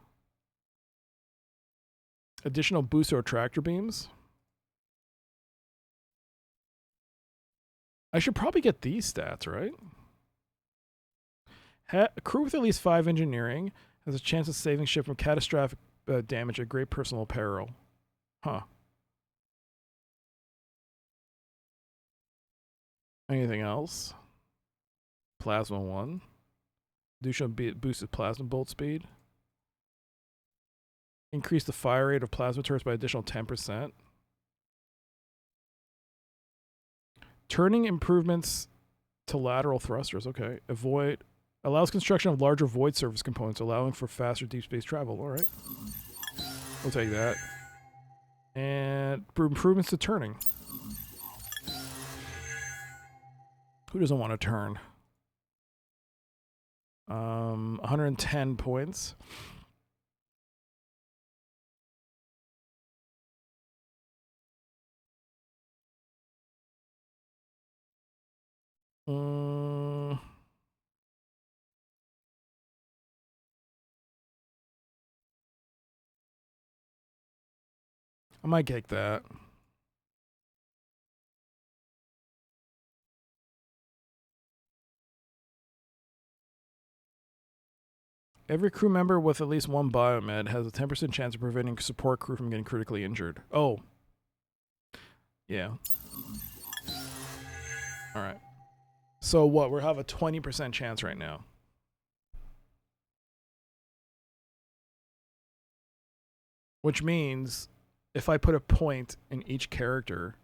Additional booster tractor beams. I should probably get these stats, right? A crew with at least 5 engineering has a chance of saving ship from catastrophic damage at great personal peril. Huh. Anything else? Plasma 1. Additional boosted plasma bolt speed. Increase the fire rate of plasma turrets by additional 10%. Turning improvements to lateral thrusters. Okay. Allows construction of larger void surface components, allowing for faster deep space travel. All right. We'll take that. And improvements to turning. Who doesn't want to turn? 110 points. I might get that. Every crew member with at least one biomed has a 10% chance of preventing support crew from getting critically injured. Oh. Yeah. Alright. So what? We have a 20% chance right now. Which means if I put a point in each character,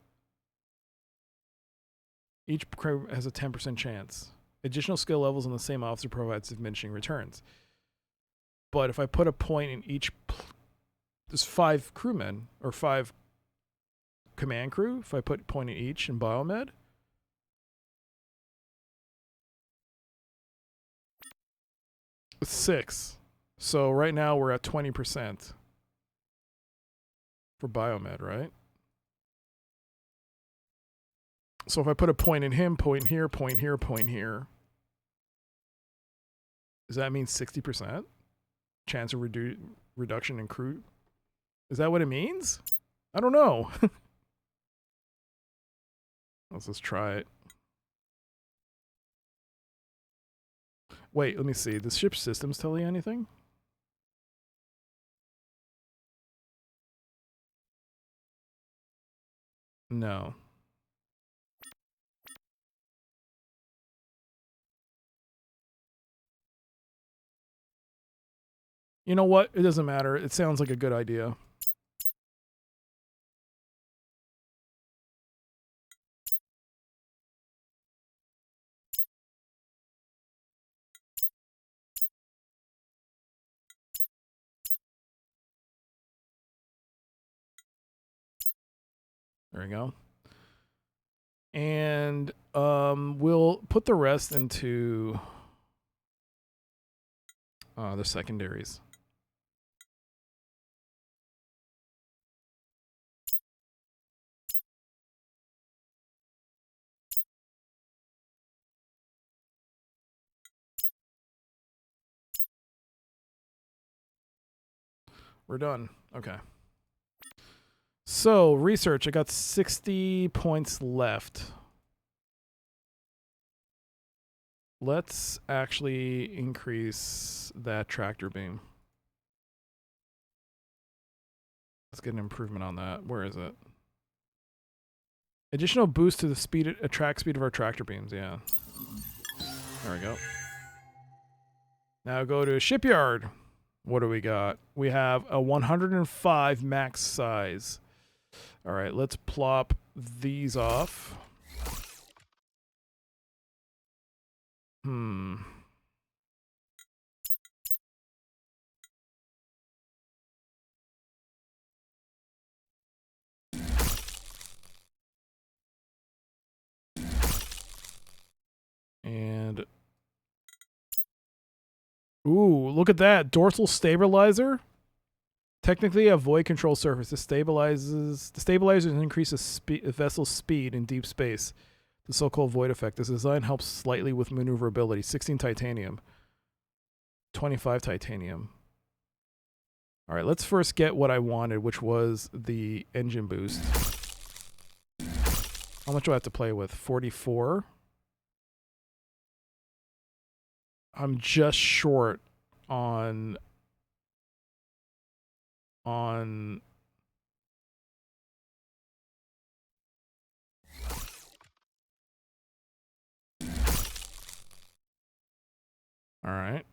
each crew has a 10% chance. Additional skill levels on the same officer provides diminishing returns. But if I put a point in each, there's 5 crewmen or 5 command crew. If I put a point in each in biomed, it's 6. So right now we're at 20% for biomed, right? So if I put a point in him, point here, point here, point here, does that mean 60% chance of reduction in crew? Is that what it means? I don't know. Let's just try it. Wait, let me see. Does ship systems tell you anything? No. You know what? It doesn't matter. It sounds like a good idea. There we go. And we'll put the rest into the secondaries. We're done. Okay. So, research. I got 60 points left. Let's actually increase that tractor beam. Let's get an improvement on that. Where is it? Additional boost to the speed, track speed of our tractor beams. Yeah. There we go. Now go to shipyard. What do we got? We have a 105 max size. All right, let's plop these off. And ooh, look at that. Dorsal stabilizer. Technically a void control surface. The stabilizers increases vessel's speed in deep space. The so-called void effect. This design helps slightly with maneuverability. 16 titanium. 25 titanium. All right, let's first get what I wanted, which was the engine boost. How much do I have to play with? 44. I'm just short on all right.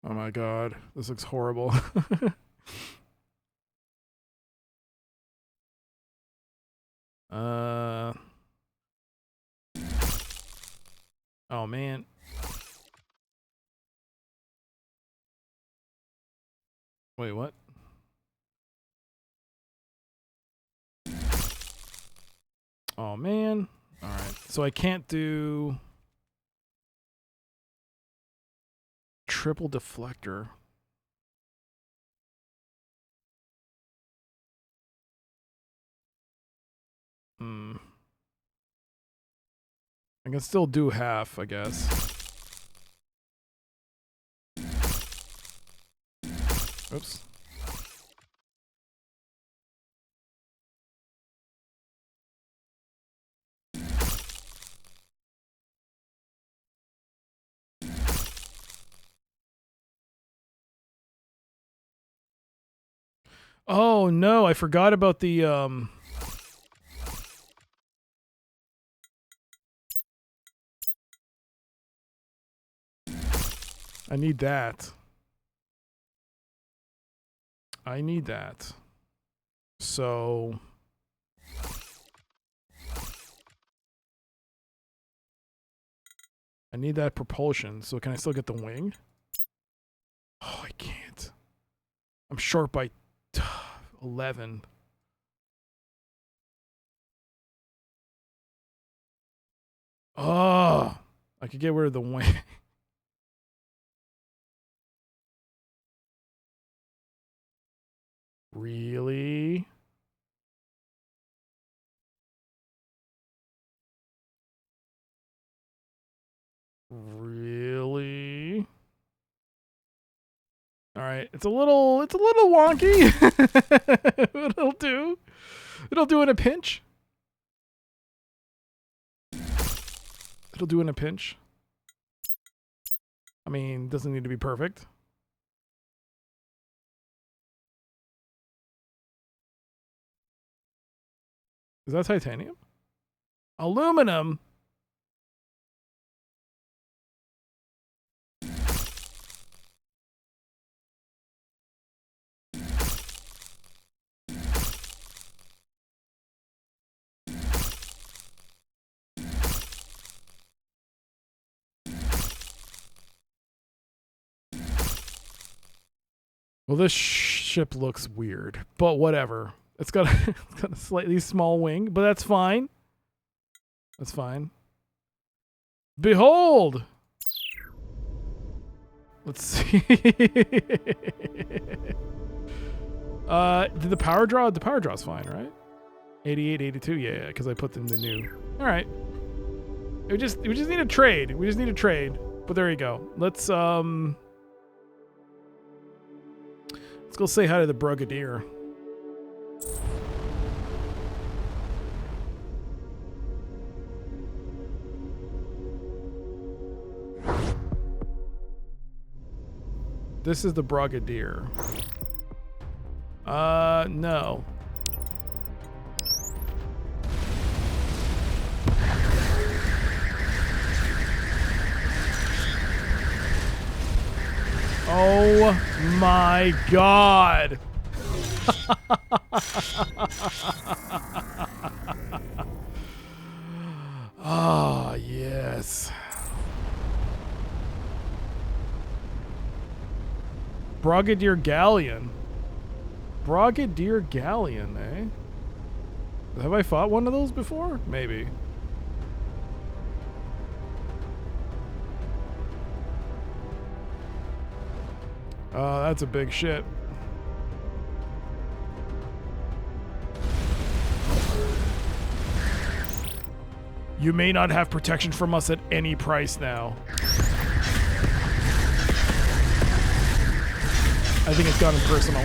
Oh my god, this looks horrible. Oh man. Wait, what? Oh, man. All right. So I can't do triple deflector. I can still do half, I guess. Oops. Oh no, I forgot about the I need that. I need that. So I need that propulsion. So can I still get the wing? Oh, I can't. I'm short by 11. Oh, I could get rid of the wing. Really? Really? All right, it's a little wonky. It'll do. It'll do in a pinch. It'll do in a pinch. I mean, doesn't need to be perfect. Is that titanium? Aluminum? Well, this ship looks weird, but whatever. It's got a slightly small wing, but that's fine. That's fine. Behold! Let's see. Did the power draw? The power draw's fine, right? 88, 82, yeah, because I put in the new. All right. We just need a trade. We just need a trade. But there you go. Let's go say hi to the Brigadier. This is the Brigadier. No. Oh my God. Ah, yes. Brigadier Galleon. Brigadier Galleon, eh? Have I fought one of those before? Maybe. That's a big ship. You may not have protection from us at any price now. I think it's gotten personal.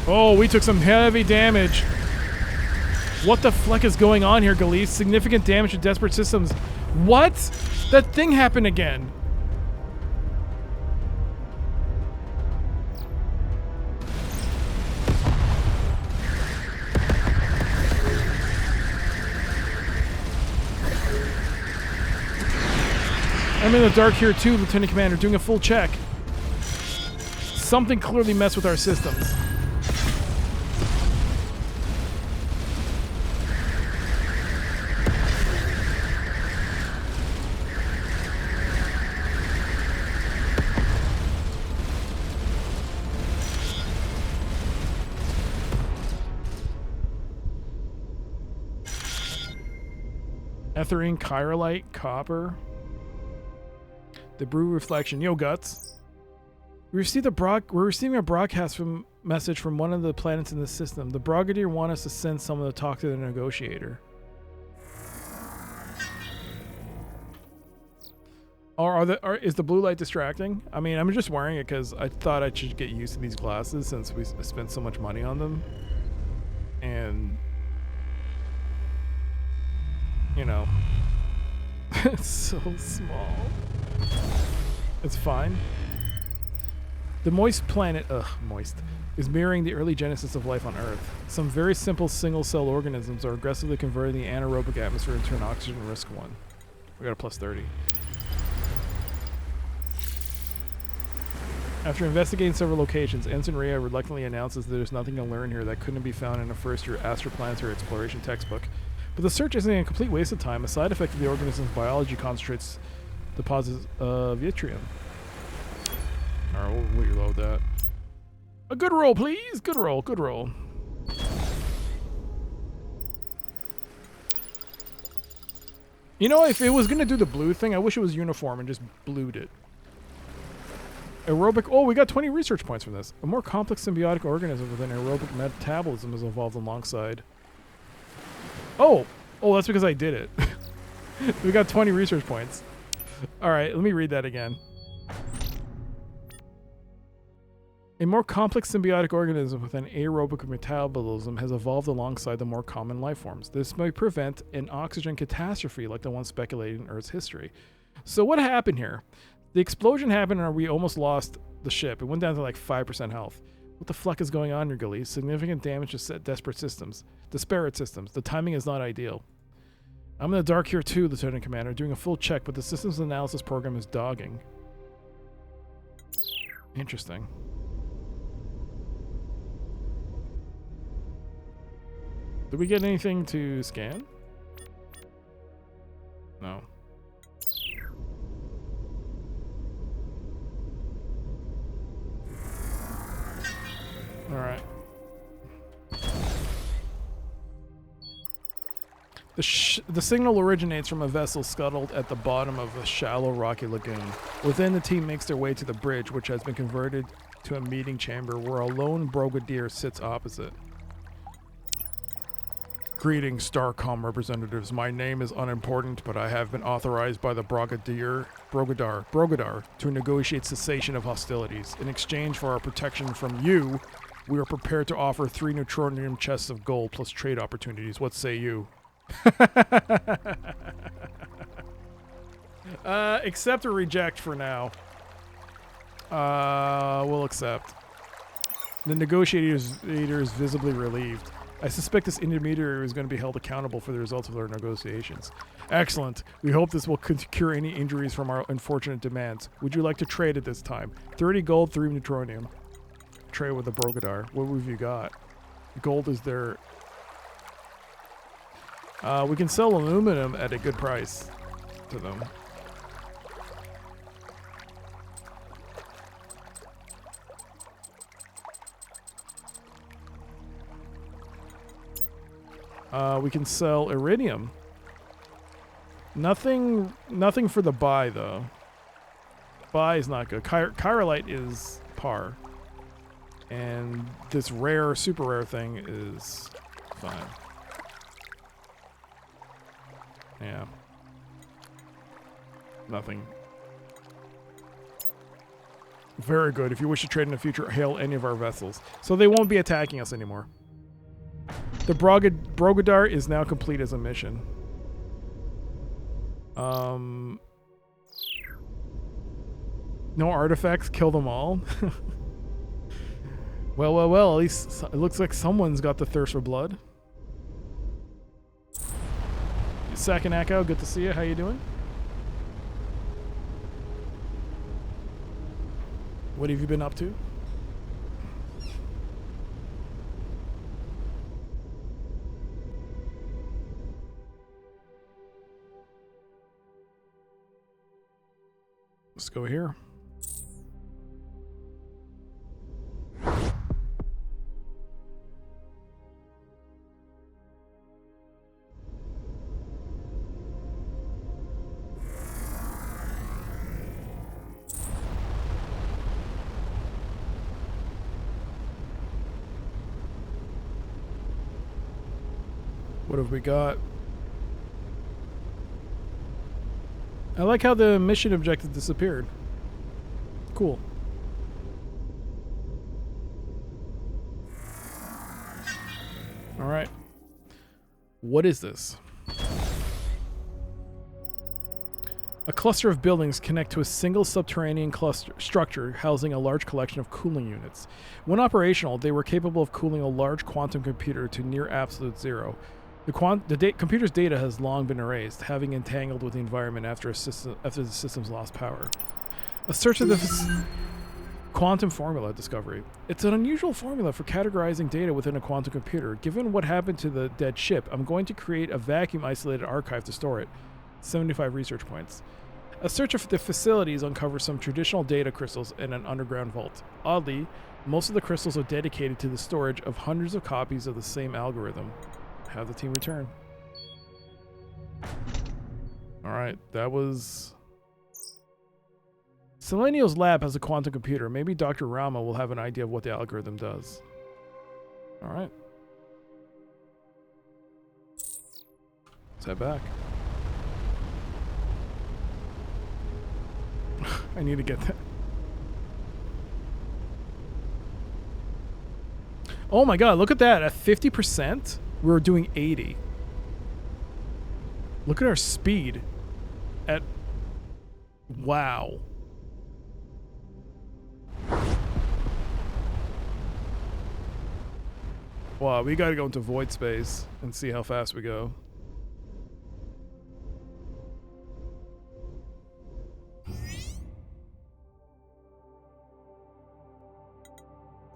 Oh, we took some heavy damage. What the fleck is going on here, Galise? Significant damage to desperate systems. What? That thing happened again. I'm in the dark here too, Lieutenant Commander, doing a full check. Something clearly messed with our systems. Arthurine, Chirolite, Copper. The Brew Reflection. Yo, Guts. We're receiving a broadcast message from one of the planets in the system. The Brigadier want us to send someone to talk to the negotiator. Is the blue light distracting? I mean, I'm just wearing it because I thought I should get used to these glasses since we spent so much money on them. And, you know, it's so small. It's fine. The moist planet, is mirroring the early genesis of life on Earth. Some very simple single-cell organisms are aggressively converting the anaerobic atmosphere into an oxygen-risk one. We got a plus 30. After investigating several locations, Ensign Rhea reluctantly announces that there's nothing to learn here that couldn't be found in a first-year astroplanetary exploration textbook. But the search isn't a complete waste of time. A side effect of the organism's biology concentrates deposits of yttrium. Alright, we'll reload that. A good roll, please! Good roll, good roll. You know, if it was going to do the blue thing, I wish it was uniform and just blued it. Aerobic... Oh, we got 20 research points from this. A more complex symbiotic organism with an aerobic metabolism has evolved alongside. Oh! Oh, that's because I did it. We got 20 research points. Alright, let me read that again. A more complex symbiotic organism with an aerobic metabolism has evolved alongside the more common life forms. This may prevent an oxygen catastrophe like the one speculated in Earth's history. So what happened here? The explosion happened and we almost lost the ship. It went down to like 5% health. What the fuck is going on here, Gully? Significant damage to disparate systems. The timing is not ideal. I'm in the dark here too, Lieutenant Commander, doing a full check, but the systems analysis program is dogging. Interesting. Did we get anything to scan? No. Alright. The signal originates from a vessel scuttled at the bottom of a shallow rocky lagoon. Within, the team makes their way to the bridge, which has been converted to a meeting chamber where a lone brigadier sits opposite. Greetings, Starcom representatives. My name is unimportant, but I have been authorized by the Brigadier to negotiate cessation of hostilities. In exchange for our protection from you, we are prepared to offer 3 neutronium chests of gold plus trade opportunities. What say you? Accept or reject for now. We'll accept. The negotiator is visibly relieved. I suspect this intermediary is going to be held accountable for the results of their negotiations. Excellent. We hope this will cure any injuries from our unfortunate demands. Would you like to trade at this time? 30 gold, 3 neutronium. Trade with the Brogadar. What have you got? Gold is their... we can sell aluminum at a good price to them. We can sell iridium. Nothing for the buy though. Buy is not good. Chirolite is par. And this rare, super rare thing is fine. Yeah. Nothing. Very good. If you wish to trade in the future, hail any of our vessels. So they won't be attacking us anymore. The Brogadar is now complete as a mission. No artifacts, kill them all. Well, at least it looks like someone's got the thirst for blood. Sakanako, good to see you. How you doing? What have you been up to? Let's go here. What have we got? I like how the mission objective disappeared. Cool. All right. What is this? A cluster of buildings connect to a single subterranean structure housing a large collection of cooling units. When operational, they were capable of cooling a large quantum computer to near absolute zero. The computer's data has long been erased, having entangled with the environment after the system's lost power. A search of the quantum formula discovery. It's an unusual formula for categorizing data within a quantum computer. Given what happened to the dead ship, I'm going to create a vacuum-isolated archive to store it. 75 research points. A search of the facilities uncovers some traditional data crystals in an underground vault. Oddly, most of the crystals are dedicated to the storage of hundreds of copies of the same algorithm. Have the team return. Alright, that was... Selenial's lab has a quantum computer. Maybe Dr. Rama will have an idea of what the algorithm does. Alright. Let's head back. I need to get that. Oh my god, look at that. At 50%, we're doing 80. Look at our speed. At... Wow. Wow, we gotta go into void space and see how fast we go.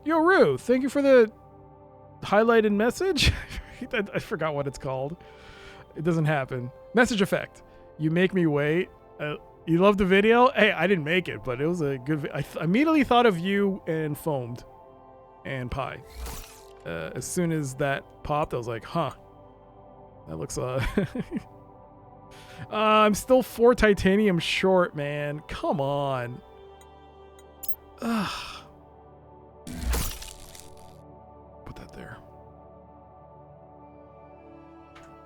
Yo, Rue, thank you for the highlighted message. I forgot what it's called. It doesn't happen. Message effect. You make me wait. You love the video? Hey, I didn't make it, but it was a good I immediately thought of you and Foamed and Pi. As soon as that popped, I was like, huh. That looks... I'm still 4 titanium short, man. Come on. Ugh. Put that there.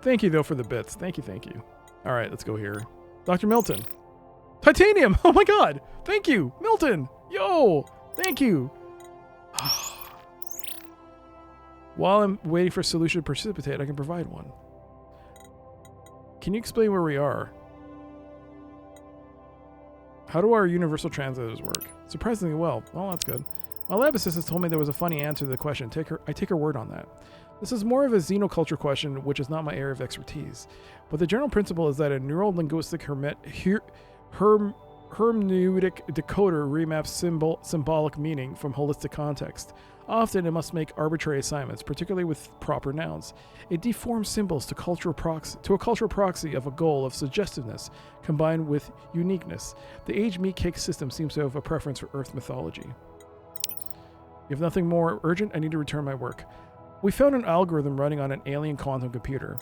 Thank you, though, for the bits. Thank you, thank you. All right, let's go here. Dr. Milton. Titanium! Oh my god! Thank you! Milton! Yo! Thank you! While I'm waiting for a solution to precipitate, I can provide one. Can you explain where we are? How do our universal translators work? Surprisingly well. Well, that's good. My lab assistant told me there was a funny answer to the question. I take her word on that. This is more of a xenoculture question, which is not my area of expertise. But the general principle is that a neural-linguistic hermeneutic decoder remaps symbolic meaning from holistic context. Often it must make arbitrary assignments, particularly with proper nouns. It deforms symbols to a cultural proxy of a goal of suggestiveness combined with uniqueness. The aged meat cake system seems to have a preference for Earth mythology. You have nothing more urgent? I need to return my work. We found an algorithm running on an alien quantum computer.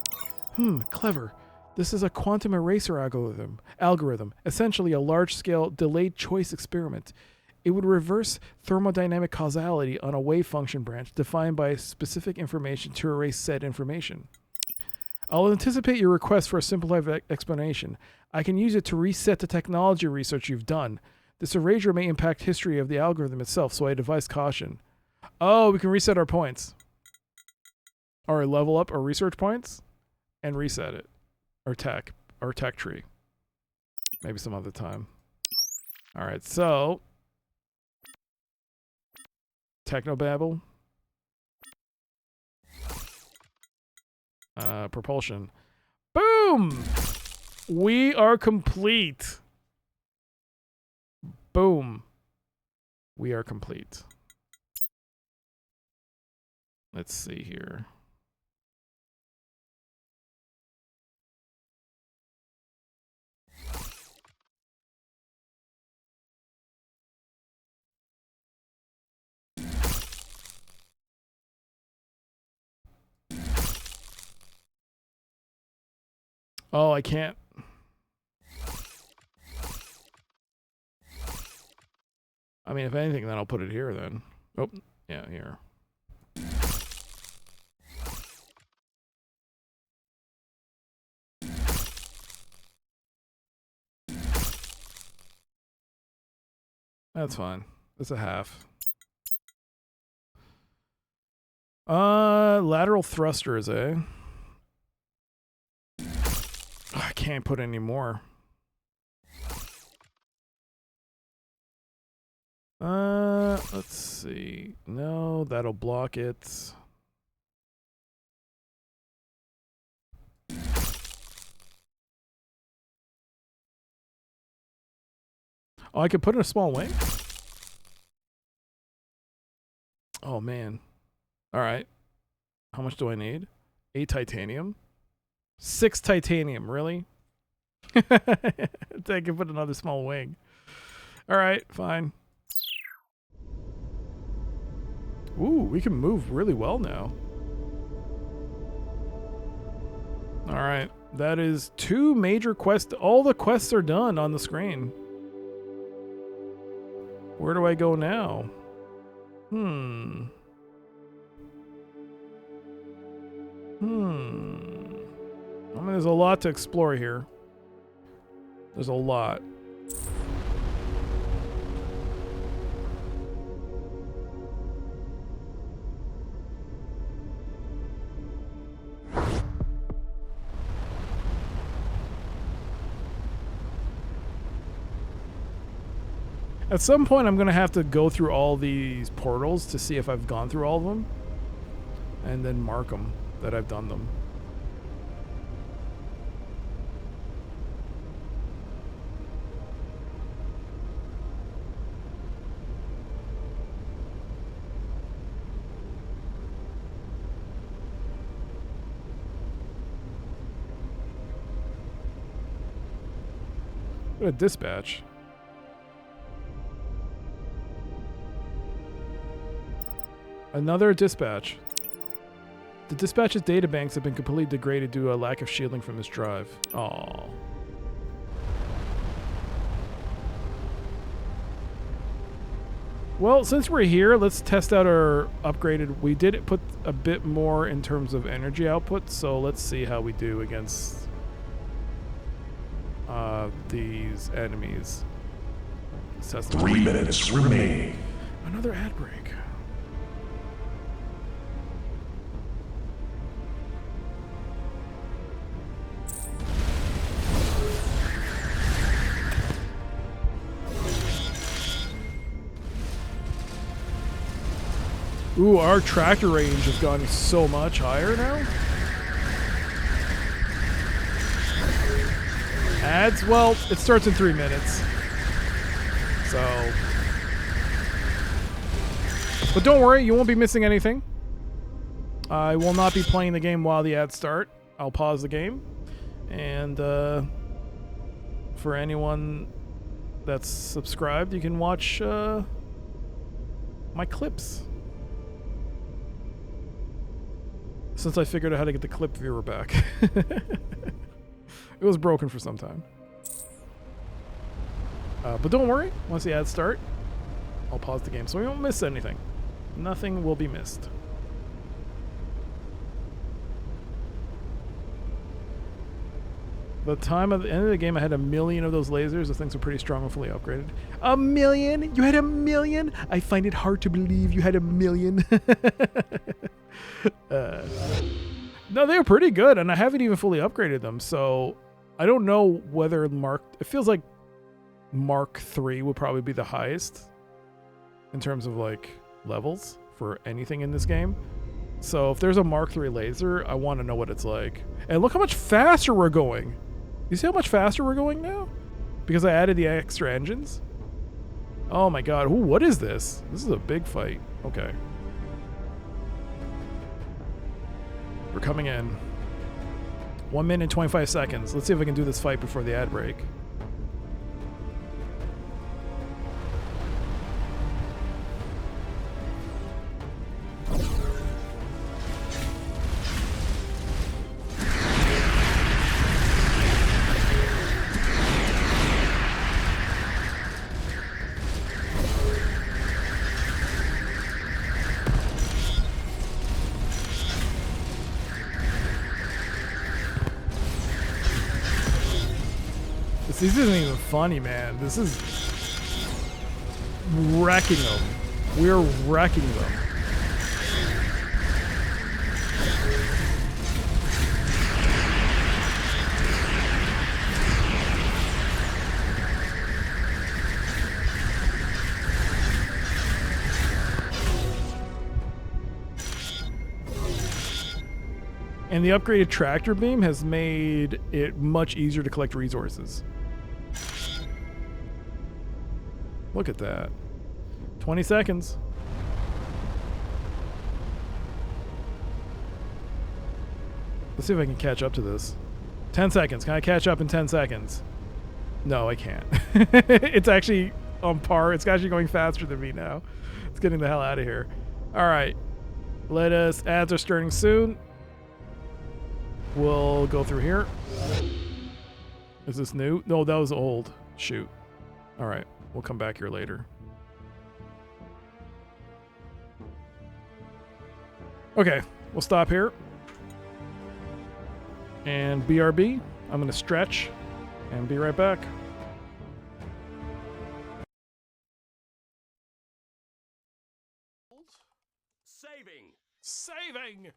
Clever. This is a quantum eraser algorithm, essentially a large-scale delayed choice experiment. It would reverse thermodynamic causality on a wave function branch defined by specific information to erase said information. I'll anticipate your request for a simplified explanation. I can use it to reset the technology research you've done. This erasure may impact history of the algorithm itself, so I advise caution. Oh, we can reset our points. Or level up our research points and reset it. Our tech tree. Maybe some other time. All right, so Technobabble. Propulsion. Boom! We are complete. Boom. We are complete. Let's see here. Oh, I can't. I mean, if anything, then I'll put it here then. Oh, yeah, here. That's fine. That's a half. Lateral thrusters, eh? I can't put any more. Let's see. No, that'll block it. Oh, I could put in a small wing? Oh, man. All right. How much do I need? 8 titanium? 6 titanium, really? I can put another small wing. All right, fine. Ooh, we can move really well now. All right, that is 2 major quests. All the quests are done on the screen. Where do I go now? I mean, there's a lot to explore here. There's a lot. At some point, I'm going to have to go through all these portals to see if I've gone through all of them. And then mark them that I've done them. What a dispatch. Another dispatch. The dispatch's databanks have been completely degraded due to a lack of shielding from this drive. Aww. Well, since we're here, let's test out our upgraded. We did put a bit more in terms of energy output, so let's see how we do against these enemies. 3 minutes remaining. Another ad break. Ooh, our tractor range has gone so much higher now. Ads? Well, it starts in 3 minutes. So. But don't worry, you won't be missing anything. I will not be playing the game while the ads start. I'll pause the game. And for anyone that's subscribed, you can watch my clips. Since I figured out how to get the clip viewer back. It was broken for some time. But don't worry, once the ads start, I'll pause the game so we won't miss anything. Nothing will be missed. By the time of the end of the game, I had 1 million of those lasers. Those things are pretty strong and fully upgraded. 1 million? You had 1 million? I find it hard to believe you had 1 million. No, they're pretty good, and I haven't even fully upgraded them, so I don't know whether it feels like Mark 3 would probably be the highest in terms of like levels for anything in this game. So if there's a Mark 3 laser, I want to know what it's like. And look how much faster we're going. You see how much faster we're going now? Because I added the extra engines? Oh my god. Ooh, what is this? This is a big fight. Okay. We're coming in. 1 minute and 25 seconds. Let's see if I can do this fight before the ad break. This isn't even funny, man. This is... wrecking them. We're wrecking them. And the upgraded tractor beam has made it much easier to collect resources. Look at that. 20 seconds. Let's see if I can catch up to this. 10 seconds. Can I catch up in 10 seconds? No, I can't. It's actually on par. It's actually going faster than me now. It's getting the hell out of here. All right. Ads are starting soon. We'll go through here. Is this new? No, that was old. Shoot. All right. We'll come back here later. Okay. We'll stop here. And BRB. I'm going to stretch and be right back. Saving!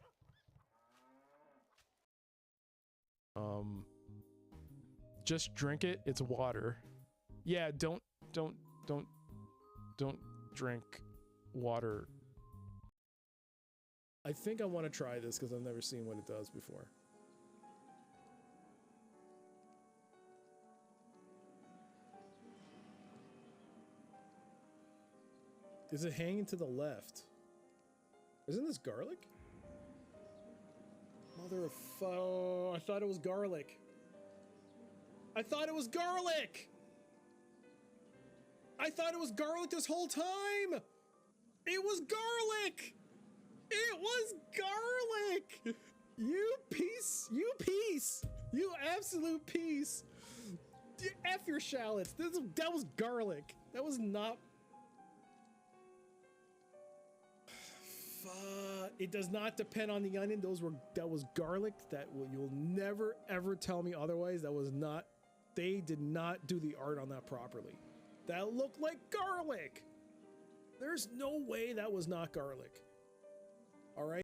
Just drink it. It's water. Yeah, don't drink water. I think I want to try this because I've never seen what it does before. Is it hanging to the left? Isn't this garlic? Mother of oh, I thought it was garlic. I thought it was garlic! I thought it was garlic this whole time! It was garlic! It was garlic! You piece! You piece! You absolute piece! F your shallots. That was garlic. That was not... It does not depend on the onion. That was garlic. You'll never ever tell me otherwise. That was not... They did not do the art on that properly. That looked like garlic. There's no way that was not garlic. All right.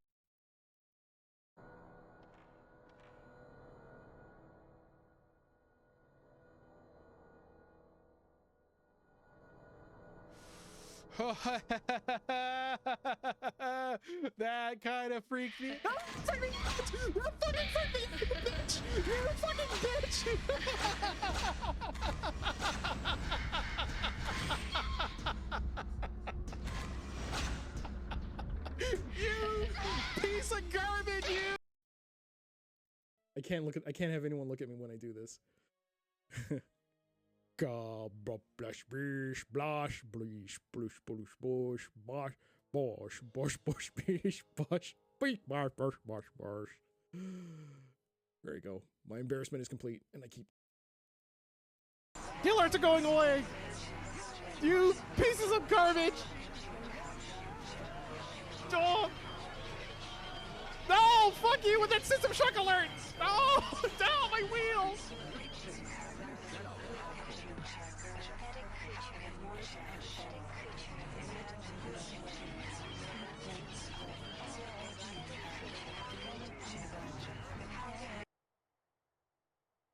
That kind of freaked me. Oh, freak me out! You fucking freak me out, you bitch! You fucking bitch! You piece of garbage! You. I can't have anyone look at me when I do this. Blush, bish, blush, blish, blush, blush, bush, bosh, bosh, bosh, bosh, bish, bosh, beak, bosh, bosh, bosh, bosh. There you go. My embarrassment is complete, and I keep. Heal alerts are going away! You pieces of garbage! Oh! No! Fuck you with that system shock alert! No! No! My wheels!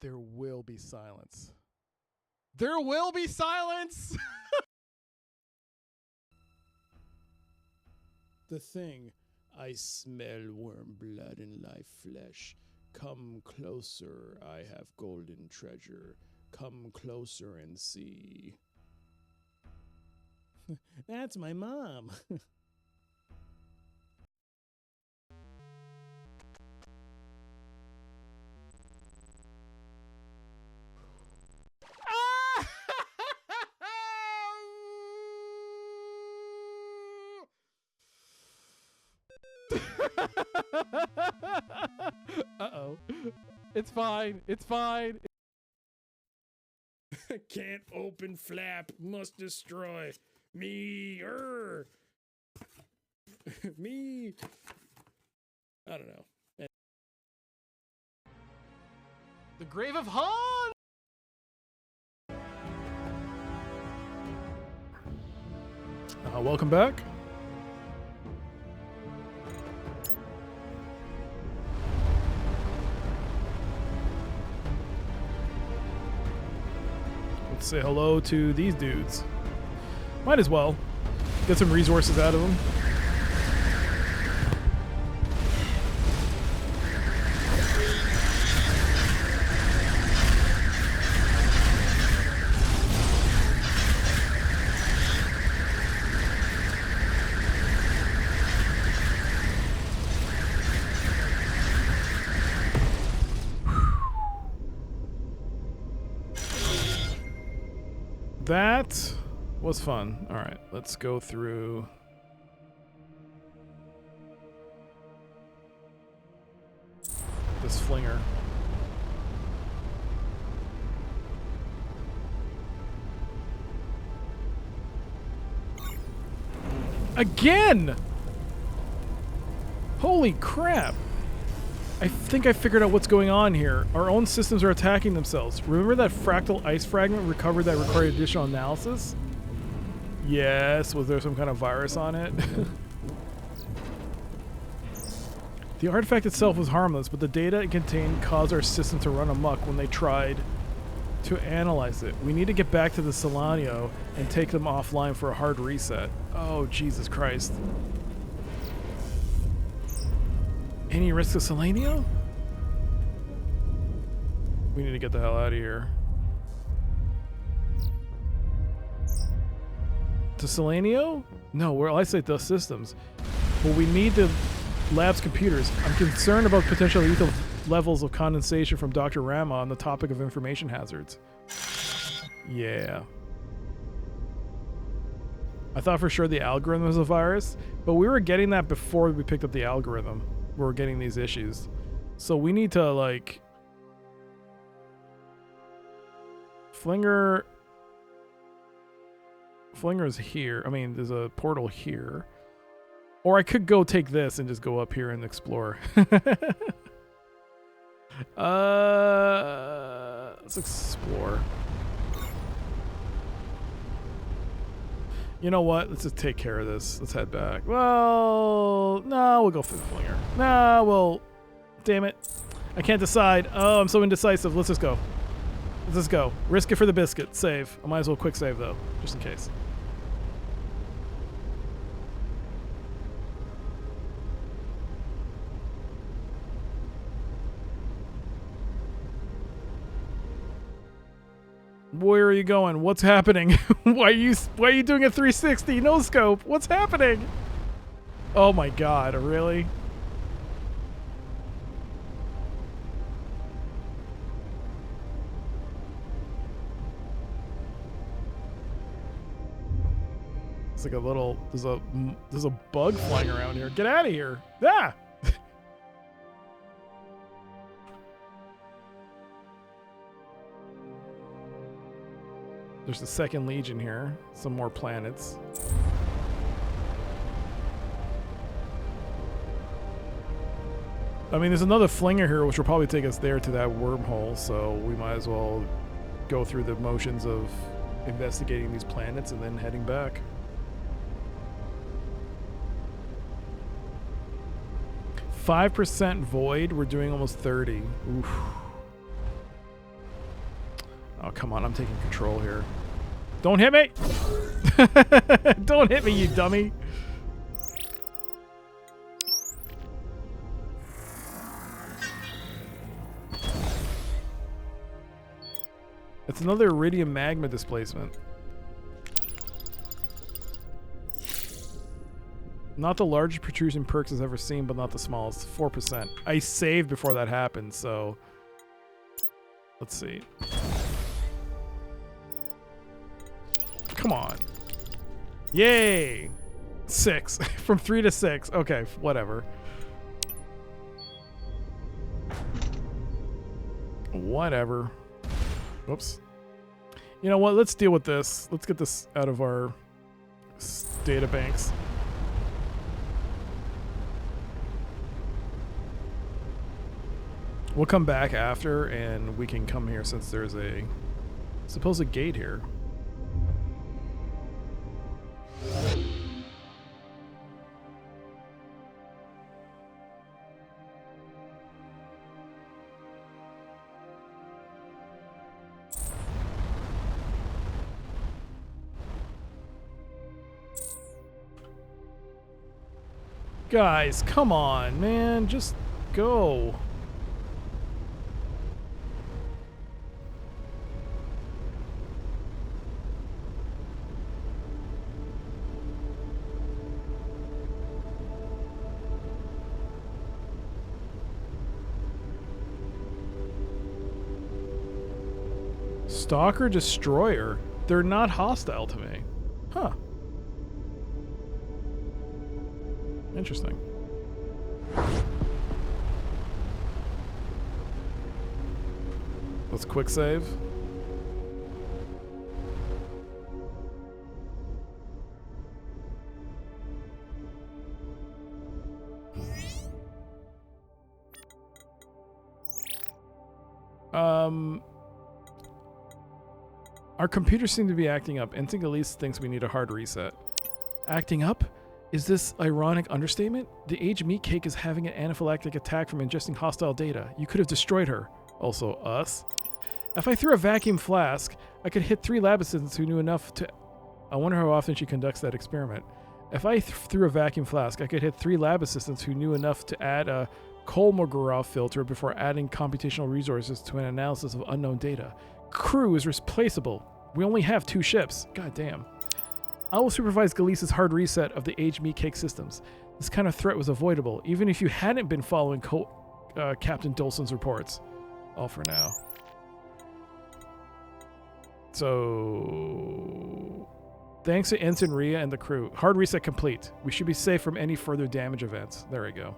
There will be silence. There will be silence! The thing. I smell worm blood in live flesh. Come closer, I have golden treasure. Come closer and see. That's my mom. Uh-oh. It's fine. It's fine. Can't open flap. Must destroy. Me. Me. I don't know. The Grave of Han! Welcome back. Let's say hello to these dudes. Might as well. Get some resources out of them. That was fun. All right, let's go through. This flinger. Again! Holy crap! I think I figured out what's going on here. Our own systems are attacking themselves. Remember that fractal ice fragment recovered that required additional analysis? Yes, was there some kind of virus on it? The artifact itself was harmless, but the data it contained caused our system to run amok when they tried to analyze it. We need to get back to the Solano and take them offline for a hard reset. Oh, Jesus Christ. Any risk of Selenio? We need to get the hell out of here. To Selenio? No, we'll isolate those systems. But we need the lab's computers. I'm concerned about potential lethal levels of condensation from Dr. Rama on the topic of information hazards. Yeah. I thought for sure the algorithm was a virus, but we were getting that before we picked up the algorithm. We were getting these issues. So we need to, like... Flinger's here. I mean, there's a portal here. Or I could go take this and just go up here and explore. Let's explore. You know what? Let's just take care of this. Let's head back. Well, no, we'll go for the flinger. No, well, damn it. I can't decide. Oh, I'm so indecisive. Let's just go. Let's just go. Risk it for the biscuit. Save. I might as well quick save, though, just in case. Where are you going? What's happening? Why are you doing a 360 no scope? What's happening? Oh my god, really? It's like a little there's a bug flying around here. Get out of here. Ah! There's the second Legion here. Some more planets. I mean, there's another flinger here, which will probably take us there to that wormhole, so we might as well go through the motions of investigating these planets and then heading back. %5 void. We're doing almost 30. Oof. Oh, come on. I'm taking control here. Don't hit me! Don't hit me, you dummy! It's another iridium magma displacement. Not the largest protrusion Perks has ever seen, but not the smallest. 4%. I saved before that happened, so... Let's see. Come on. Yay! 6. From 3 to 6. Okay, whatever. Whatever. Whoops. You know what? Let's deal with this. Let's get this out of our data banks. We'll come back after, and we can come here since there's a supposed gate here. Guys, come on, man. Just go. Stalker Destroyer. They're not hostile to me. Huh. Interesting. Let's quick save. Our computers seem to be acting up. Instinct at least thinks we need a hard reset. Acting up? Is this ironic understatement? The aged meat cake is having an anaphylactic attack from ingesting hostile data. You could have destroyed her. Also, us. If I threw a vacuum flask, I could hit 3 lab assistants who knew enough to... I wonder how often she conducts that experiment. If I threw a vacuum flask, I could hit 3 lab assistants who knew enough to add a Kolmogorov filter before adding computational resources to an analysis of unknown data. Crew is replaceable. We only have 2 ships. God damn. I will supervise Galisa's hard reset of the aged meat cake systems. This kind of threat was avoidable, even if you hadn't been following Captain Dolson's reports. All for now. So... Thanks to Ensign Rhea and the crew. Hard reset complete. We should be safe from any further damage events. There we go.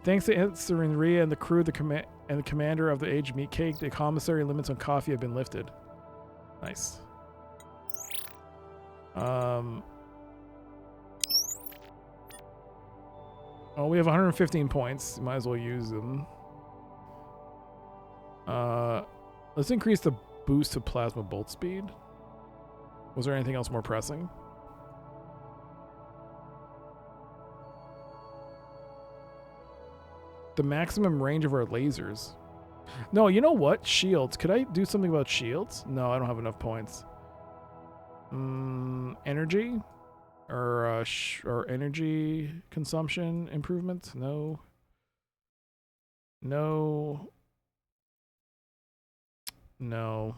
Thanks to Ensign Rhea and the crew, the commander of the aged meat cake, the commissary limits on coffee have been lifted. Nice. Oh, we have 115 points. Might as well use them. Let's increase the boost to plasma bolt speed. Was there anything else more pressing? The maximum range of our lasers. No, you know what? Shields. Could I do something about shields? No, I don't have enough points. Energy? Or energy consumption improvement? No. No. No.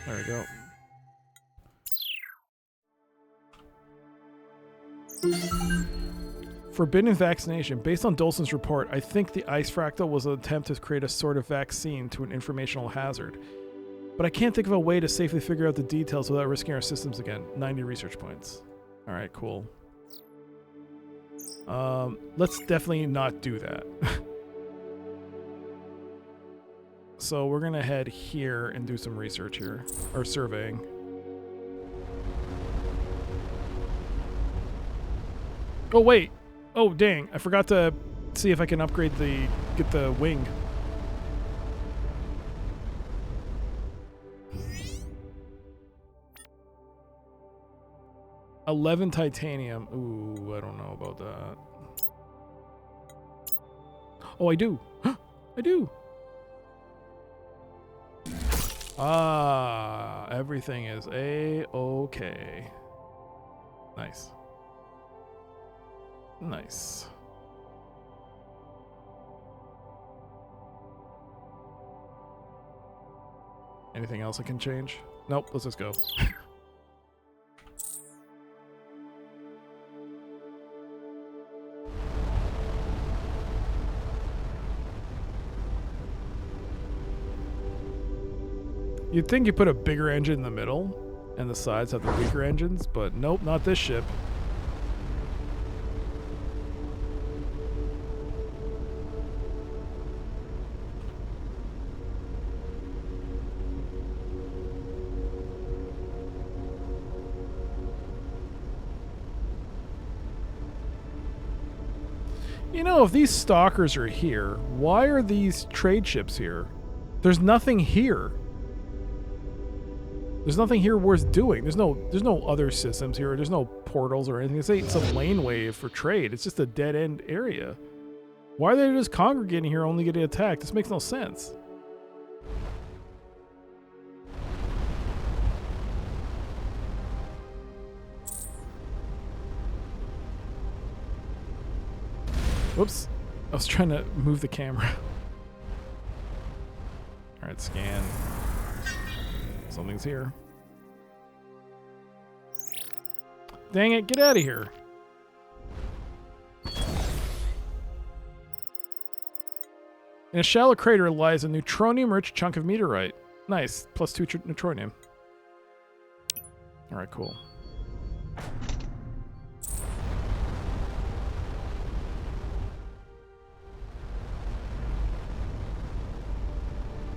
There we go. Forbidden vaccination. Based on Dolson's report, I think the ice fractal was an attempt to create a sort of vaccine to an informational hazard. But I can't think of a way to safely figure out the details without risking our systems again. 90 research points. Alright, cool. Let's definitely not do that. So we're gonna head here and do some research here. Or surveying. Oh wait! Oh dang, I forgot to see if I can upgrade get the wing. $11 titanium. Ooh, I don't know about that. Oh, I do. I do. Ah, everything is A-okay. Nice. Nice. Anything else I can change? Nope, let's just go. You'd think you put a bigger engine in the middle, and the sides have the weaker engines, but nope, not this ship. You know, if these stalkers are here, why are these trade ships here? There's nothing here. There's nothing here worth doing. There's no other systems here. There's no portals or anything. This ain't some laneway for trade. It's just a dead-end area. Why are they just congregating here only getting attacked? This makes no sense. Whoops. I was trying to move the camera. Alright, scan. Something's here. Dang it, get out of here. In a shallow crater lies a neutronium-rich chunk of meteorite. Nice. Plus 2 neutronium. Alright, cool.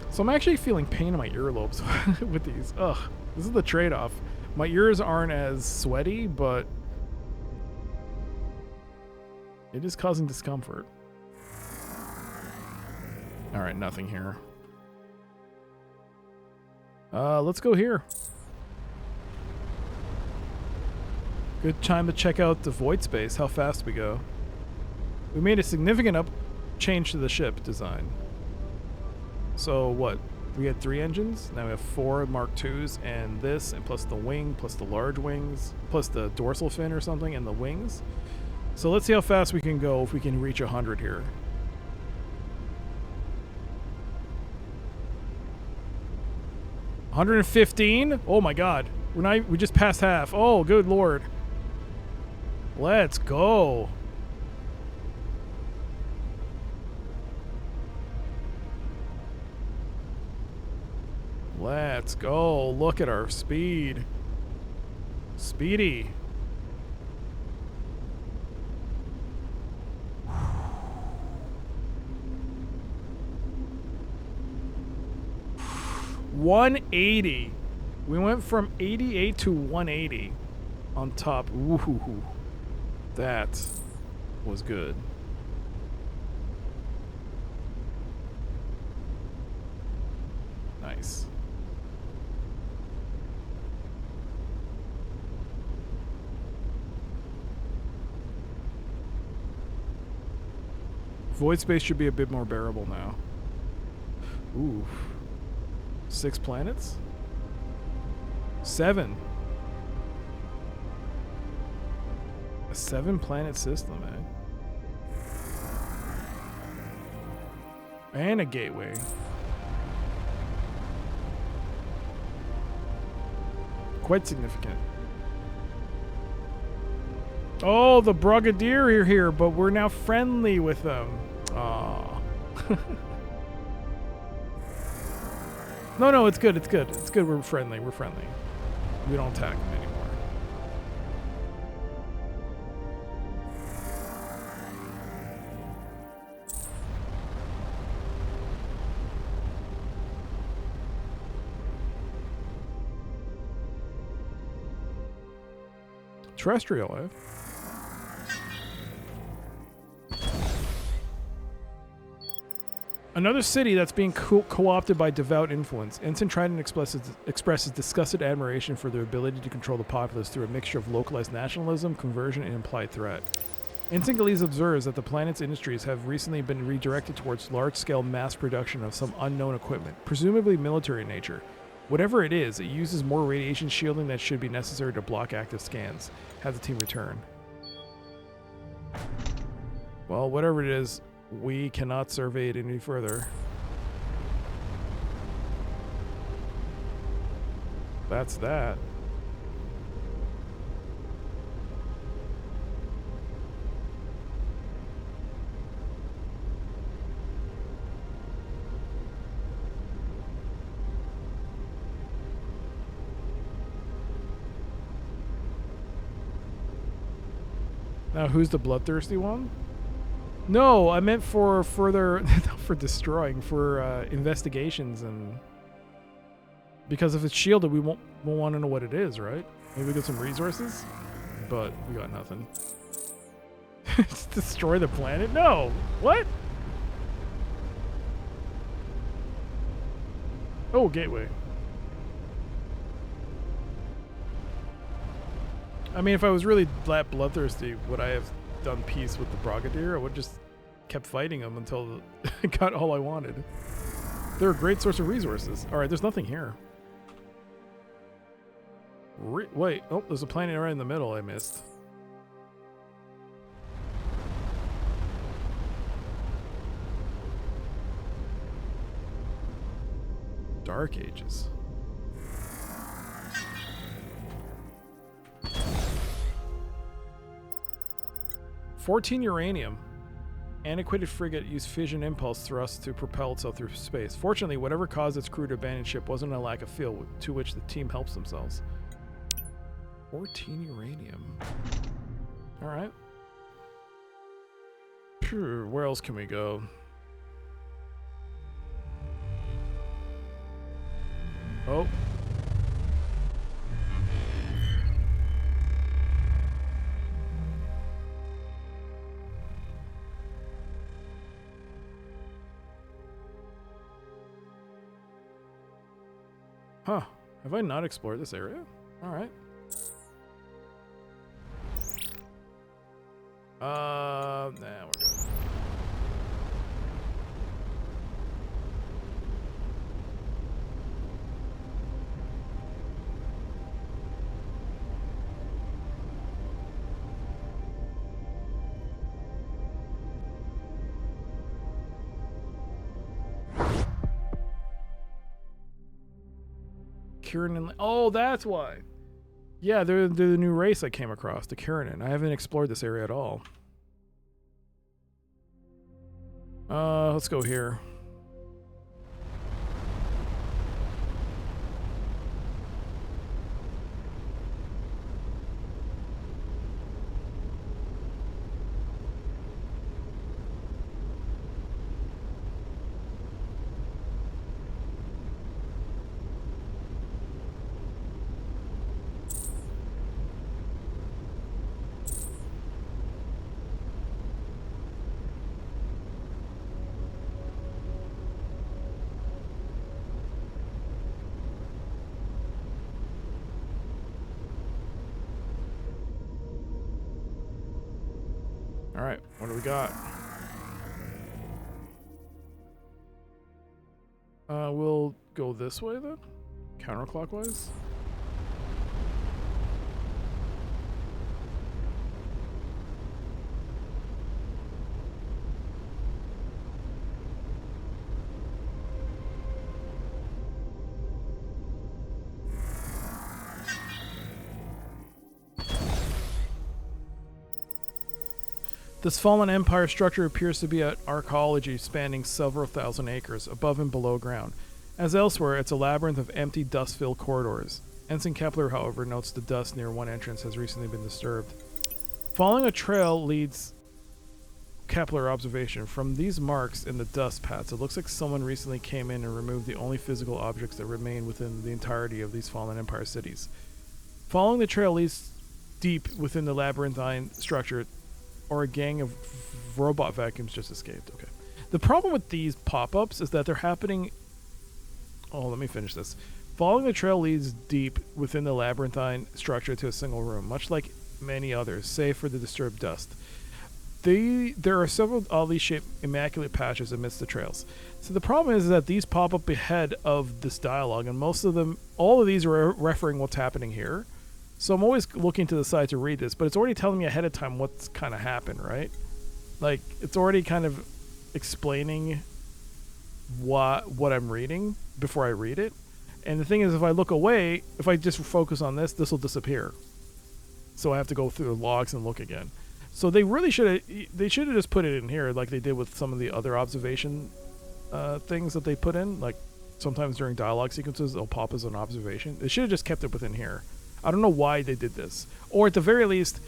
So I'm actually feeling pain in my earlobes with these. Ugh. This is the trade-off. My ears aren't as sweaty, but it is causing discomfort. Alright, nothing here. Let's go here. Good time to check out the void space, how fast we go. We made a significant change to the ship design. So what? We had 3 engines, now we have 4 Mark IIs, and this, and plus the wing, plus the large wings, plus the dorsal fin or something, and the wings. So let's see how fast we can go if we can reach 100 here. $115? Oh my god. We just passed half. Oh, good lord. Let's go. Let's go. Look at our speed. Speedy. $180. We went from 88 to 180 on top. Ooh, that was good. Nice. Void space should be a bit more bearable now. Ooh. 6 planets? 7. A 7-planet system, eh? And a gateway. Quite significant. Oh, the Brigadier are here, but we're now friendly with them. Aww. No, it's good, it's good. It's good, we're friendly, we're friendly. We don't attack them anymore. Terrestrial, eh? Another city that's being co-opted by devout influence. Ensign Trident expresses disgusted admiration for their ability to control the populace through a mixture of localized nationalism, conversion, and implied threat. Ensign Galiz observes that the planet's industries have recently been redirected towards large-scale mass production of some unknown equipment, presumably military in nature. Whatever it is, it uses more radiation shielding that should be necessary to block active scans. Have the team return. Well, whatever it is, we cannot survey it any further. That's that. Now, who's the bloodthirsty one? No, I meant for further, for destroying, for investigations, and because if it's shielded, we'll want to know what it is, right? Maybe we get some resources, but we got nothing. Destroy the planet? No, what? Oh, gateway. I mean, if I was really that bloodthirsty, would I have done peace with the Brigadier? I would just kept fighting them until I got all I wanted. They're a great source of resources. All right, there's nothing here. Wait, oh, there's a planet right in the middle I missed. Dark Ages. $14 uranium. Antiquated frigate used fission impulse thrust to propel itself through space. Fortunately, whatever caused its crew to abandon ship wasn't a lack of fuel, to which the team helps themselves. 14 uranium. Alright. Sure, where else can we go? Oh. Huh. Have I not explored this area? Alright. Nah, we're good. Kieran, oh, that's why. Yeah, they're the new race I came across, the Kieran. I haven't explored this area at all. Let's go here. All right, what do we got? We'll go this way then, counterclockwise. This fallen empire structure appears to be an archaeology spanning several thousand acres, above and below ground. As elsewhere, it's a labyrinth of empty, dust-filled corridors. Ensign Kepler, however, notes the dust near one entrance has recently been disturbed. Following a trail leads Kepler observation. From these marks in the dust paths, it looks like someone recently came in and removed the only physical objects that remain within the entirety of these fallen empire cities. Following the trail leads deep within the labyrinthine structure, or a gang of robot vacuums just escaped. Okay. The problem with these pop-ups is that they're happening... Oh, let me finish this. Following the trail leads deep within the labyrinthine structure to a single room, much like many others, save for the disturbed dust. There are several oddly shaped immaculate patches amidst the trails. So the problem is that these pop up ahead of this dialogue, and all of these are referring what's happening here. So I'm always looking to the side to read this, but it's already telling me ahead of time what's kind of happened, right? Like, it's already kind of explaining what I'm reading before I read it. And the thing is, if I look away, if I just focus on this will disappear. So I have to go through the logs and look again. So they really should have just put it in here like they did with some of the other observation things that they put in. Like, sometimes during dialogue sequences, they'll pop as an observation. They should have just kept it within here. I don't know why they did this. Or at the very least,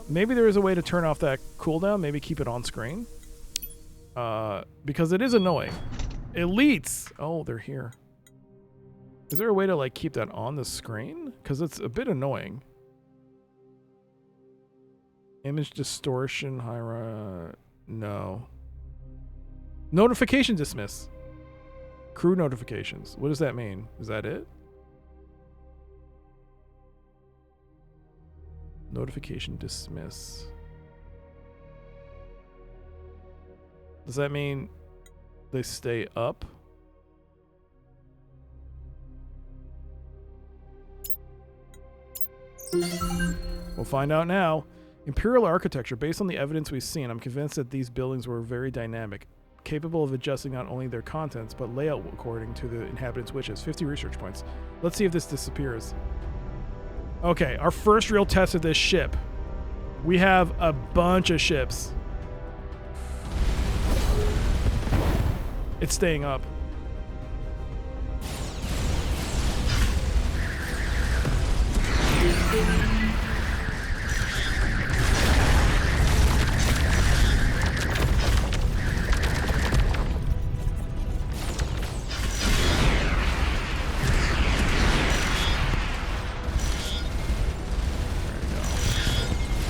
maybe there is a way to turn off that cooldown. Maybe keep it on screen. Because it is annoying. Elites! Oh, they're here. Is there a way to, like, keep that on the screen? Because it's a bit annoying. Image distortion, no. Notification dismiss. Crew notifications. What does that mean? Is that it? Notification dismiss. Does that mean they stay up? We'll find out now. Imperial architecture. Based on the evidence we've seen, I'm convinced that these buildings were very dynamic. capable of adjusting not only their contents, but layout according to the inhabitants' wishes. 50 research points. Let's see if this disappears. Okay, our first real test of this ship. We have a bunch of ships. It's staying up.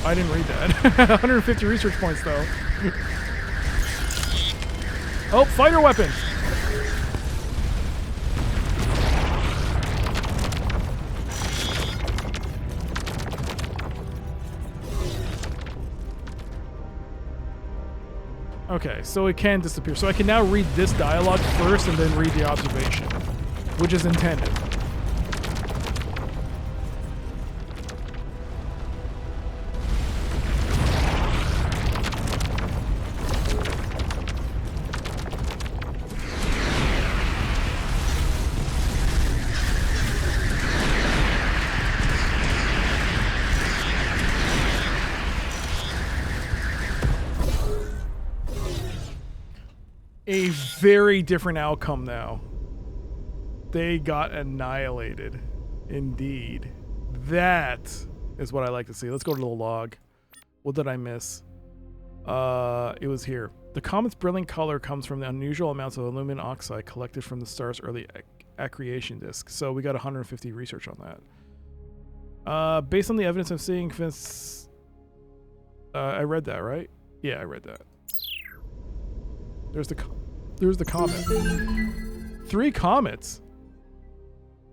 I didn't read that. 150 research points though. Oh, fighter weapon! Okay, so it can disappear. So I can now read this dialogue first and then read the observation, which is intended. A very different outcome now. They got annihilated. Indeed. That is what I like to see. Let's go to the log. What did I miss? It was here. The comet's brilliant color comes from the unusual amounts of aluminum oxide collected from the star's early accretion disk. So we got 150 research on that. Based on the evidence I'm seeing, Vince... I read that, right? Yeah, I read that. There's the comet. 3 comets.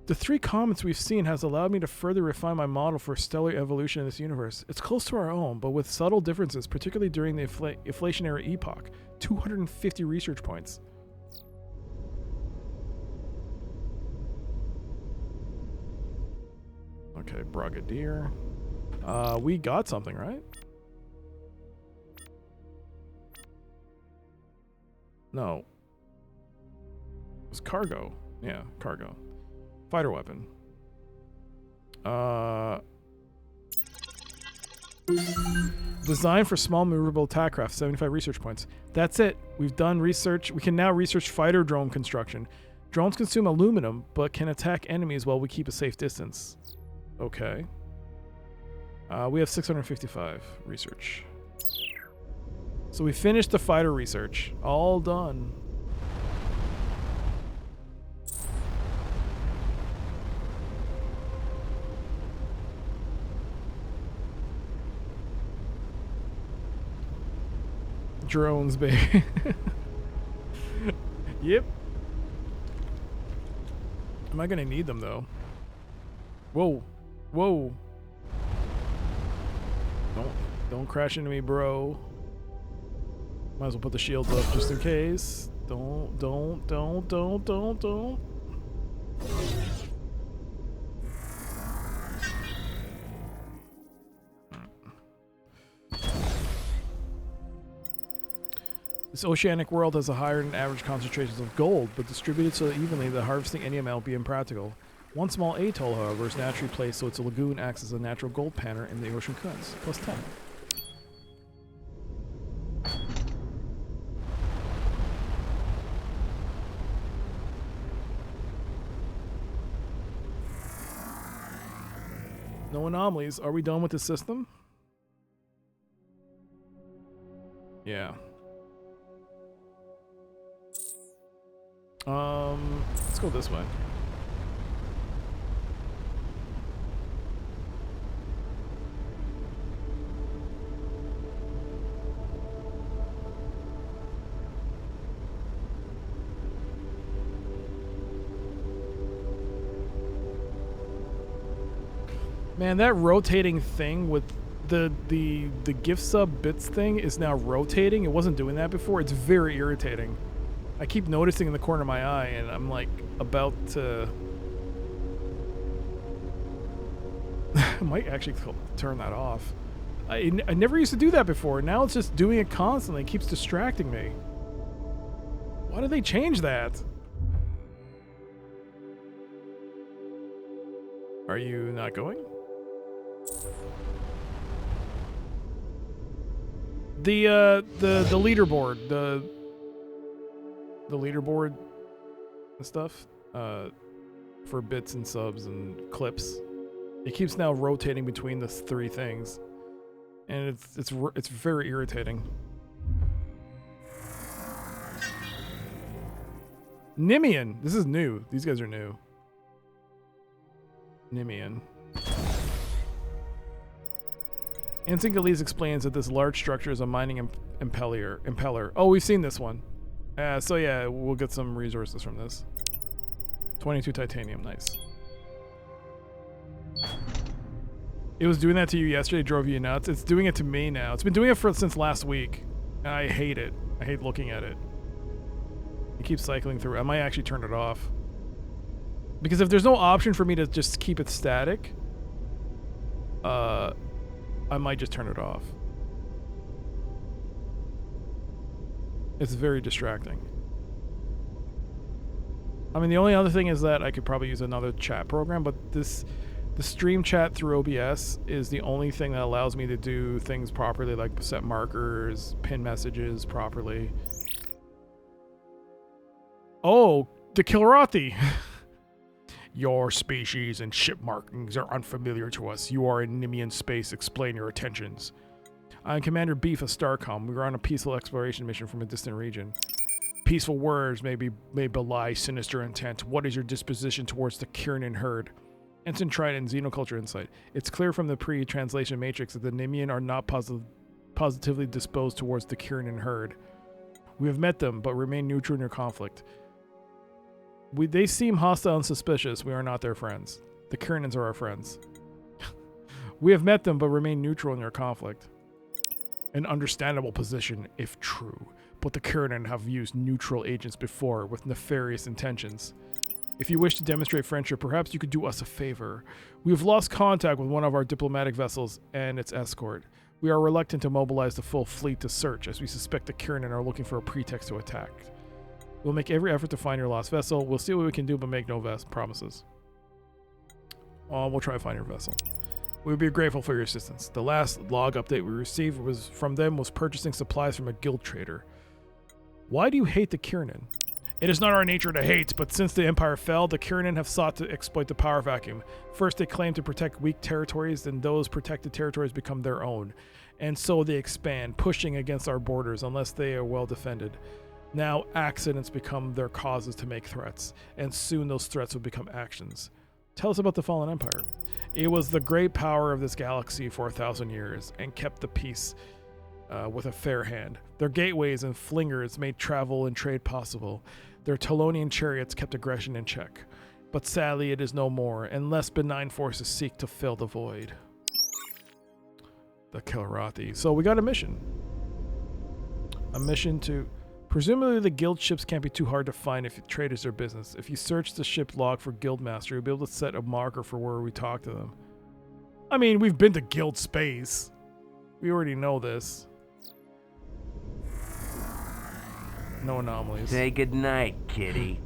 The 3 comets we've seen has allowed me to further refine my model for stellar evolution in this universe. It's close to our own, but with subtle differences, particularly during the inflationary epoch. 250 research points. Okay, Brigadier. We got something, right? No. It was cargo. Yeah, cargo. Fighter weapon. Design for small movable attack craft, 75 research points. That's it. We've done research. We can now research fighter drone construction. Drones consume aluminum, but can attack enemies while we keep a safe distance. Okay. We have 655 research. So we finished the fighter research. All done. Drones, baby. Yep. Am I gonna need them though? Whoa. Whoa. Don't crash into me, bro. Might as well put the shields up just in case. Don't. This oceanic world has a higher than average concentrations of gold, but distributed so evenly that harvesting any amount would be impractical. One small atoll, however, is naturally placed so its lagoon acts as a natural gold panner in the ocean currents. Plus 10. No anomalies. Are we done with the system? Yeah. Let's go this way. Man, that rotating thing with the gift sub bits thing is now rotating. It wasn't doing that before. It's very irritating. I keep noticing in the corner of my eye, and I'm like about to... I might actually turn that off. I never used to do that before. Now it's just doing it constantly. It keeps distracting me. Why did they change that? Are you not going? The leaderboard, the leaderboard and stuff, for bits and subs and clips. It keeps now rotating between the three things, and it's very irritating. Nimian, this is new. These guys are new. Nimian. Instinct Elise explains that this large structure is a mining impeller. Oh, we've seen this one. So yeah, we'll get some resources from this. 22 titanium, nice. It was doing that to you yesterday, drove you nuts. It's doing it to me now. It's been doing it since last week. And I hate it. I hate looking at it. It keeps cycling through. I might actually turn it off. Because if there's no option for me to just keep it static, I might just turn it off. It's very distracting. I mean, the only other thing is that I could probably use another chat program, but the stream chat through OBS is the only thing that allows me to do things properly, like set markers, pin messages properly. Oh, the Kilrathi! Your species and ship markings are unfamiliar to us. You are in Nimian space. Explain your intentions. I'm Commander Beef of Starcom. We were on a peaceful exploration mission from a distant region. Peaceful words may belie sinister intent. What is your disposition towards the Kiernan herd? Ensign Trident, Xenoculture Insight. It's clear from the pre-translation matrix that the Nimian are not positively disposed towards the Kiernan herd. We have met them, but remain neutral in your conflict. They seem hostile and suspicious. We are not their friends. The Kiernans are our friends. We have met them, but remain neutral in your conflict. An understandable position, if true. But the Kiernan have used neutral agents before with nefarious intentions. If you wish to demonstrate friendship, perhaps you could do us a favor. We have lost contact with one of our diplomatic vessels and its escort. We are reluctant to mobilize the full fleet to search, as we suspect the Kiernan are looking for a pretext to attack. We'll make every effort to find your lost vessel. We'll see what we can do, but make no promises. We'll try to find your vessel. We would be grateful for your assistance. The last log update we received was purchasing supplies from a guild trader. Why do you hate the Kiernan? It is not our nature to hate, but since the Empire fell, the Kiernan have sought to exploit the power vacuum. First, they claim to protect weak territories, then those protected territories become their own. And so they expand, pushing against our borders unless they are well defended. Now, accidents become their causes to make threats, and soon those threats will become actions. Tell us about the Fallen Empire. It was the great power of this galaxy for 1,000 years, and kept the peace with a fair hand. Their gateways and flingers made travel and trade possible. Their Telonian chariots kept aggression in check. But sadly, it is no more, and less benign forces seek to fill the void. The Kilrathi. So we got a mission. A mission to... Presumably the guild ships can't be too hard to find if trade is their business. If you search the ship log for Guildmaster, you'll be able to set a marker for where we talk to them. I mean, we've been to guild space. We already know this. No anomalies. Say goodnight, kitty.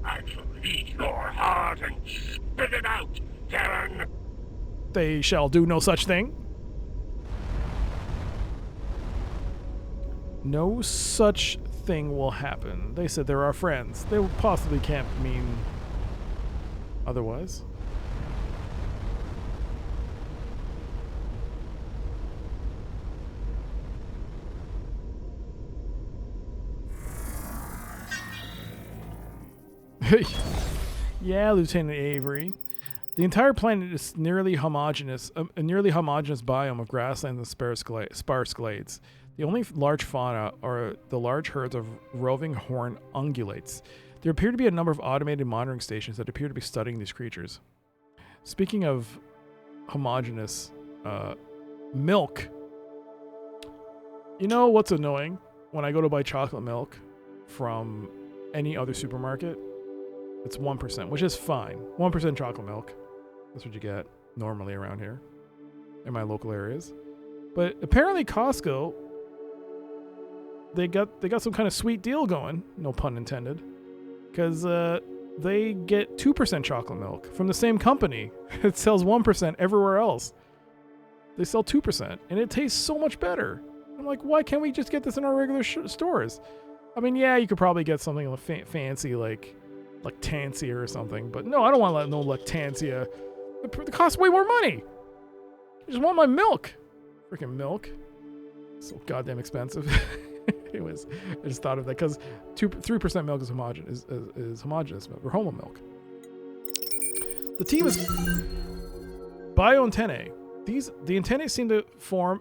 I shall eat your heart and spit it out, Karen. They shall do no such thing. No such thing will happen. They said they're our friends. They possibly can't mean otherwise. Yeah, Lieutenant Avery. The entire planet is nearly homogeneous, a nearly homogeneous biome of grasslands and sparse glades. The only large fauna are the large herds of roving horned ungulates. There appear to be a number of automated monitoring stations that appear to be studying these creatures. Speaking of homogeneous, milk. You know what's annoying? When I go to buy chocolate milk from any other supermarket, it's 1%, which is fine. 1% chocolate milk. That's what you get normally around here in my local areas. But apparently Costco they got some kind of sweet deal going, no pun intended, because they get 2% chocolate milk from the same company. It sells 1% everywhere else. They sell 2%, and it tastes so much better. I'm like, why can't we just get this in our regular stores? I mean, yeah, you could probably get something fancy like Lactancia or something, but no, I don't want no Lactancia. It costs way more money. I just want my milk. Freaking milk. So goddamn expensive. Anyways, I just thought of that because 3% milk is homogeneous milk or homo milk. The team is bioantennae. The antennae seem to form.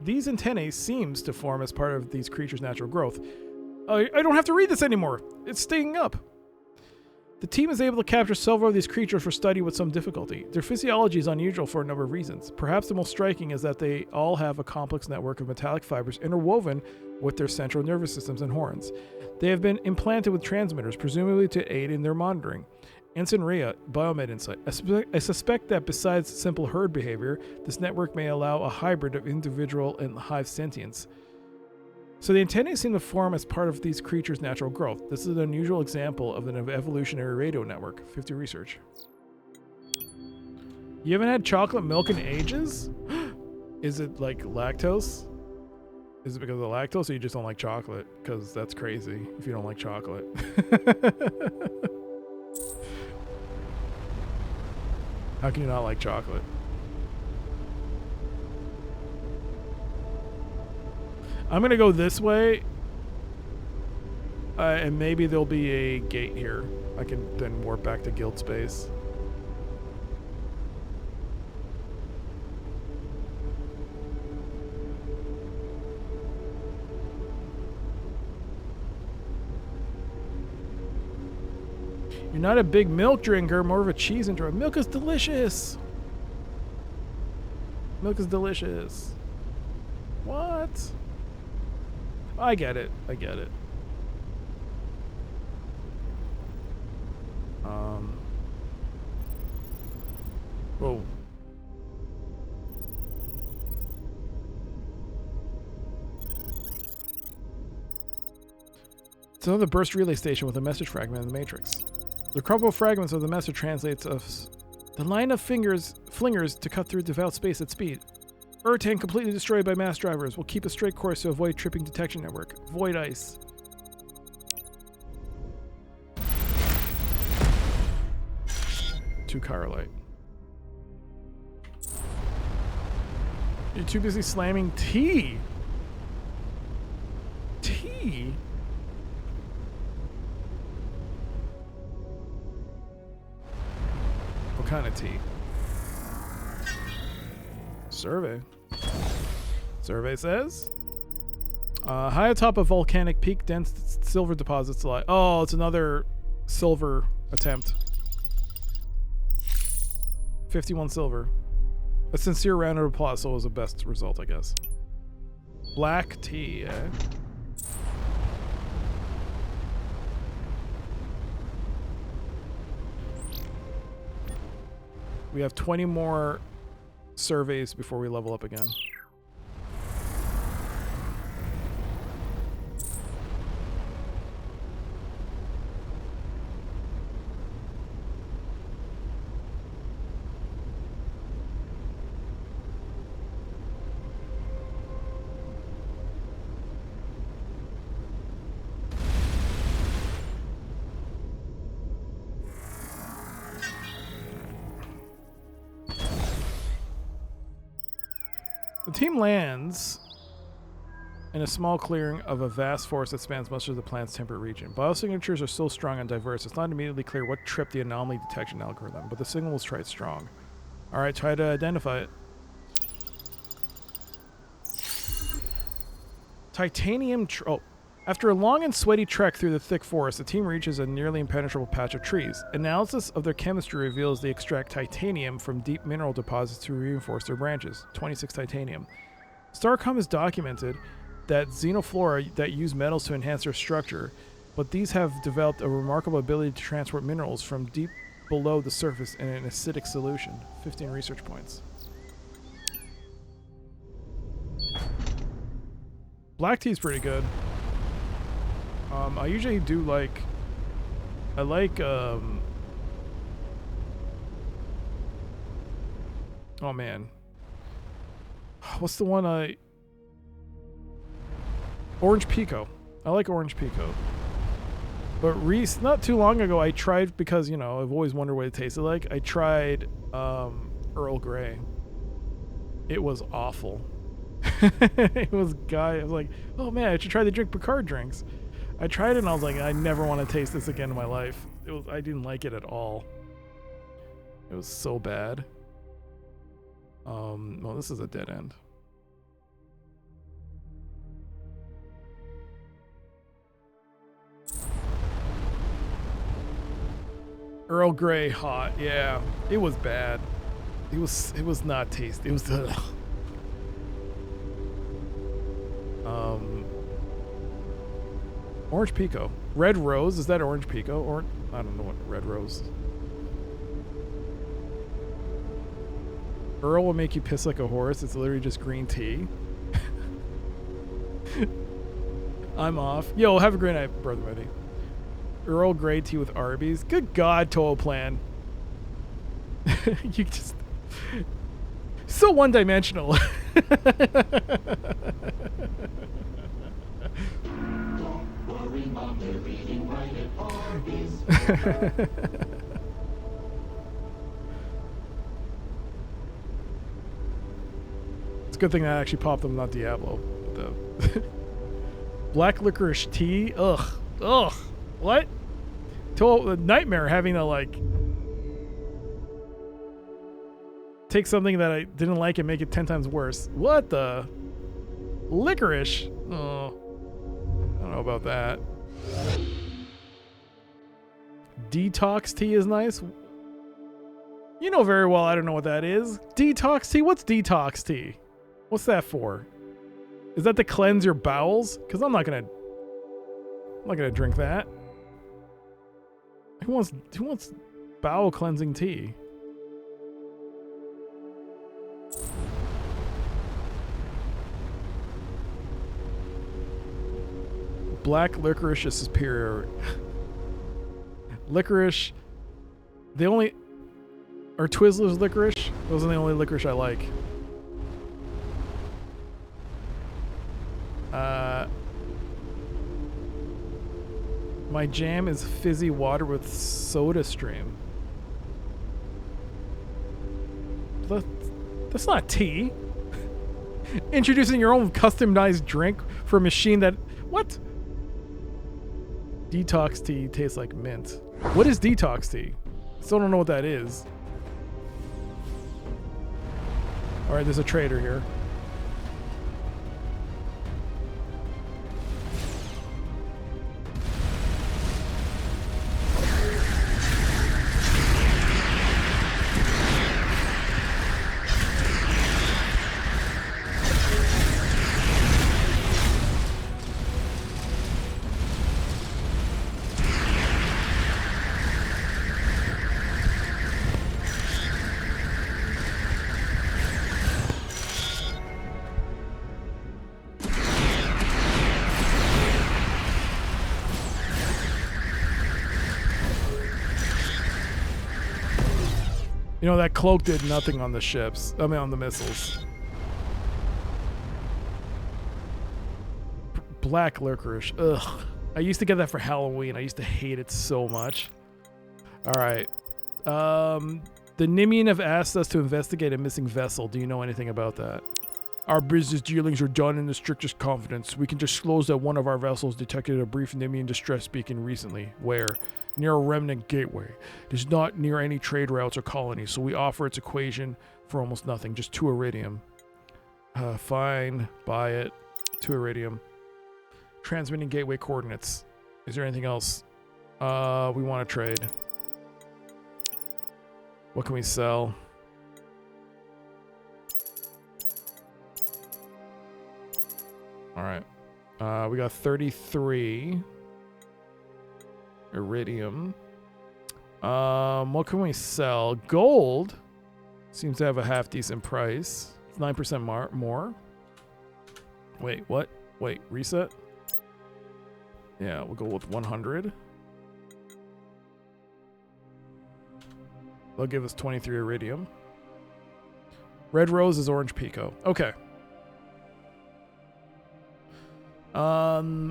These antennae seems to form as part of these creatures' natural growth. I don't have to read this anymore. It's staying up. The team is able to capture several of these creatures for study with some difficulty. Their physiology is unusual for a number of reasons. Perhaps the most striking is that they all have a complex network of metallic fibers interwoven with their central nervous systems and horns. They have been implanted with transmitters, presumably to aid in their monitoring. Ensign Rhea, Biomed Insight. I suspect that besides simple herd behavior, this network may allow a hybrid of individual and hive sentience. So the antennae seem to form as part of these creatures' natural growth. This is an unusual example of an evolutionary radio network. 50 research. You haven't had chocolate milk in ages? Is it like lactose? Is it because of the lactose or you just don't like chocolate? Because that's crazy if you don't like chocolate. How can you not like chocolate? I'm going to go this way. And maybe there'll be a gate here. I can then warp back to guild space. You're not a big milk drinker, more of a cheese enjoyer. Milk is delicious. Milk is delicious. What? I get it. I get it. Whoa. It's another burst relay station with a message fragment in the matrix. The recoverable fragments of the message translates of the line of flingers to cut through devout space at speed. Urtan completely destroyed by mass drivers. Will keep a straight course to avoid tripping detection network. Void ice. To Carolite. You're too busy slamming tea. Tea? What kind of tea? Survey. Survey says, high atop a volcanic peak, dense silver deposits lie. Oh, it's another silver attempt. 51 silver. A sincere round of applause, so it was the best result, I guess. Black tea, eh? We have 20 more surveys before we level up again. The team lands in a small clearing of a vast forest that spans much of the planet's temperate region. Biosignatures are so strong and diverse, it's not immediately clear what tripped the anomaly detection algorithm, but the signal was tried strong. Alright, try to identify it. Titanium... After a long and sweaty trek through the thick forest, the team reaches a nearly impenetrable patch of trees. Analysis of their chemistry reveals they extract titanium from deep mineral deposits to reinforce their branches. 26 titanium. Starcom has documented that xenoflora that use metals to enhance their structure, but these have developed a remarkable ability to transport minerals from deep below the surface in an acidic solution. 15 research points. Black tea is pretty good. I usually do like... I like, oh man. What's the one Orange Pico. I like Orange Pico. But not too long ago, I tried, because, you know, I've always wondered what it tasted like. I tried Earl Grey. It was awful. I was like, oh man, I should try the drink Picard drinks. I tried it and I was like, I never want to taste this again in my life. I didn't like it at all. It was so bad. Well, this is a dead end. Earl Grey hot, yeah. It was bad. It was not tasty. It was Orange Pico. Red Rose, is that Orange Pico? Or I don't know what Red Rose. Earl will make you piss like a horse. It's literally just green tea. I'm off. Yo, have a great night, brother buddy. Earl Grey tea with Arby's. Good God, Total Plan. You just... So one-dimensional. It's a good thing that I actually popped them, not Diablo. Black licorice tea. Ugh. Ugh. What? Total nightmare having to like take something that I didn't like and make it 10 times worse. What the? Licorice? Oh. I don't know about that. Detox tea is nice. You know very well I don't know what that is. Detox tea? What's detox tea? What's that for? Is that to cleanse your bowels? Because I'm not gonna drink that. Who wants bowel cleansing tea? Black licorice is superior. Licorice. The only... Are Twizzlers licorice? Those are the only licorice I like. My jam is fizzy water with soda stream. That's not tea. Introducing your own customized drink for a machine that... What? Detox tea tastes like mint. What is detox tea? Still don't know what that is. Alright, there's a trader here. You know, that cloak did nothing on the ships. I mean, on the missiles. Black licorice. Ugh. I used to get that for Halloween. I used to hate it so much. Alright. The Nimian have asked us to investigate a missing vessel. Do you know anything about that? Our business dealings are done in the strictest confidence. We can disclose that one of our vessels detected a brief Nimian distress beacon recently. Where? Near a remnant gateway. It is not near any trade routes or colonies, so we offer its equation for almost nothing. Just 2 iridium. Fine. Buy it. 2 iridium. Transmitting gateway coordinates. Is there anything else? We want to trade. What can we sell? Alright. We got 33 iridium. What can we sell? Gold seems to have a half decent price. It's 9% more. Wait, what? Wait, reset? Yeah, we'll go with 100. They'll give us 23 iridium. Red rose is orange pico. Okay.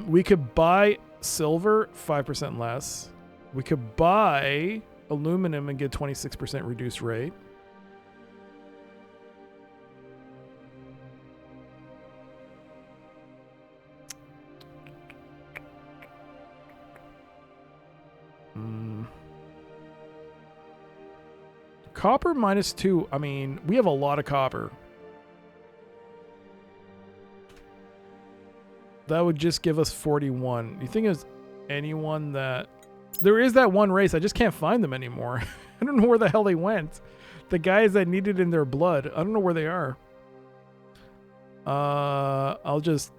We could buy silver, 5% less. We could buy aluminum and get 26% reduced rate. Copper -2. I mean, we have a lot of copper. That would just give us 41. You think there's anyone that... There is that one race. I just can't find them anymore. I don't know where the hell they went. The guys that need it in their blood. I don't know where they are. I'll just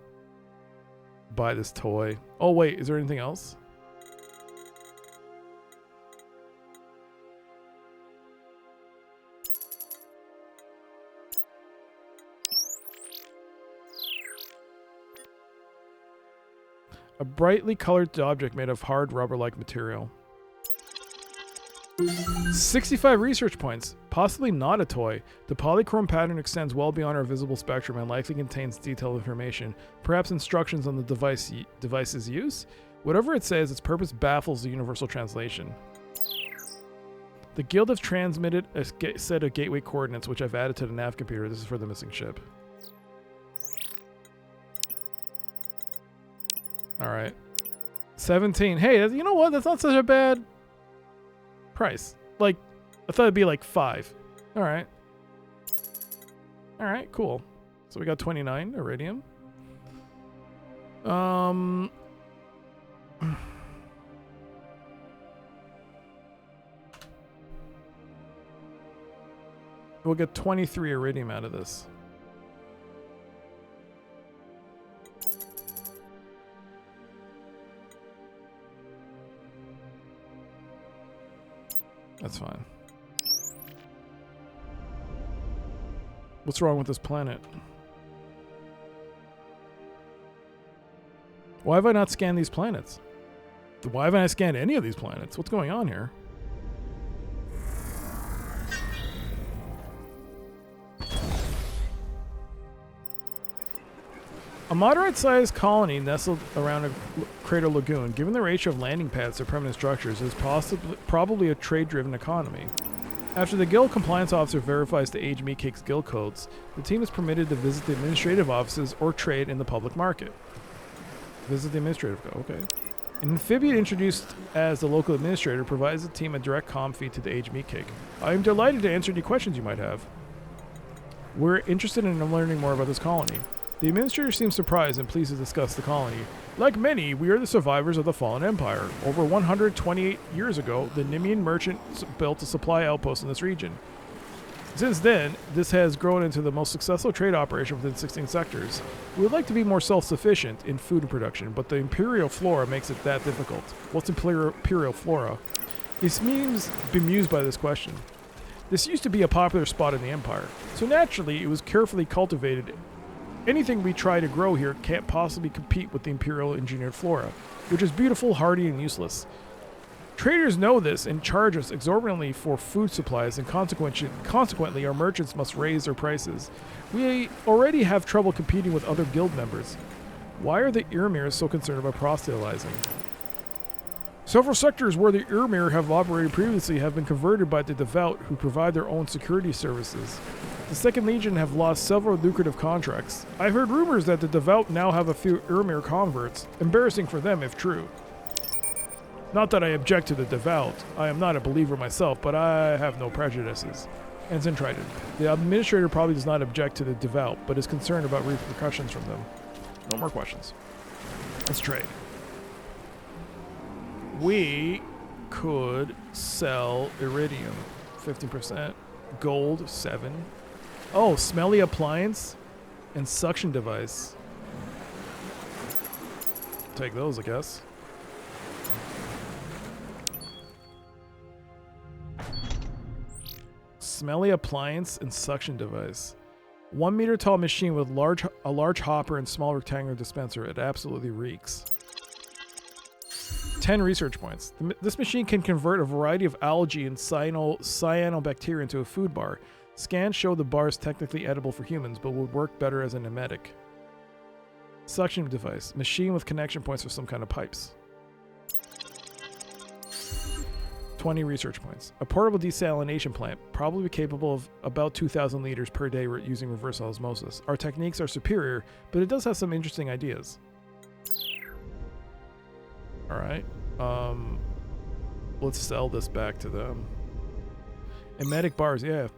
buy this toy. Oh, wait. Is there anything else? A brightly colored object made of hard rubber-like material. 65 research points. Possibly not a toy. The polychrome pattern extends well beyond our visible spectrum and likely contains detailed information. Perhaps instructions on the device's use? Whatever it says, its purpose baffles the universal translation. The guild have transmitted a set of gateway coordinates, which I've added to the nav computer. This is for the missing ship. All right. 17. Hey, you know what? That's not such a bad price. Like, I thought it'd be like 5. All right. All right, cool. So we got 29 iridium. We'll get 23 iridium out of this. That's fine. What's wrong with this planet? Why have I not scanned these planets? Why haven't I scanned any of these planets? What's going on here? A moderate-sized colony nestled around a crater lagoon. Given the ratio of landing pads to permanent structures, is probably a trade-driven economy. After the guild compliance officer verifies the Age Meat Cake's guild codes, the team is permitted to visit the administrative offices or trade in the public market. Visit the administrative, okay. An amphibian introduced as the local administrator provides the team a direct comm feed to the Age Meat Cake. I am delighted to answer any questions you might have. We're interested in learning more about this colony. The administrator seems surprised and pleased to discuss the colony. Like many, we are the survivors of the fallen empire. Over 128 years ago, the Nimian merchant built a supply outpost in this region. Since then, this has grown into the most successful trade operation within 16 sectors. We would like to be more self-sufficient in food production, but the imperial flora makes it that difficult. What's imperial flora? He seems bemused by this question. This used to be a popular spot in the empire, so naturally it was carefully cultivated. Anything we try to grow here can't possibly compete with the imperial engineered flora, which is beautiful, hardy, and useless. Traders know this and charge us exorbitantly for food supplies, and consequently our merchants must raise their prices. We already have trouble competing with other guild members. Why are the Irmirs so concerned about proselytizing? Several sectors where the Irmir have operated previously have been converted by the devout, who provide their own security services. The Second Legion have lost several lucrative contracts. I've heard rumors that the devout now have a few Irmir converts. Embarrassing for them if true. Not that I object to the devout. I am not a believer myself, but I have no prejudices. Ensign Trident. The administrator probably does not object to the devout, but is concerned about repercussions from them. No more questions. Let's trade. We could sell iridium, 15%. Gold, 7. Oh, smelly appliance and suction device. Take those, I guess. Smelly appliance and suction device. 1 meter tall machine with a large hopper and small rectangular dispenser. It absolutely reeks. 10 research points. This machine can convert a variety of algae and cyanobacteria into a food bar. Scans show the bar is technically edible for humans, but would work better as an emetic. Suction device. Machine with connection points for some kind of pipes. 20 research points. A portable desalination plant, probably capable of about 2,000 liters per day using reverse osmosis. Our techniques are superior, but it does have some interesting ideas. Alright. Let's sell this back to them. Emetic bars, yeah.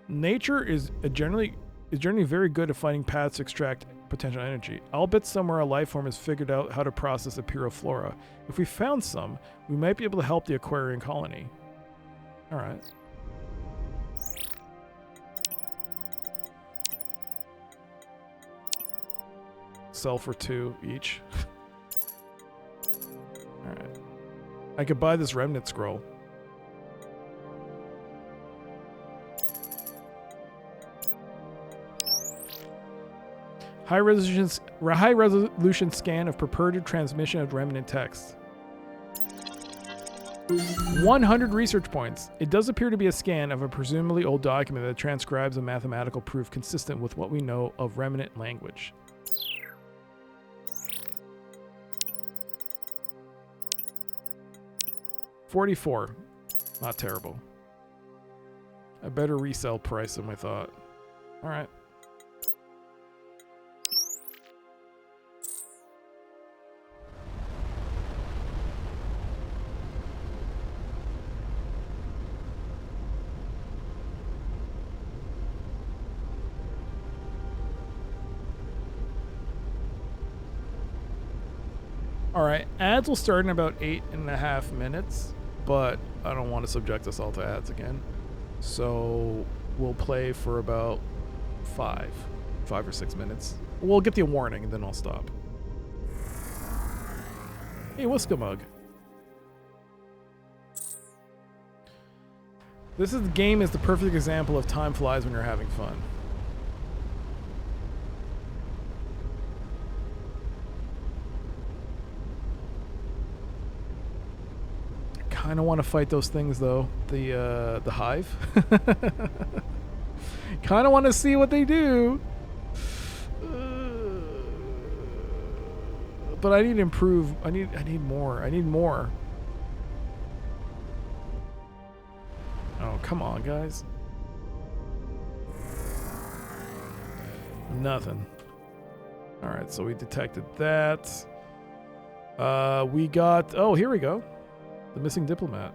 Nature is generally very good at finding paths to extract potential energy. I'll bet somewhere a life form has figured out how to process a pyroflora. If we found some, we might be able to help the Aquarian colony. Alright. Sell for 2 each. Alright. I could buy this remnant scroll. High resolution scan of purported transmission of remnant text. 100 research points. It does appear to be a scan of a presumably old document that transcribes a mathematical proof consistent with what we know of remnant language. $44. Not terrible. A better resale price than I thought. Alright. Alright, ads will start in about 8.5 minutes, but I don't want to subject us all to ads again. So we'll play for about 5 or 6 minutes. We'll get the warning and then I'll stop. Hey, Whiskamug. This game is the perfect example of time flies when you're having fun. Kind of want to fight those things though. The hive. Kind of want to see what they do. But I need to improve. I need more. I need more. Oh, come on, guys. Nothing. All right, so we detected that. We got, oh, here we go. The missing diplomat.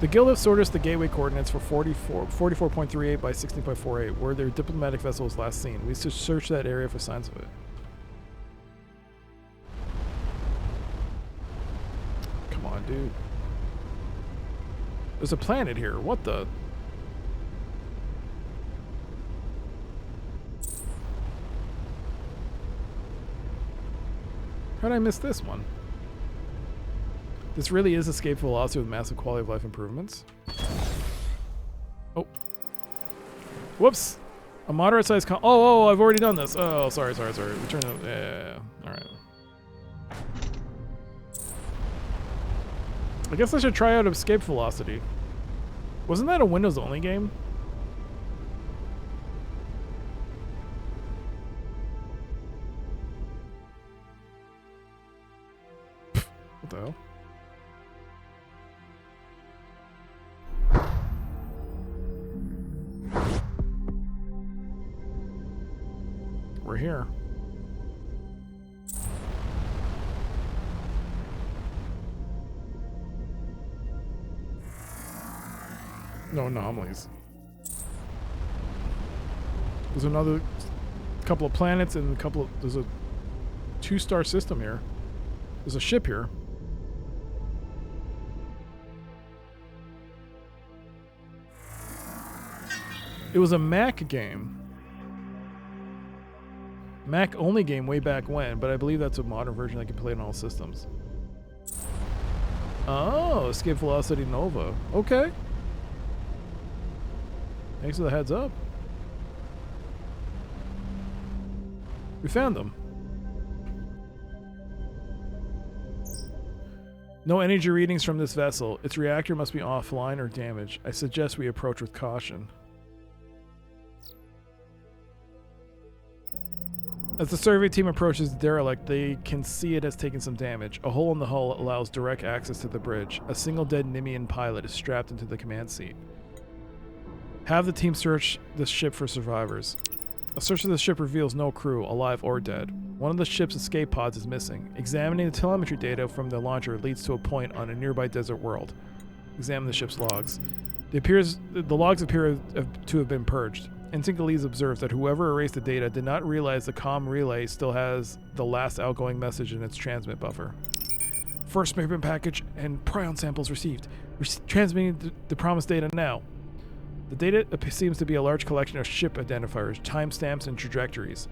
The Guild have sorted us the gateway coordinates for 44.38 by 16.48, where their diplomatic vessel was last seen. We should search that area for signs of it. Come on, dude. There's a planet here. What the? How did I miss this one? This really is escape velocity with massive quality of life improvements. Oh. Whoops. A moderate size oh, I've already done this. Oh, sorry. Return to, yeah. Alright. I guess I should try out escape velocity. Wasn't that a Windows only game? What the hell? We're here. No anomalies. There's another couple of planets and there's a 2-star system here. There's a ship here. It was a Mac game. Mac only game way back when, but I believe that's a modern version that can play on all systems. Oh, Escape Velocity Nova. Okay. Thanks for the heads up. We found them. No energy readings from this vessel. Its reactor must be offline or damaged. I suggest we approach with caution. As the survey team approaches the derelict, they can see it has taken some damage. A hole in the hull allows direct access to the bridge. A single dead Nimian pilot is strapped into the command seat. Have the team search the ship for survivors. A search of the ship reveals no crew, alive or dead. One of the ship's escape pods is missing. Examining the telemetry data from the launcher leads to a point on a nearby desert world. Examine the ship's logs. The logs appear to have been purged. Instinct Elise observes that whoever erased the data did not realize the comm relay still has the last outgoing message in its transmit buffer. First movement package and prion samples received. Transmitting the promised data now. The data seems to be a large collection of ship identifiers, timestamps, and trajectories.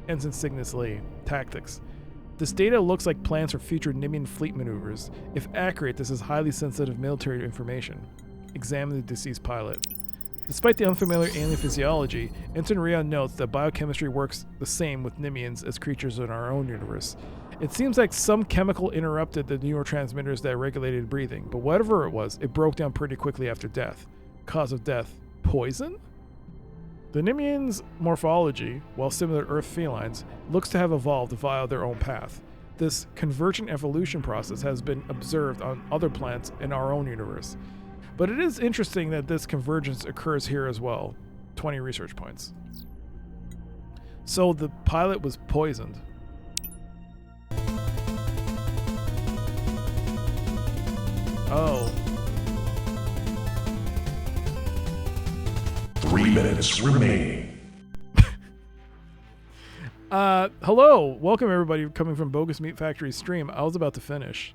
Ensign Cygnus Lee. Tactics. This data looks like plans for future Nimian fleet maneuvers. If accurate, this is highly sensitive military information. Examine the deceased pilot. Despite the unfamiliar alien physiology, Ensign Ria notes that biochemistry works the same with Nimians as creatures in our own universe. It seems like some chemical interrupted the neurotransmitters that regulated breathing, but whatever it was, it broke down pretty quickly after death. Cause of death: poison? The Nimians' morphology, while similar to Earth felines, looks to have evolved via their own path. This convergent evolution process has been observed on other planets in our own universe. But it is interesting that this convergence occurs here as well. 20 research points. So the pilot was poisoned. Oh. 3 minutes remaining. Hello. Welcome everybody coming from Bogus Meat Factory's stream. I was about to finish.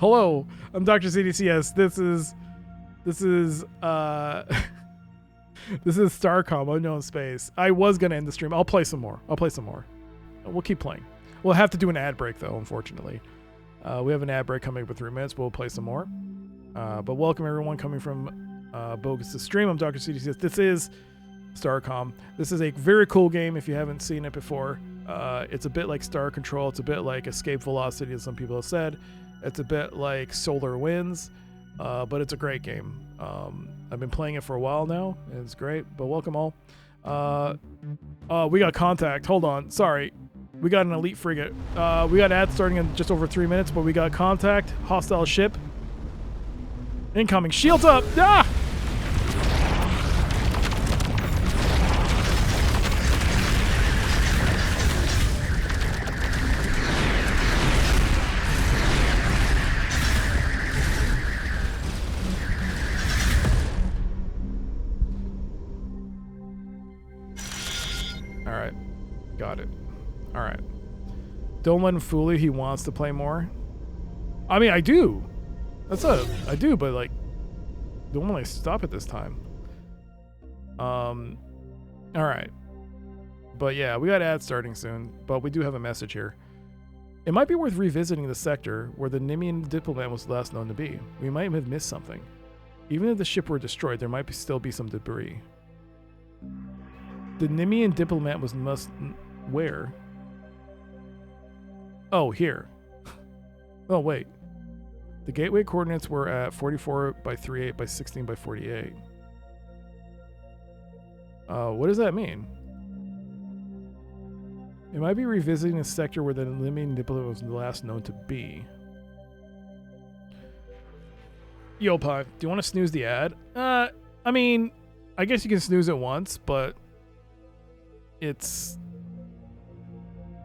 Hello, I'm Dr. CDCS. This is this is Starcom, Unknown Space. I was gonna end the stream. I'll play some more. We'll keep playing. We'll have to do an ad break though, unfortunately. We have an ad break coming up in 3 minutes, but we'll play some more. But welcome everyone coming from Bogus' stream. I'm Dr. CDCS. This is Starcom. This is a very cool game if you haven't seen it before. It's a bit like Star Control. It's a bit like Escape Velocity, as some people have said. It's a bit like Solar Winds, but it's a great game. I've been playing it for a while now, and it's great, but welcome all. We got contact. Hold on. Sorry. We got an elite frigate. We got ads starting in just over 3 minutes, but we got contact. Hostile ship. Incoming. Shields up. Ah! Alright. Got it. Alright. Don't let him fool you. He wants to play more. I mean, I do. I do, but like, don't want to stop at this time. Alright. But yeah, we got ads starting soon, but we do have a message here. It might be worth revisiting the sector where the Nimian diplomat was last known to be. We might have missed something. Even if the ship were destroyed, there might still be some debris. The Nimian diplomat was where? Oh, here. Oh, wait. The gateway coordinates were at 44 by 38 by 16 by 48. What does that mean? It might be revisiting a sector where the Nimian diplomat was last known to be. Yo, Pi, do you want to snooze the ad? I mean, I guess you can snooze it once, but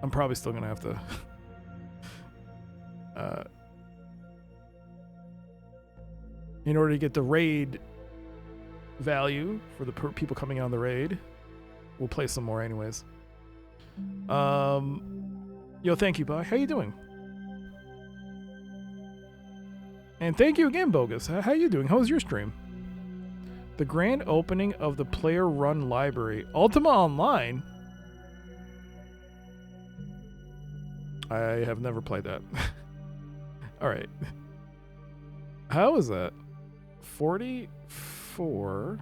I'm probably still gonna have to in order to get the raid value for the people coming on the raid, we'll play some more anyways. Yo, thank you, Pi. How you doing? And thank you again, Bogus. How you doing? How was your stream? The grand opening of the player-run library. Ultima Online? I have never played that. Alright. How is that? 40? 44.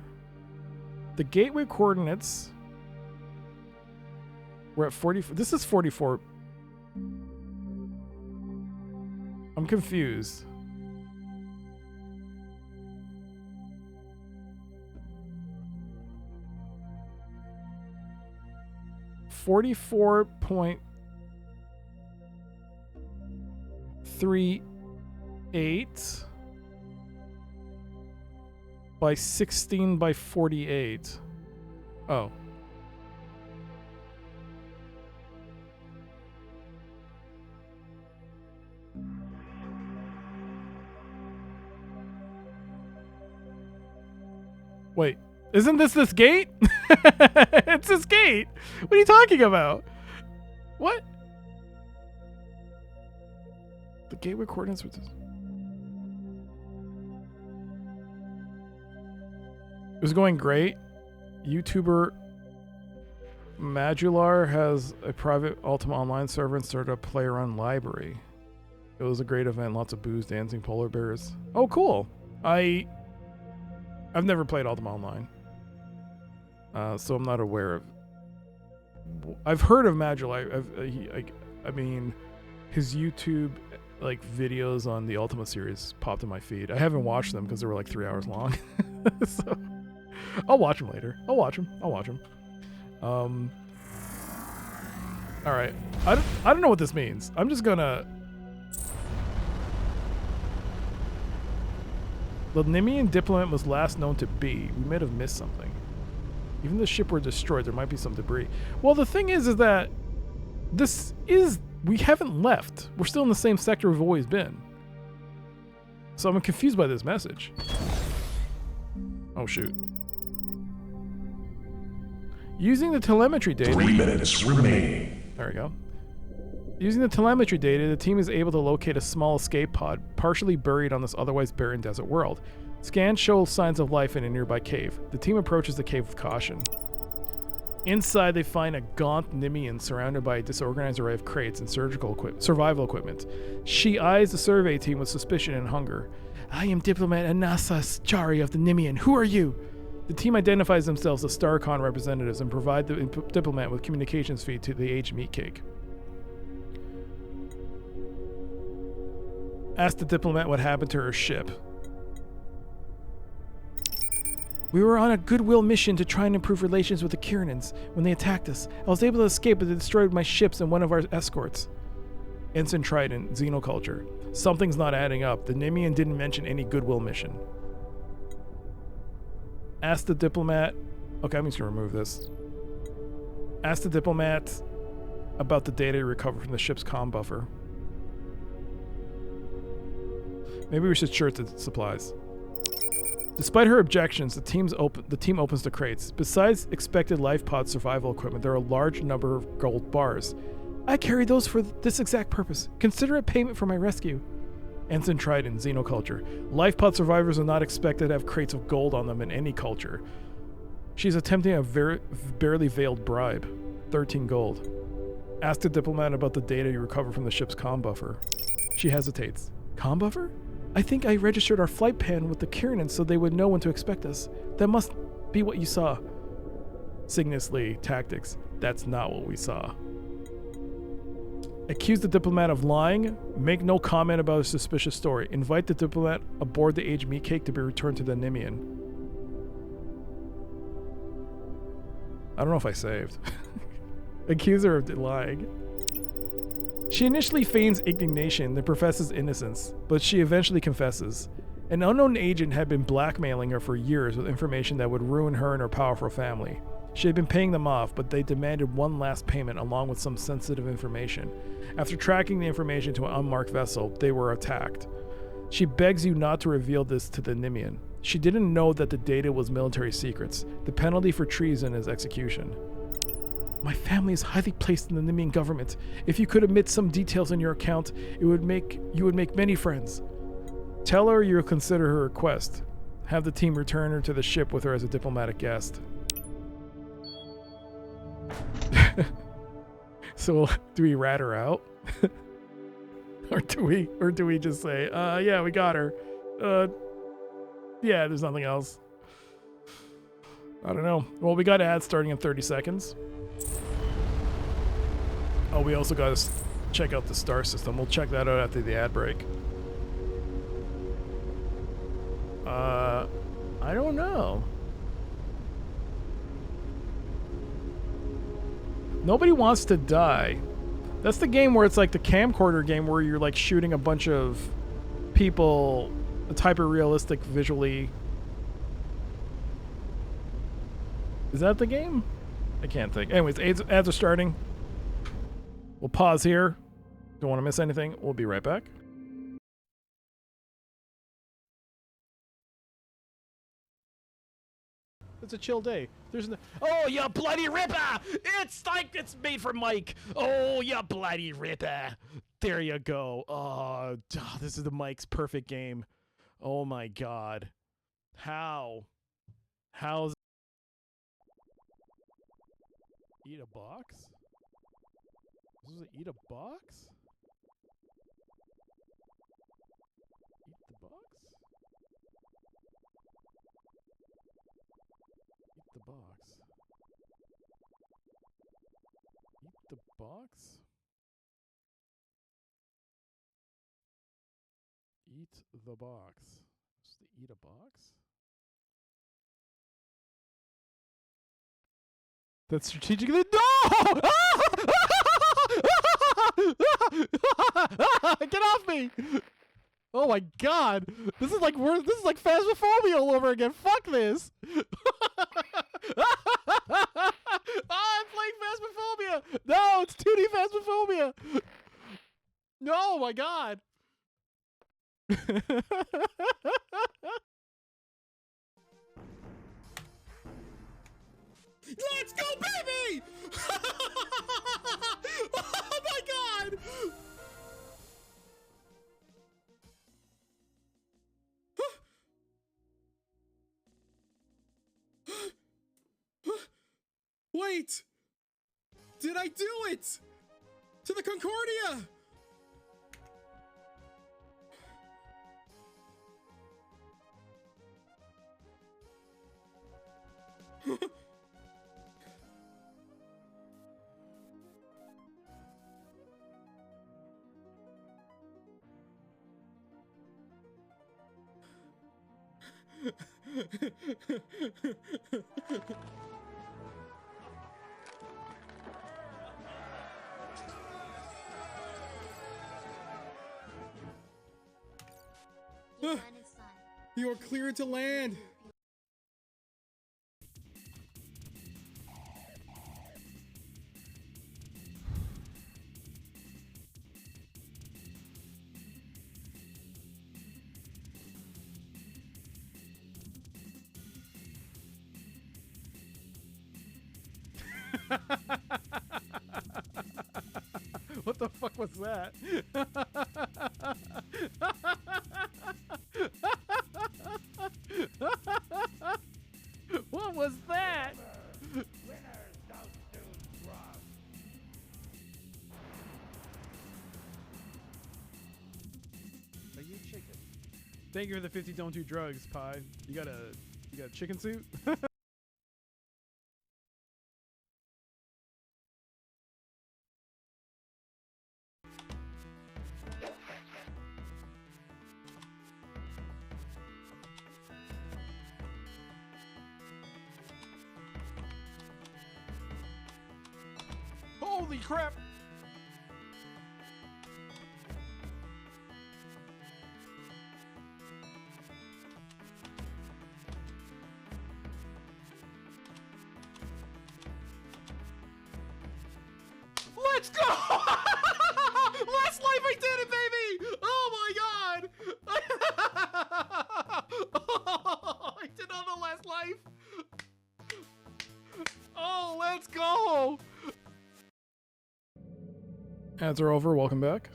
The gateway coordinates were at 44. This is 44. I'm confused. $44.38 by 16 by 48. Oh. Wait, isn't this gate? It's this gate. What are you talking about? What? The gateway coordinates with this. It was going great. YouTuber Madular has a private Ultima Online server and started a player-run library. It was a great event. Lots of booze, dancing, polar bears. Oh, cool. I've never played Ultima Online, so I'm not aware of. I've heard of Madular. I mean, his YouTube videos on the Ultima series popped in my feed. I haven't watched them because they were like 3 hours long. So I'll watch them later. I'll watch them. All right. I don't know what this means. I'm just gonna. The Nimian diplomat was last known to be. We might have missed something. Even if the ship were destroyed, there might be some debris. Well, the thing is that we haven't left. We're still in the same sector we've always been. So I'm confused by this message. Oh, shoot. Using the telemetry data... 3 minutes remaining. There we go. Using the telemetry data, the team is able to locate a small escape pod, partially buried on this otherwise barren desert world. Scans show signs of life in a nearby cave. The team approaches the cave with caution. Inside, they find a gaunt Nimian surrounded by a disorganized array of crates and survival equipment. She eyes the survey team with suspicion and hunger. I am Diplomat Anasas Chari of the Nimian. Who are you? The team identifies themselves as Starcom representatives and provide the diplomat with communications feed to the aged meat cake. Ask the diplomat what happened to her ship. We were on a goodwill mission to try and improve relations with the Kiranans. When they attacked us, I was able to escape, but they destroyed my ships and one of our escorts. Ensign Trident, Xenoculture. Something's not adding up. The Nimian didn't mention any goodwill mission. Ask the diplomat... Okay, I'm just going to remove this. Ask the diplomat about the data recovered from the ship's comm buffer. Maybe we should short the supplies. Despite her objections, the team opens the crates. Besides expected life pod survival equipment, there are a large number of gold bars. I carry those for this exact purpose. Consider it payment for my rescue. Ensign Trident, Xenoculture. Life pod survivors are not expected to have crates of gold on them in any culture. She's attempting a barely veiled bribe. 13 gold. Ask the diplomat about the data you recovered from the ship's comm buffer. She hesitates. Comm buffer? I think I registered our flight plan with the Kiranans so they would know when to expect us. That must be what you saw. Cygnus Lee, Tactics. That's not what we saw. Accuse the diplomat of lying. Make no comment about a suspicious story. Invite the diplomat aboard the aged meat cake to be returned to the Nimian. I don't know if I saved. Accuse her of lying. She initially feigns indignation, then professes innocence, but she eventually confesses. An unknown agent had been blackmailing her for years with information that would ruin her and her powerful family. She had been paying them off, but they demanded one last payment along with some sensitive information. After tracking the information to an unmarked vessel, they were attacked. She begs you not to reveal this to the Nimian. She didn't know that the data was military secrets. The penalty for treason is execution. My family is highly placed in the Nimian government. If you could omit some details in your account, you would make many friends. Tell her you'll consider her request. Have the team return her to the ship with her as a diplomatic guest. So, do we rat her out? or do we just say, yeah, we got her. Yeah, there's nothing else. I don't know. Well, we got ads starting in 30 seconds. Oh, we also got to check out the star system. We'll check that out after the ad break. I don't know. Nobody Wants to Die. That's the game where it's like the camcorder game where you're like shooting a bunch of people. It's hyper realistic visually. Is that the game? I can't think. Anyways, ads are starting. We'll pause here. Don't want to miss anything. We'll be right back. It's a chill day. There's no. Oh, you bloody ripper! It's like it's made for Mike. Oh, you bloody ripper! There you go. Oh, this is the Mike's perfect game. Oh my God. How? How's? Eat a box? This is eat a box? Eat the box? Eat the box. Eat the box? Eat the box. Just to eat a box? That's strategically no! Get off me! Oh my God! This is like Phasmophobia all over again. Fuck this! I'm playing Phasmophobia. No, it's 2D Phasmophobia. No, my God! Let's go, baby! Oh my God! Wait! Did I do it? To the Concordia! You are cleared to land. What the fuck was that? What was that? Are you chicken? Thank you for the 50 don't do drugs, Pie. You got a chicken suit? Holy crap! Let's go! Last life I did it, baby! Oh my God! I did it on the last life! Oh, let's go! Ads are over. Welcome back.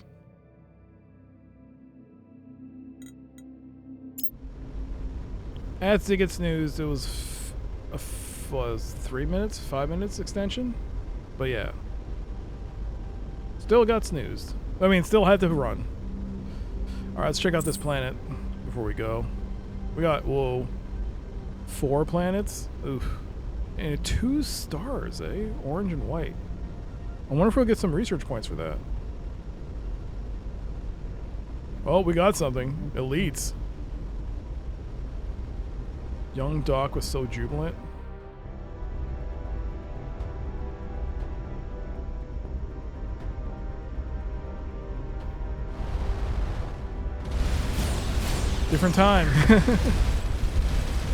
Ads did get snoozed. It was was 3 minutes, 5 minutes extension, but yeah, still got snoozed. I mean, still had to run. All right, let's check out this planet before we go. We got 4 planets. Oof. And 2 stars, eh? Orange and white. I wonder if we'll get some research points for that. Oh, we got something. Elites. Young Doc was so jubilant. Different time.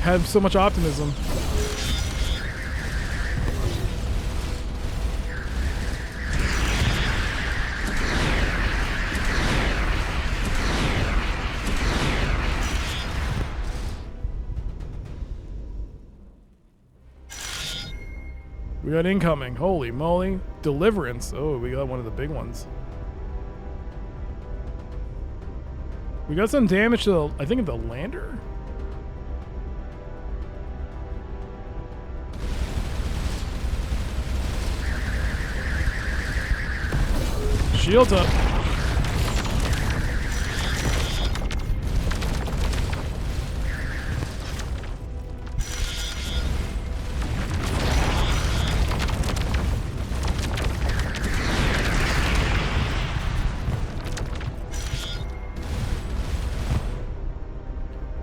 Had so much optimism. We got incoming. Holy moly. Deliverance. Oh, we got one of the big ones. We got some damage to the, I think, the lander? Shields up.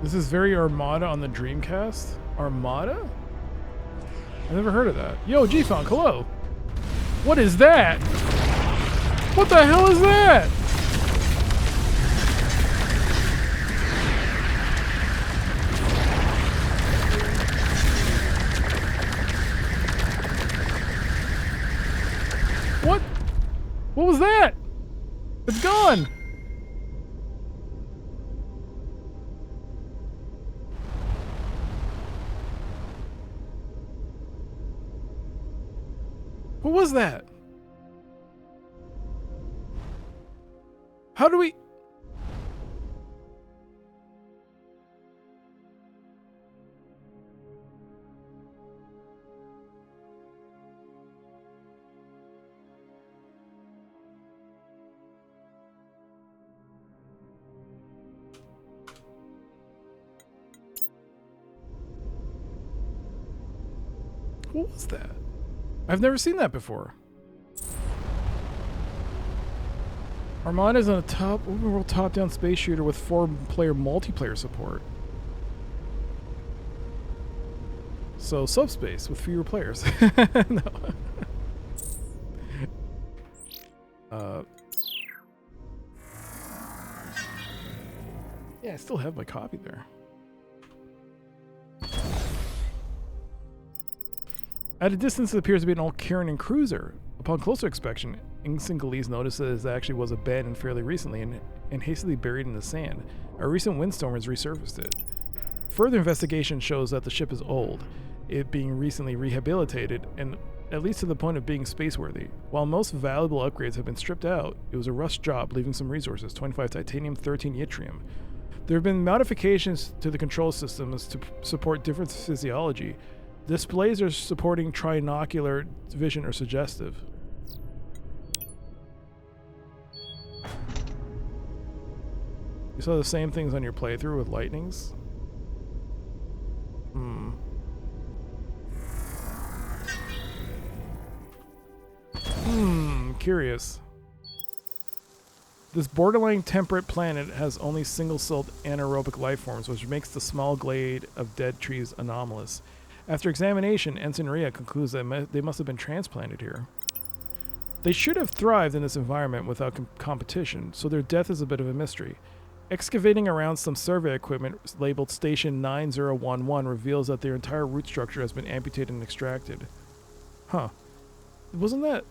This is very Armada on the Dreamcast. Armada? I never heard of that. Yo, G-Funk, hello. What is that? What the hell is that? What? What was that? It's gone. What was that? How do we... What was that? I've never seen that before. Armada is on a open world top-down space shooter with 4-player multiplayer support. So subspace with fewer players. No. Yeah, I still have my copy there. At a distance, it appears to be an old Kieran cruiser. Upon closer inspection, Singhalese notices it actually was abandoned fairly recently and hastily buried in the sand. A recent windstorm has resurfaced it. Further investigation shows that the ship is old, it being recently rehabilitated and at least to the point of being spaceworthy. While most valuable upgrades have been stripped out, it was a rushed job, leaving some resources: 25 titanium, 13 yttrium. There have been modifications to the control systems to support different physiology. Displays are supporting trinocular vision or suggestive. You saw the same things on your playthrough with lightnings? Curious. This borderline temperate planet has only single-celled anaerobic life forms, which makes the small glade of dead trees anomalous. After examination, Ensign Ria concludes that they must have been transplanted here. They should have thrived in this environment without competition, so their death is a bit of a mystery. Excavating around some survey equipment labeled Station 9011 reveals that their entire root structure has been amputated and extracted. Huh. Wasn't that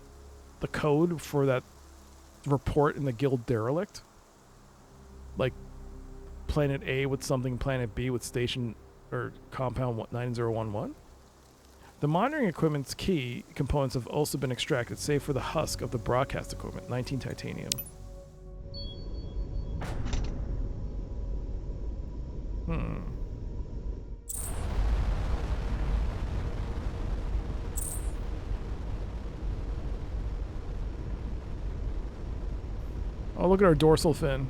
the code for that report in the Guild Derelict? Like, Planet A with something, Planet B with Station or Compound 9011? The monitoring equipment's key components have also been extracted, save for the husk of the broadcast equipment, 19 titanium. Oh, look at our dorsal fin.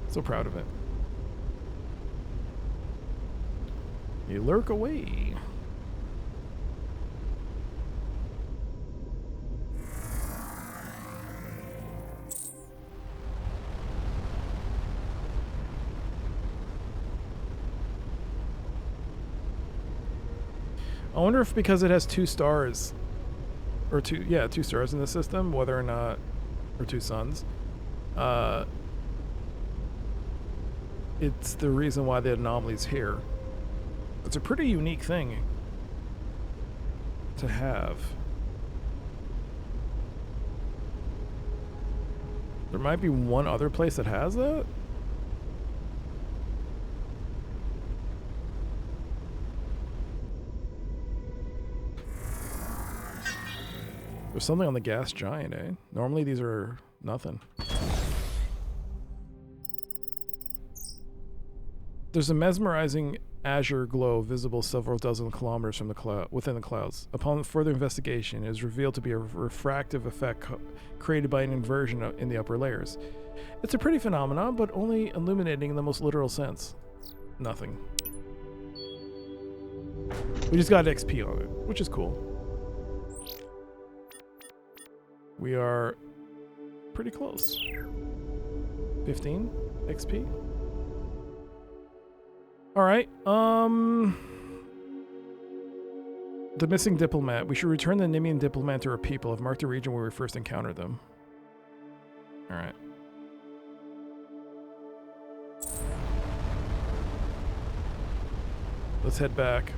So proud of it. You lurk away. I wonder if because it has 2 stars, or 2 stars in the system, whether or not, or 2 suns, it's the reason why the anomaly's here. It's a pretty unique thing to have. There might be one other place that has that. There's something on the gas giant, eh? Normally these are nothing. There's a mesmerizing azure glow visible several dozen kilometers from the cloud within the clouds. Upon further investigation, it is revealed to be a refractive effect created by an inversion in the upper layers. It's a pretty phenomenon, but only illuminating in the most literal sense. Nothing. We just got XP on it, which is cool. We are pretty close. 15 XP. All right. The missing diplomat. We should return the Nimian diplomat to our people. I've marked the region where we first encountered them. All right. Let's head back.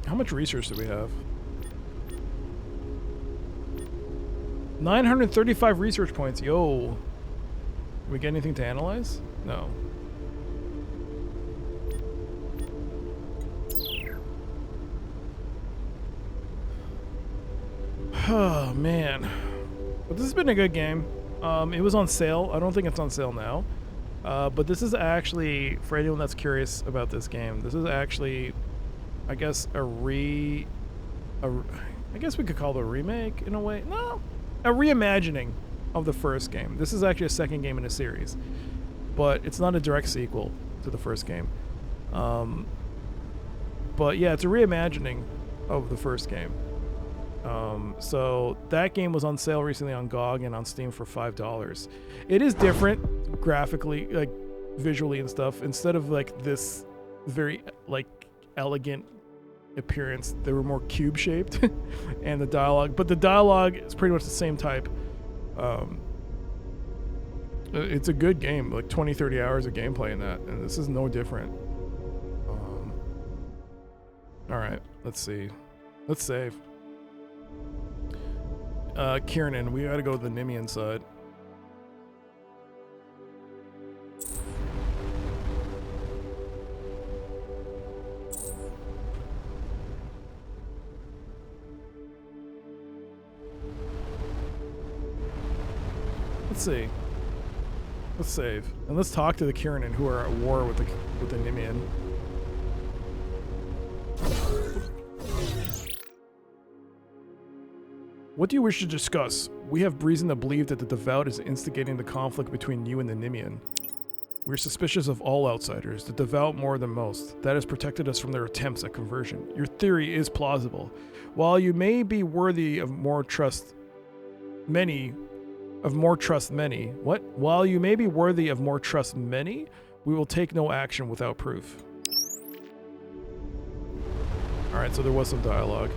How much research do we have? 935 research points. Yo. Did we get anything to analyze? No. Oh, man. But this has been a good game. It was on sale. I don't think it's on sale now. But this is actually, for anyone that's curious about this game, this is actually, I guess, I guess we could call it a remake in a way. No, a reimagining of the first game. This is actually a second game in a series, but it's not a direct sequel to the first game. But yeah, it's a reimagining of the first game. So that game was on sale recently on GOG and on Steam for $5. It is different graphically, like visually and stuff. Instead of like this very like elegant appearance, they were more cube shaped and the dialogue, but the dialogue is pretty much the same type. It's a good game, like 20-30 hours of gameplay in that, and this is no different. All right, let's see, let's save. Kiernan, we gotta go to the Nimian side. Let's see. Let's save. And let's talk to the Kiernan who are at war with the Nimian. What do you wish to discuss? We have reason to believe that the Devout is instigating the conflict between you and the Nimian. We are suspicious of all outsiders, the Devout more than most. That has protected us from their attempts at conversion. Your theory is plausible. While you may be worthy of more trust, While you may be worthy of more trust many, we will take no action without proof. Alright, so there was some dialogue.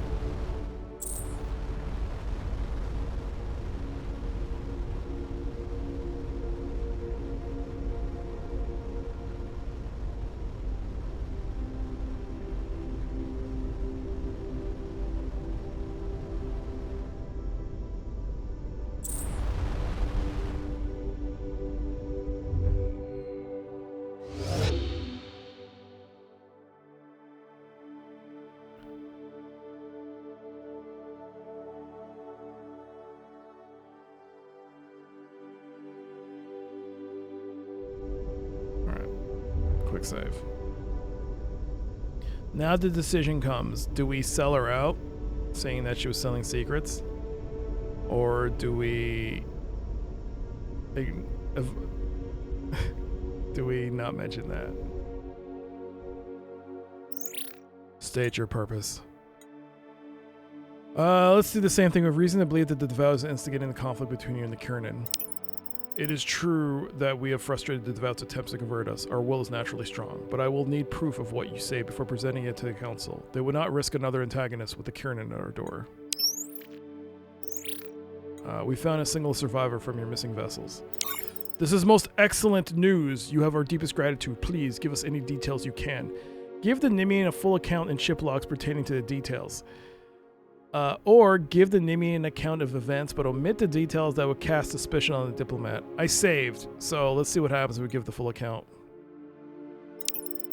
Quick save. Now the decision comes. Do we sell her out, saying that she was selling secrets? Or do we Do we not mention that? State your purpose. Let's do the same thing. We have reason to believe that the Devout is instigating the conflict between you and the Kiernan. It is true that we have frustrated the Devout's attempts to convert us. Our will is naturally strong, but I will need proof of what you say before presenting it to the Council. They would not risk another antagonist with the Kiernan at our door. We found a single survivor from your missing vessels. This is most excellent news. You have our deepest gratitude. Please give us any details you can. Give the Nimian a full account and ship logs pertaining to the details. Or give the Nimian an account of events, but omit the details that would cast suspicion on the diplomat. I saved, so let's see what happens if we give the full account.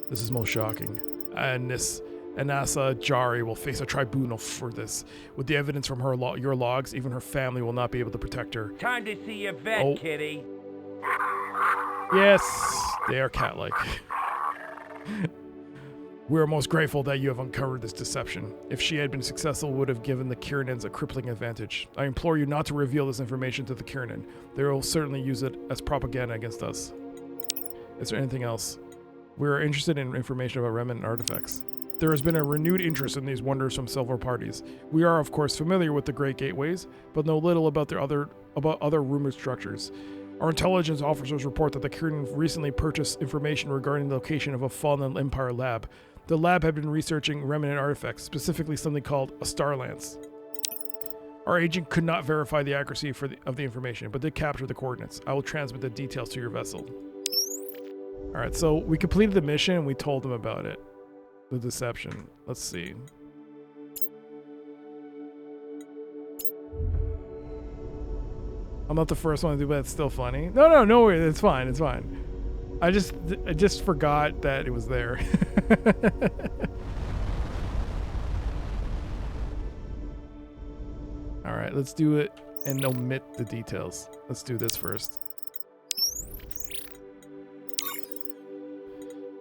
This is most shocking. And this Anasa Jari will face a tribunal for this. With the evidence from her your logs, even her family will not be able to protect her. Time to see your vet, kitty. Yes, they are cat-like. We are most grateful that you have uncovered this deception. If she had been successful, it would have given the Kiernans a crippling advantage. I implore you not to reveal this information to the Kiernan. They will certainly use it as propaganda against us. Is there anything else? We are interested in information about remnant artifacts. There has been a renewed interest in these wonders from several parties. We are, of course, familiar with the Great Gateways, but know little about other rumored structures. Our intelligence officers report that the Kiernan recently purchased information regarding the location of a fallen Empire lab. The lab had been researching remnant artifacts, specifically something called a Star Lance. Our agent could not verify the accuracy of the information, but did capture the coordinates. I will transmit the details to your vessel. Alright, so we completed the mission and we told them about it. The deception. Let's see. I'm not the first one to do, but it's still funny. No, it's fine. It's fine. I just forgot that it was there. All right, let's do it and omit the details. Let's do this first.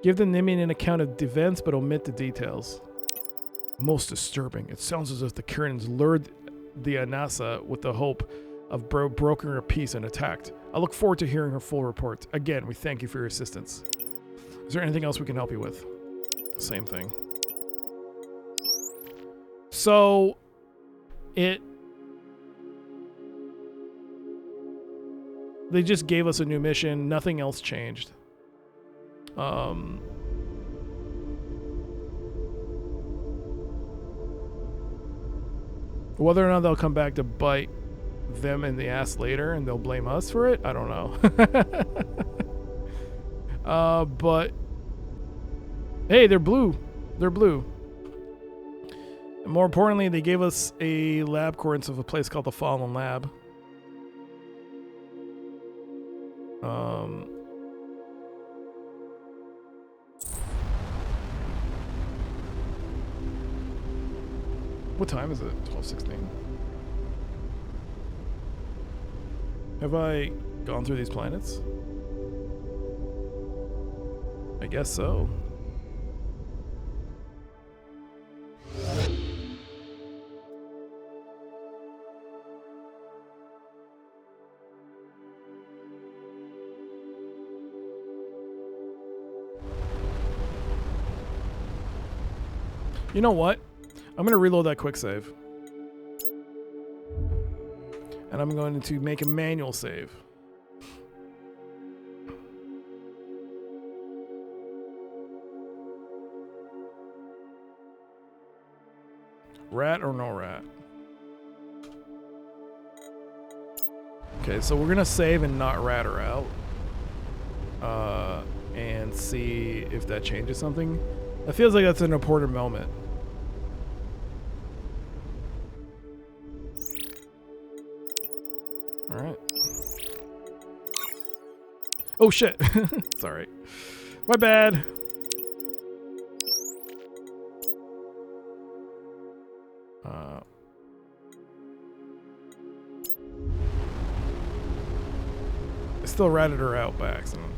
Give the Nimian an account of the events, but omit the details. Most disturbing. It sounds as if the Kiernans lured the Anasa with the hope of brokering her peace and attacked. I look forward to hearing her full report. Again, we thank you for your assistance. Is there anything else we can help you with? Same thing. So, they just gave us a new mission. Nothing else changed. Whether or not they'll come back to bite them in the ass later and they'll blame us for it, I don't know. But hey, they're blue. They're blue. And more importantly, they gave us a lab coordinates of a place called the Fallen Lab. What time is it? 12:16. Have I gone through these planets? I guess so. You know what? I'm going to reload that quick save. And I'm going to make a manual save. Rat or no rat? Okay, so we're going to save and not rat her out. And see if that changes something. It feels like that's an important moment. Alright. Oh shit. Sorry. My bad. I still ratted her out by accident.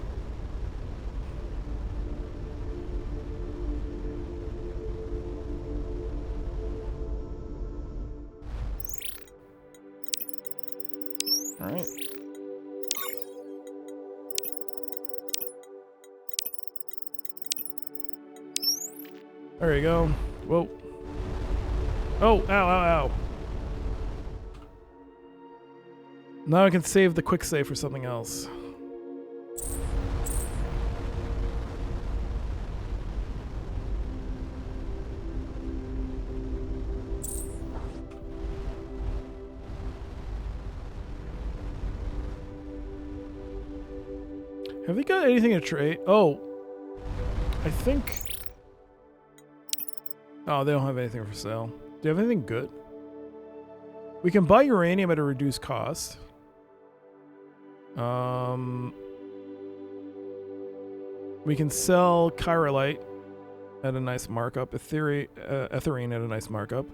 Alright. There you go. Whoa. Oh, ow, ow, ow. Now I can save the quick save for something else. Have they got anything to trade? Oh, I think. Oh, they don't have anything for sale. Do you have anything good? We can buy uranium at a reduced cost. We can sell chirolite at a nice markup. Ethyrene at a nice markup.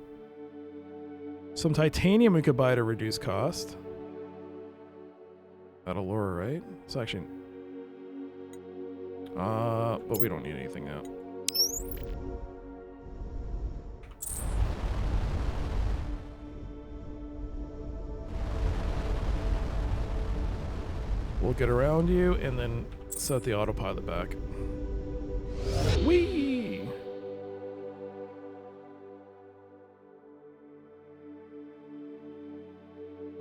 Some titanium we could buy at a reduced cost. At Allura, right? It's actually. But we don't need anything now. We'll get around you and then set the autopilot back. Whee!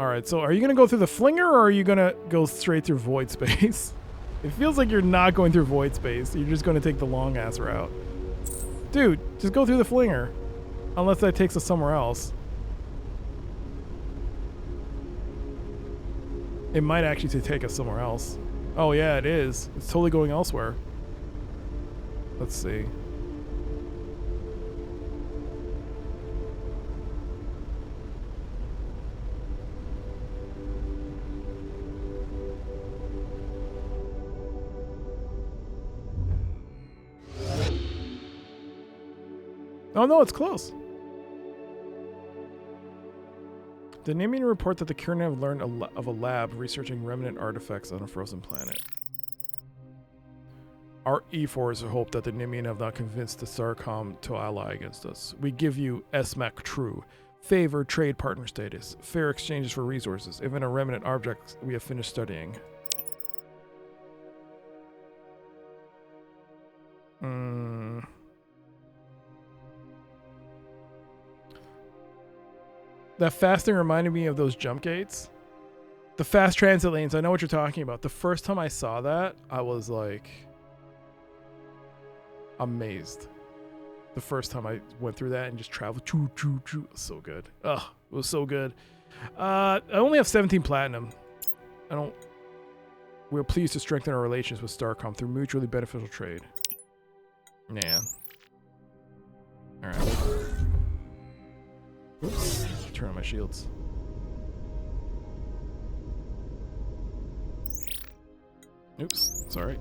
Alright, so are you gonna go through the flinger or are you gonna go straight through void space? It feels like you're not going through void space. You're just gonna take the long ass route. Dude, just go through the flinger. Unless that takes us somewhere else. It might actually take us somewhere else. Oh yeah, it is. It's totally going elsewhere. Let's see. Oh no, it's close. The Nimian report that the Kieran have learned of a lab researching remnant artifacts on a frozen planet. Our E4s hope that the Nimian have not convinced the Starcom to ally against us. We give you SMAC true. Favor trade partner status. Fair exchanges for resources. Even a remnant object we have finished studying. That fast thing reminded me of those jump gates. The fast transit lanes, I know what you're talking about. The first time I saw that, I was like amazed. The first time I went through that and just traveled. Choo, choo, choo. It was so good. Ugh, it was so good. I only have 17 platinum. We're pleased to strengthen our relations with Starcom through mutually beneficial trade. Yeah. Alright. Oops. Turn on my shields. Oops, sorry.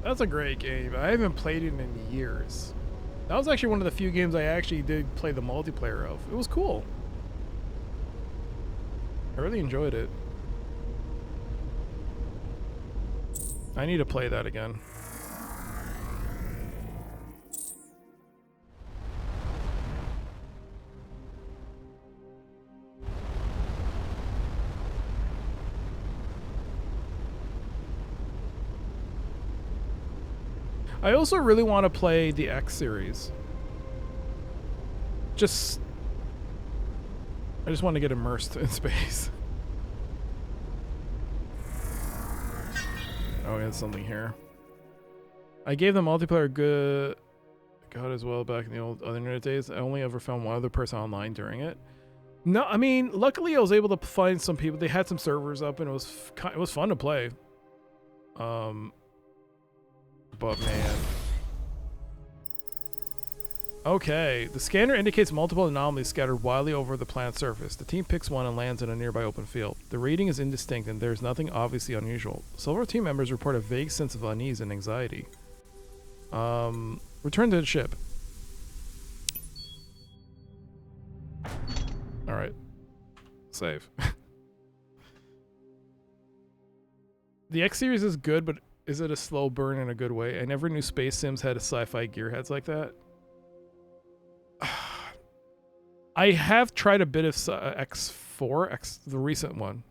That's a great game. I haven't played it in years. That was actually one of the few games I actually did play the multiplayer of. It was cool. I really enjoyed it. I need to play that again. I also really want to play the X series. I just want to get immersed in space. Oh, we had something here. I gave the multiplayer good God as well back in the old other internet days. I only ever found one other person online during it. No, I mean, luckily I was able to find some people. They had some servers up, and it was fun to play. But man. Okay, the scanner indicates multiple anomalies scattered widely over the planet's surface. The team picks one and lands in a nearby open field. The reading is indistinct and there is nothing obviously unusual. Several team members report a vague sense of unease and anxiety. Return to the ship. Save. The X series is good, but is it a slow burn in a good way? I never knew Space Sims had a sci-fi gearheads like that. I have tried a bit of X4, the recent one,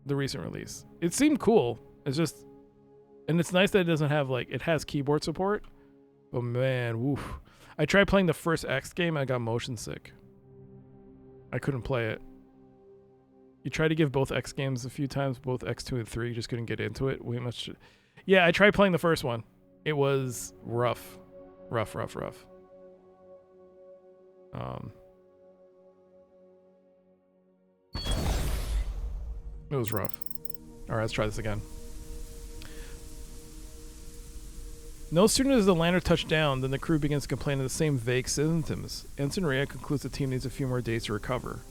the recent release. It seemed cool. It's just, and it's nice that it doesn't have like, it has keyboard support, but man, woof. I tried playing the first X game, I got motion sick. I couldn't play it. You try to give both X games a few times, both X2 and 3, just couldn't get into it. Way much. Yeah, I tried playing the first one. It was rough. Rough. It was rough. Alright, let's try this again. No sooner does the lander touch down than the crew begins to complain of the same vague symptoms. Ensign Rhea concludes the team needs a few more days to recover.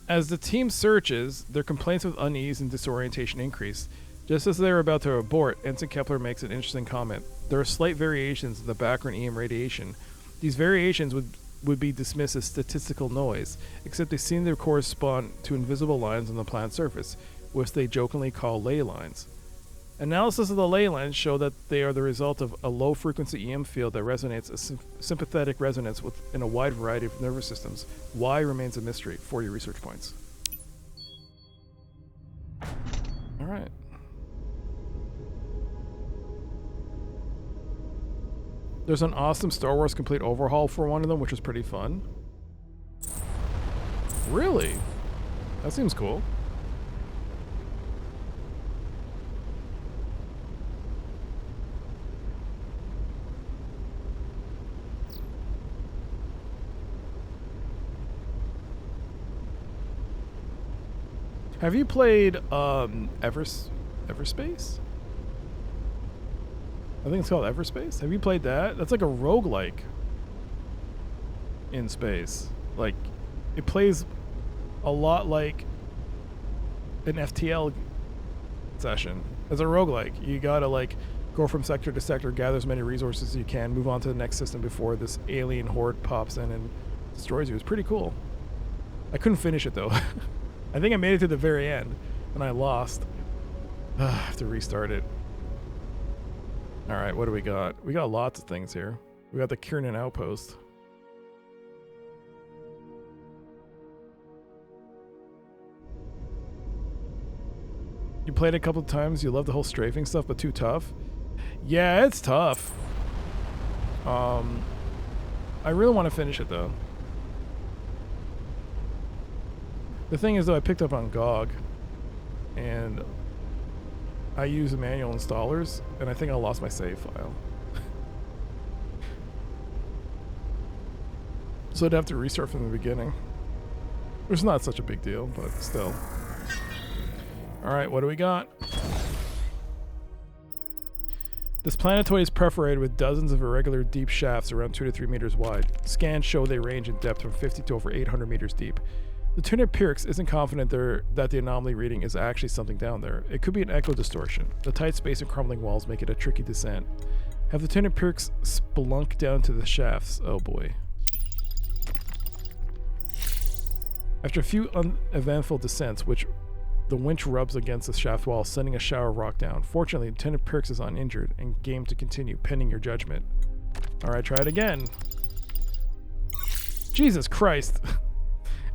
As the team searches, their complaints of unease and disorientation increase. Just as they are about to abort, Ensign Kepler makes an interesting comment. There are slight variations in the background EM radiation. These variations would be dismissed as statistical noise, except they seem to correspond to invisible lines on the planet's surface, which they jokingly call ley lines. Analysis of the ley lines show that they are the result of a low-frequency EM field that resonates a sympathetic resonance within a wide variety of nervous systems. Why remains a mystery. 40 research points. All right. There's an awesome Star Wars complete overhaul for one of them, which is pretty fun. Really? That seems cool. Have you played Everspace? I think it's called Everspace. Have you played that? That's like a roguelike in space. Like, it plays a lot like an FTL session. As a roguelike, you gotta like go from sector to sector, gather as many resources as you can, move on to the next system before this alien horde pops in and destroys you. It's pretty cool. I couldn't finish it though. I think I made it to the very end and I lost. I have to restart it. Alright, what do we got? We got lots of things here. We got the Kiernan Outpost. You played it a couple of times, you love the whole strafing stuff, but too tough? Yeah, it's tough. I really want to finish it though. The thing is though, I picked up on GOG, and I use the manual installers, and I think I lost my save file. So I'd have to restart from the beginning. Which is not such a big deal, but still. Alright, what do we got? This planetoid is perforated with dozens of irregular deep shafts around 2 to 3 meters wide. Scans show they range in depth from 50 to over 800 meters deep. Lieutenant Pirks isn't confident that the anomaly reading is actually something down there. It could be an echo distortion. The tight space and crumbling walls make it a tricky descent. Have Lieutenant Pirks spelunk down to the shafts. Oh boy. After a few uneventful descents, which the winch rubs against the shaft wall, sending a shower of rock down. Fortunately, Lieutenant Pirks is uninjured and game to continue, pending your judgment. Alright, try it again. Jesus Christ.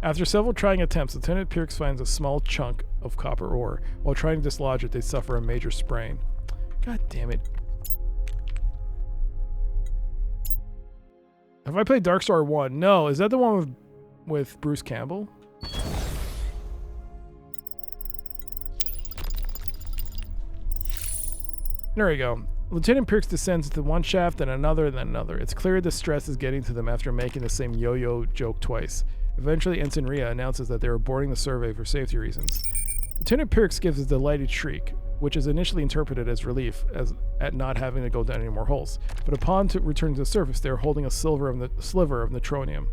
After several trying attempts, Lieutenant Pirks finds a small chunk of copper ore. While trying to dislodge it, they suffer a major sprain. God damn it. Have I played Darkstar 1? No. Is that the one with Bruce Campbell? There we go. Lieutenant Pirks descends into one shaft, then another, and then another. It's clear the stress is getting to them after making the same yo-yo joke twice. Eventually, Ensign Rhea announces that they are boarding the survey for safety reasons. Lieutenant Pirks gives a delighted shriek, which is initially interpreted as relief at not having to go down any more holes. But upon returning to the surface, they are holding a sliver of neutronium.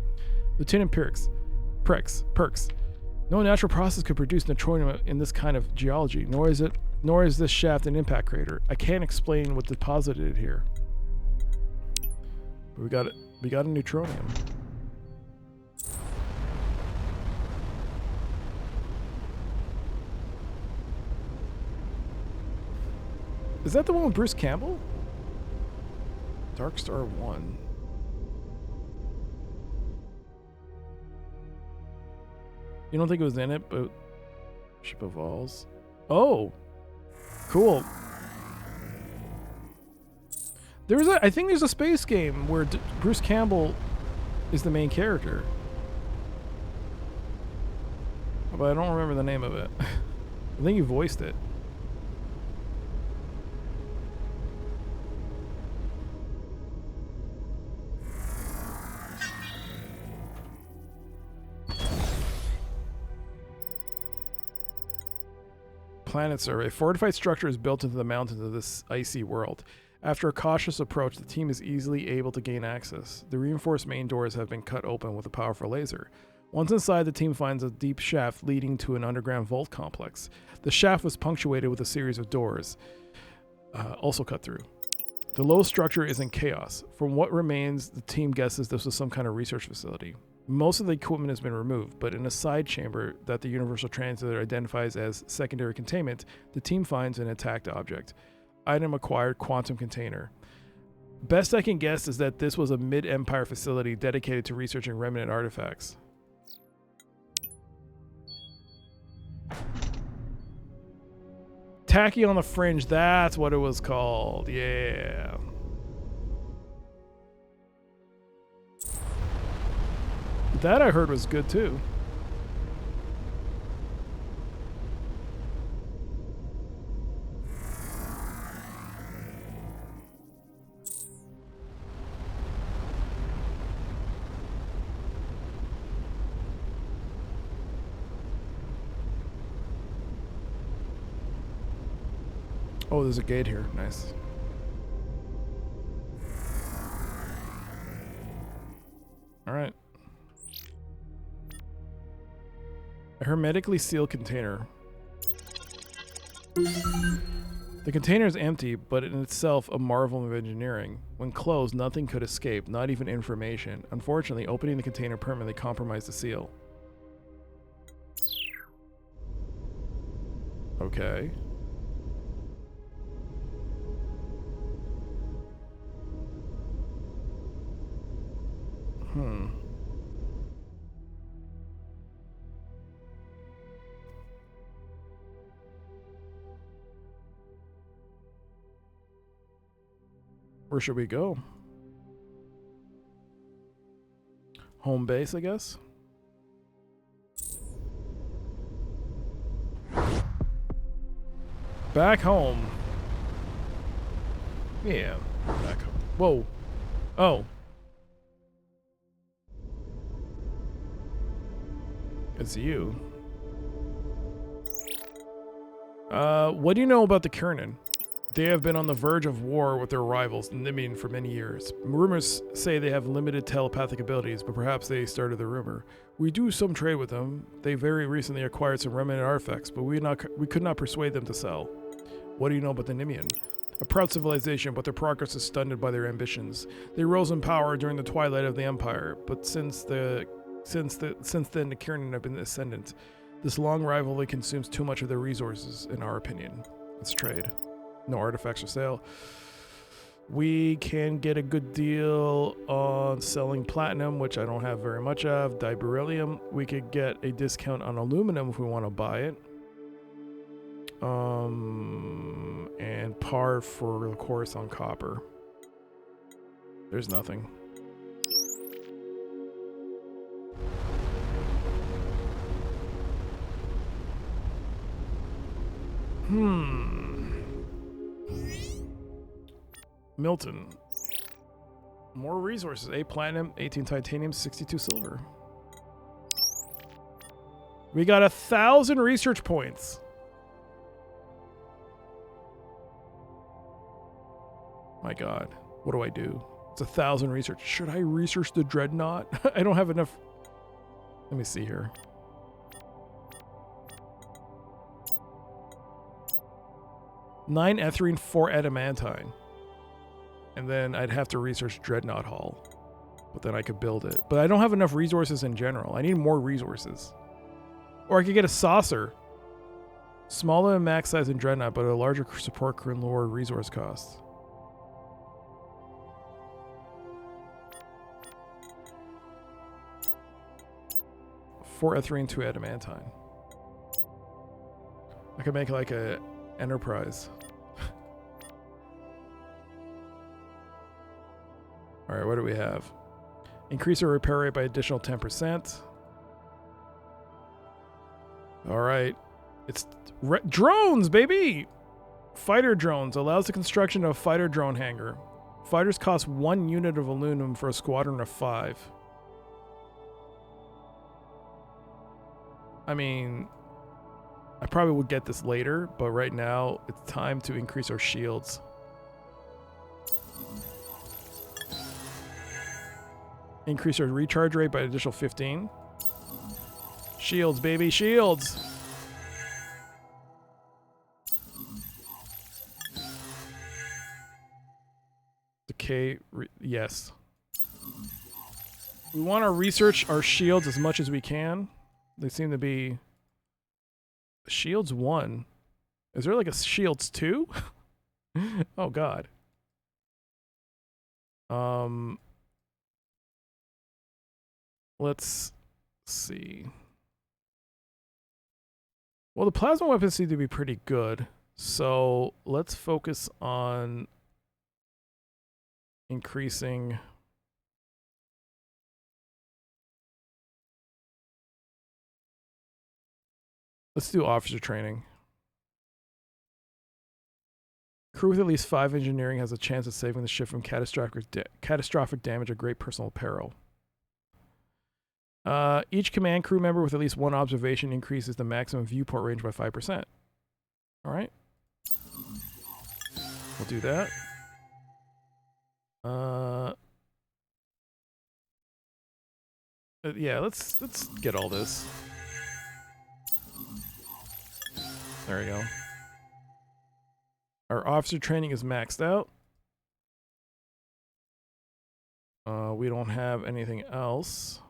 Lieutenant Pirks. No natural process could produce neutronium in this kind of geology, nor is this shaft an impact crater. I can't explain what deposited it here. We got it. We got a neutronium. Is that the one with Bruce Campbell? Dark Star 1. You don't think it was in it, but Ship evolves. Oh, cool. I think there's a space game where Bruce Campbell is the main character, but I don't remember the name of it. I think you voiced it. Planet survey. Fortified structure is built into the mountains of this icy world. After a cautious approach, the team is easily able to gain access. The reinforced main doors have been cut open with a powerful laser. Once inside, the team finds a deep shaft leading to an underground vault complex. The shaft was punctuated with a series of doors, also cut through. The low structure is in chaos. From what remains, the team guesses this was some kind of research facility. Most of the equipment has been removed, but in a side chamber that the Universal Translator identifies as secondary containment, the team finds an attacked object. Item acquired, quantum container. Best I can guess is that this was a mid-Empire facility dedicated to researching remnant artifacts. Tacky on the Fringe, that's what it was called. Yeah. That I heard was good too. Oh, there's a gate here. Nice. All right. A hermetically sealed container. The container is empty, but in itself a marvel of engineering. When closed, nothing could escape, not even information. Unfortunately, opening the container permanently compromised the seal. Okay. Where should we go? Home base, I guess? Back home. Yeah, back home. Whoa. Oh. It's you. What do you know about the Kernan? They have been on the verge of war with their rivals, Nimian, for many years. Rumors say they have limited telepathic abilities, but perhaps they started the rumor. We do some trade with them. They very recently acquired some remnant artifacts, but we could not persuade them to sell. What do you know about the Nimian? A proud civilization, but their progress is stunted by their ambitions. They rose in power during the twilight of the Empire, but since then the Kernan have been ascendant. This long rivalry consumes too much of their resources, in our opinion. Let's trade. No artifacts for sale. We can get a good deal on selling platinum, which I don't have very much of. Beryllium. We could get a discount on aluminum if we want to buy it. And par for the course on copper. There's nothing. Milton. More resources. 8 platinum, 18 titanium, 62 silver. We got 1,000 research points. My God. What do I do? It's 1,000 research. Should I research the Dreadnought? I don't have enough. Let me see here. Nine ethering, 4 adamantine. And then I'd have to research Dreadnought Hall. But then I could build it. But I don't have enough resources in general. I need more resources. Or I could get a saucer. Smaller than max size in Dreadnought, but a larger support crew and lower resource costs. Four Etherian, 2 Adamantine. I could make like a Enterprise. Alright, what do we have? Increase our repair rate by additional 10%. Alright. It's drones, baby! Fighter drones. Allows the construction of a fighter drone hangar. Fighters cost 1 unit of aluminum for a squadron of 5. I mean, I probably would get this later, but right now it's time to increase our shields. Increase our recharge rate by an additional 15. Shields, baby, shields! Decay, yes. We want to research our shields as much as we can. They seem to be... Shields 1. Is there like a Shields 2? Oh god. Let's see. Well, the plasma weapons seem to be pretty good. So let's focus on increasing... Let's do officer training. Crew with at least 5 engineering has a chance of saving the ship from catastrophic damage or great personal peril. Each command crew member with at least 1 observation increases the maximum viewport range by 5%. Alright. We'll do that. Yeah, let's get all this. There we go. Our officer training is maxed out. We don't have anything else.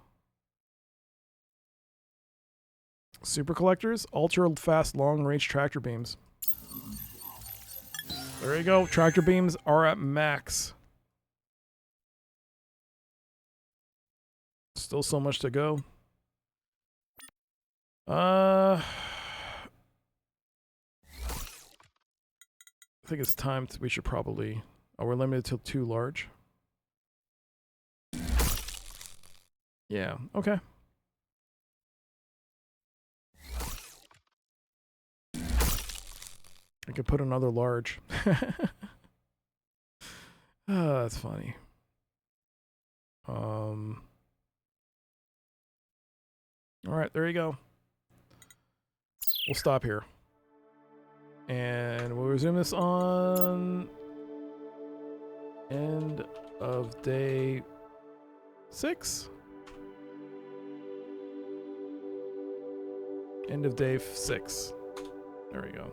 Super collectors, ultra fast long range tractor beams. There you go. Tractor beams are at max. Still so much to go. I think it's time we should probably... Oh, we're limited to 2 large. Yeah, okay. I could put another large. Oh, that's funny. Alright, there you go. We'll stop here. And we'll resume this on end of day 6. End of day 6. There we go.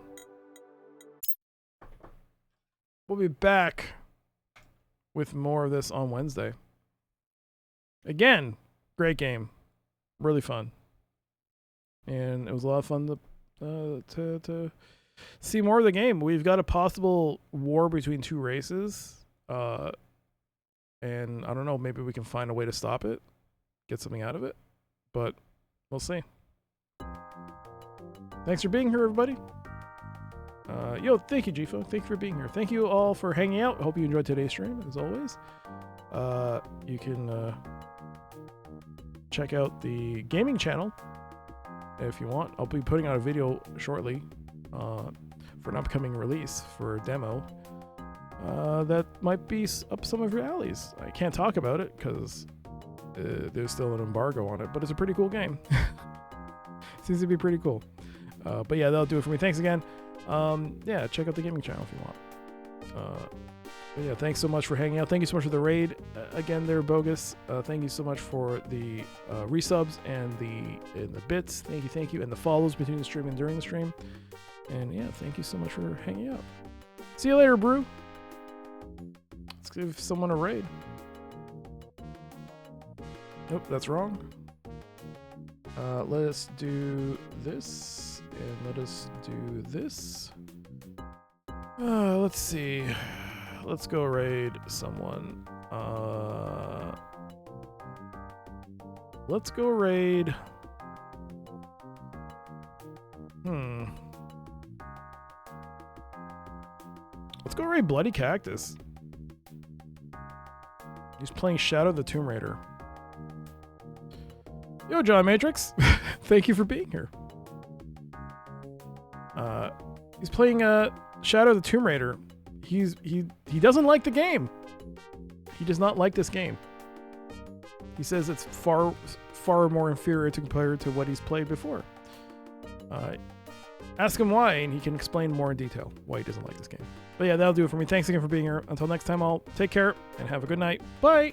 We'll be back with more of this on Wednesday. Again, great game. Really fun. And it was a lot of fun to see more of the game. We've got a possible war between 2 races. And I don't know, maybe we can find a way to stop it. Get something out of it. But we'll see. Thanks for being here, everybody. Yo, thank you, Gfo. Thank you for being here. Thank you all for hanging out. I hope you enjoyed today's stream, as always. You can check out the gaming channel if you want. I'll be putting out a video shortly for an upcoming release for a demo that might be up some of your alleys. I can't talk about it because there's still an embargo on it, but it's a pretty cool game. Seems to be pretty cool. But yeah, that'll do it for me. Thanks again. Yeah, check out the gaming channel if you want. But yeah, thanks so much for hanging out. Thank you so much for the raid. Again, there, Bogus. Thank you so much for the resubs and the bits. Thank you. And the follows between the stream and during the stream. And yeah, thank you so much for hanging out. See you later, Brew. Let's give someone a raid. Nope, that's wrong. Let us do this, and let us do this. Let's see. Let's go raid someone. Let's go raid. Let's go raid Bloody Cactus. He's playing Shadow the Tomb Raider. Yo, John Matrix. Thank you for being here. He's playing Shadow the Tomb Raider. He doesn't like the game. He does not like this game. He says it's far more inferior compared to what he's played before. Ask him why, and he can explain more in detail why he doesn't like this game. But yeah, that'll do it for me. Thanks again for being here. Until next time, I'll take care and have a good night. Bye!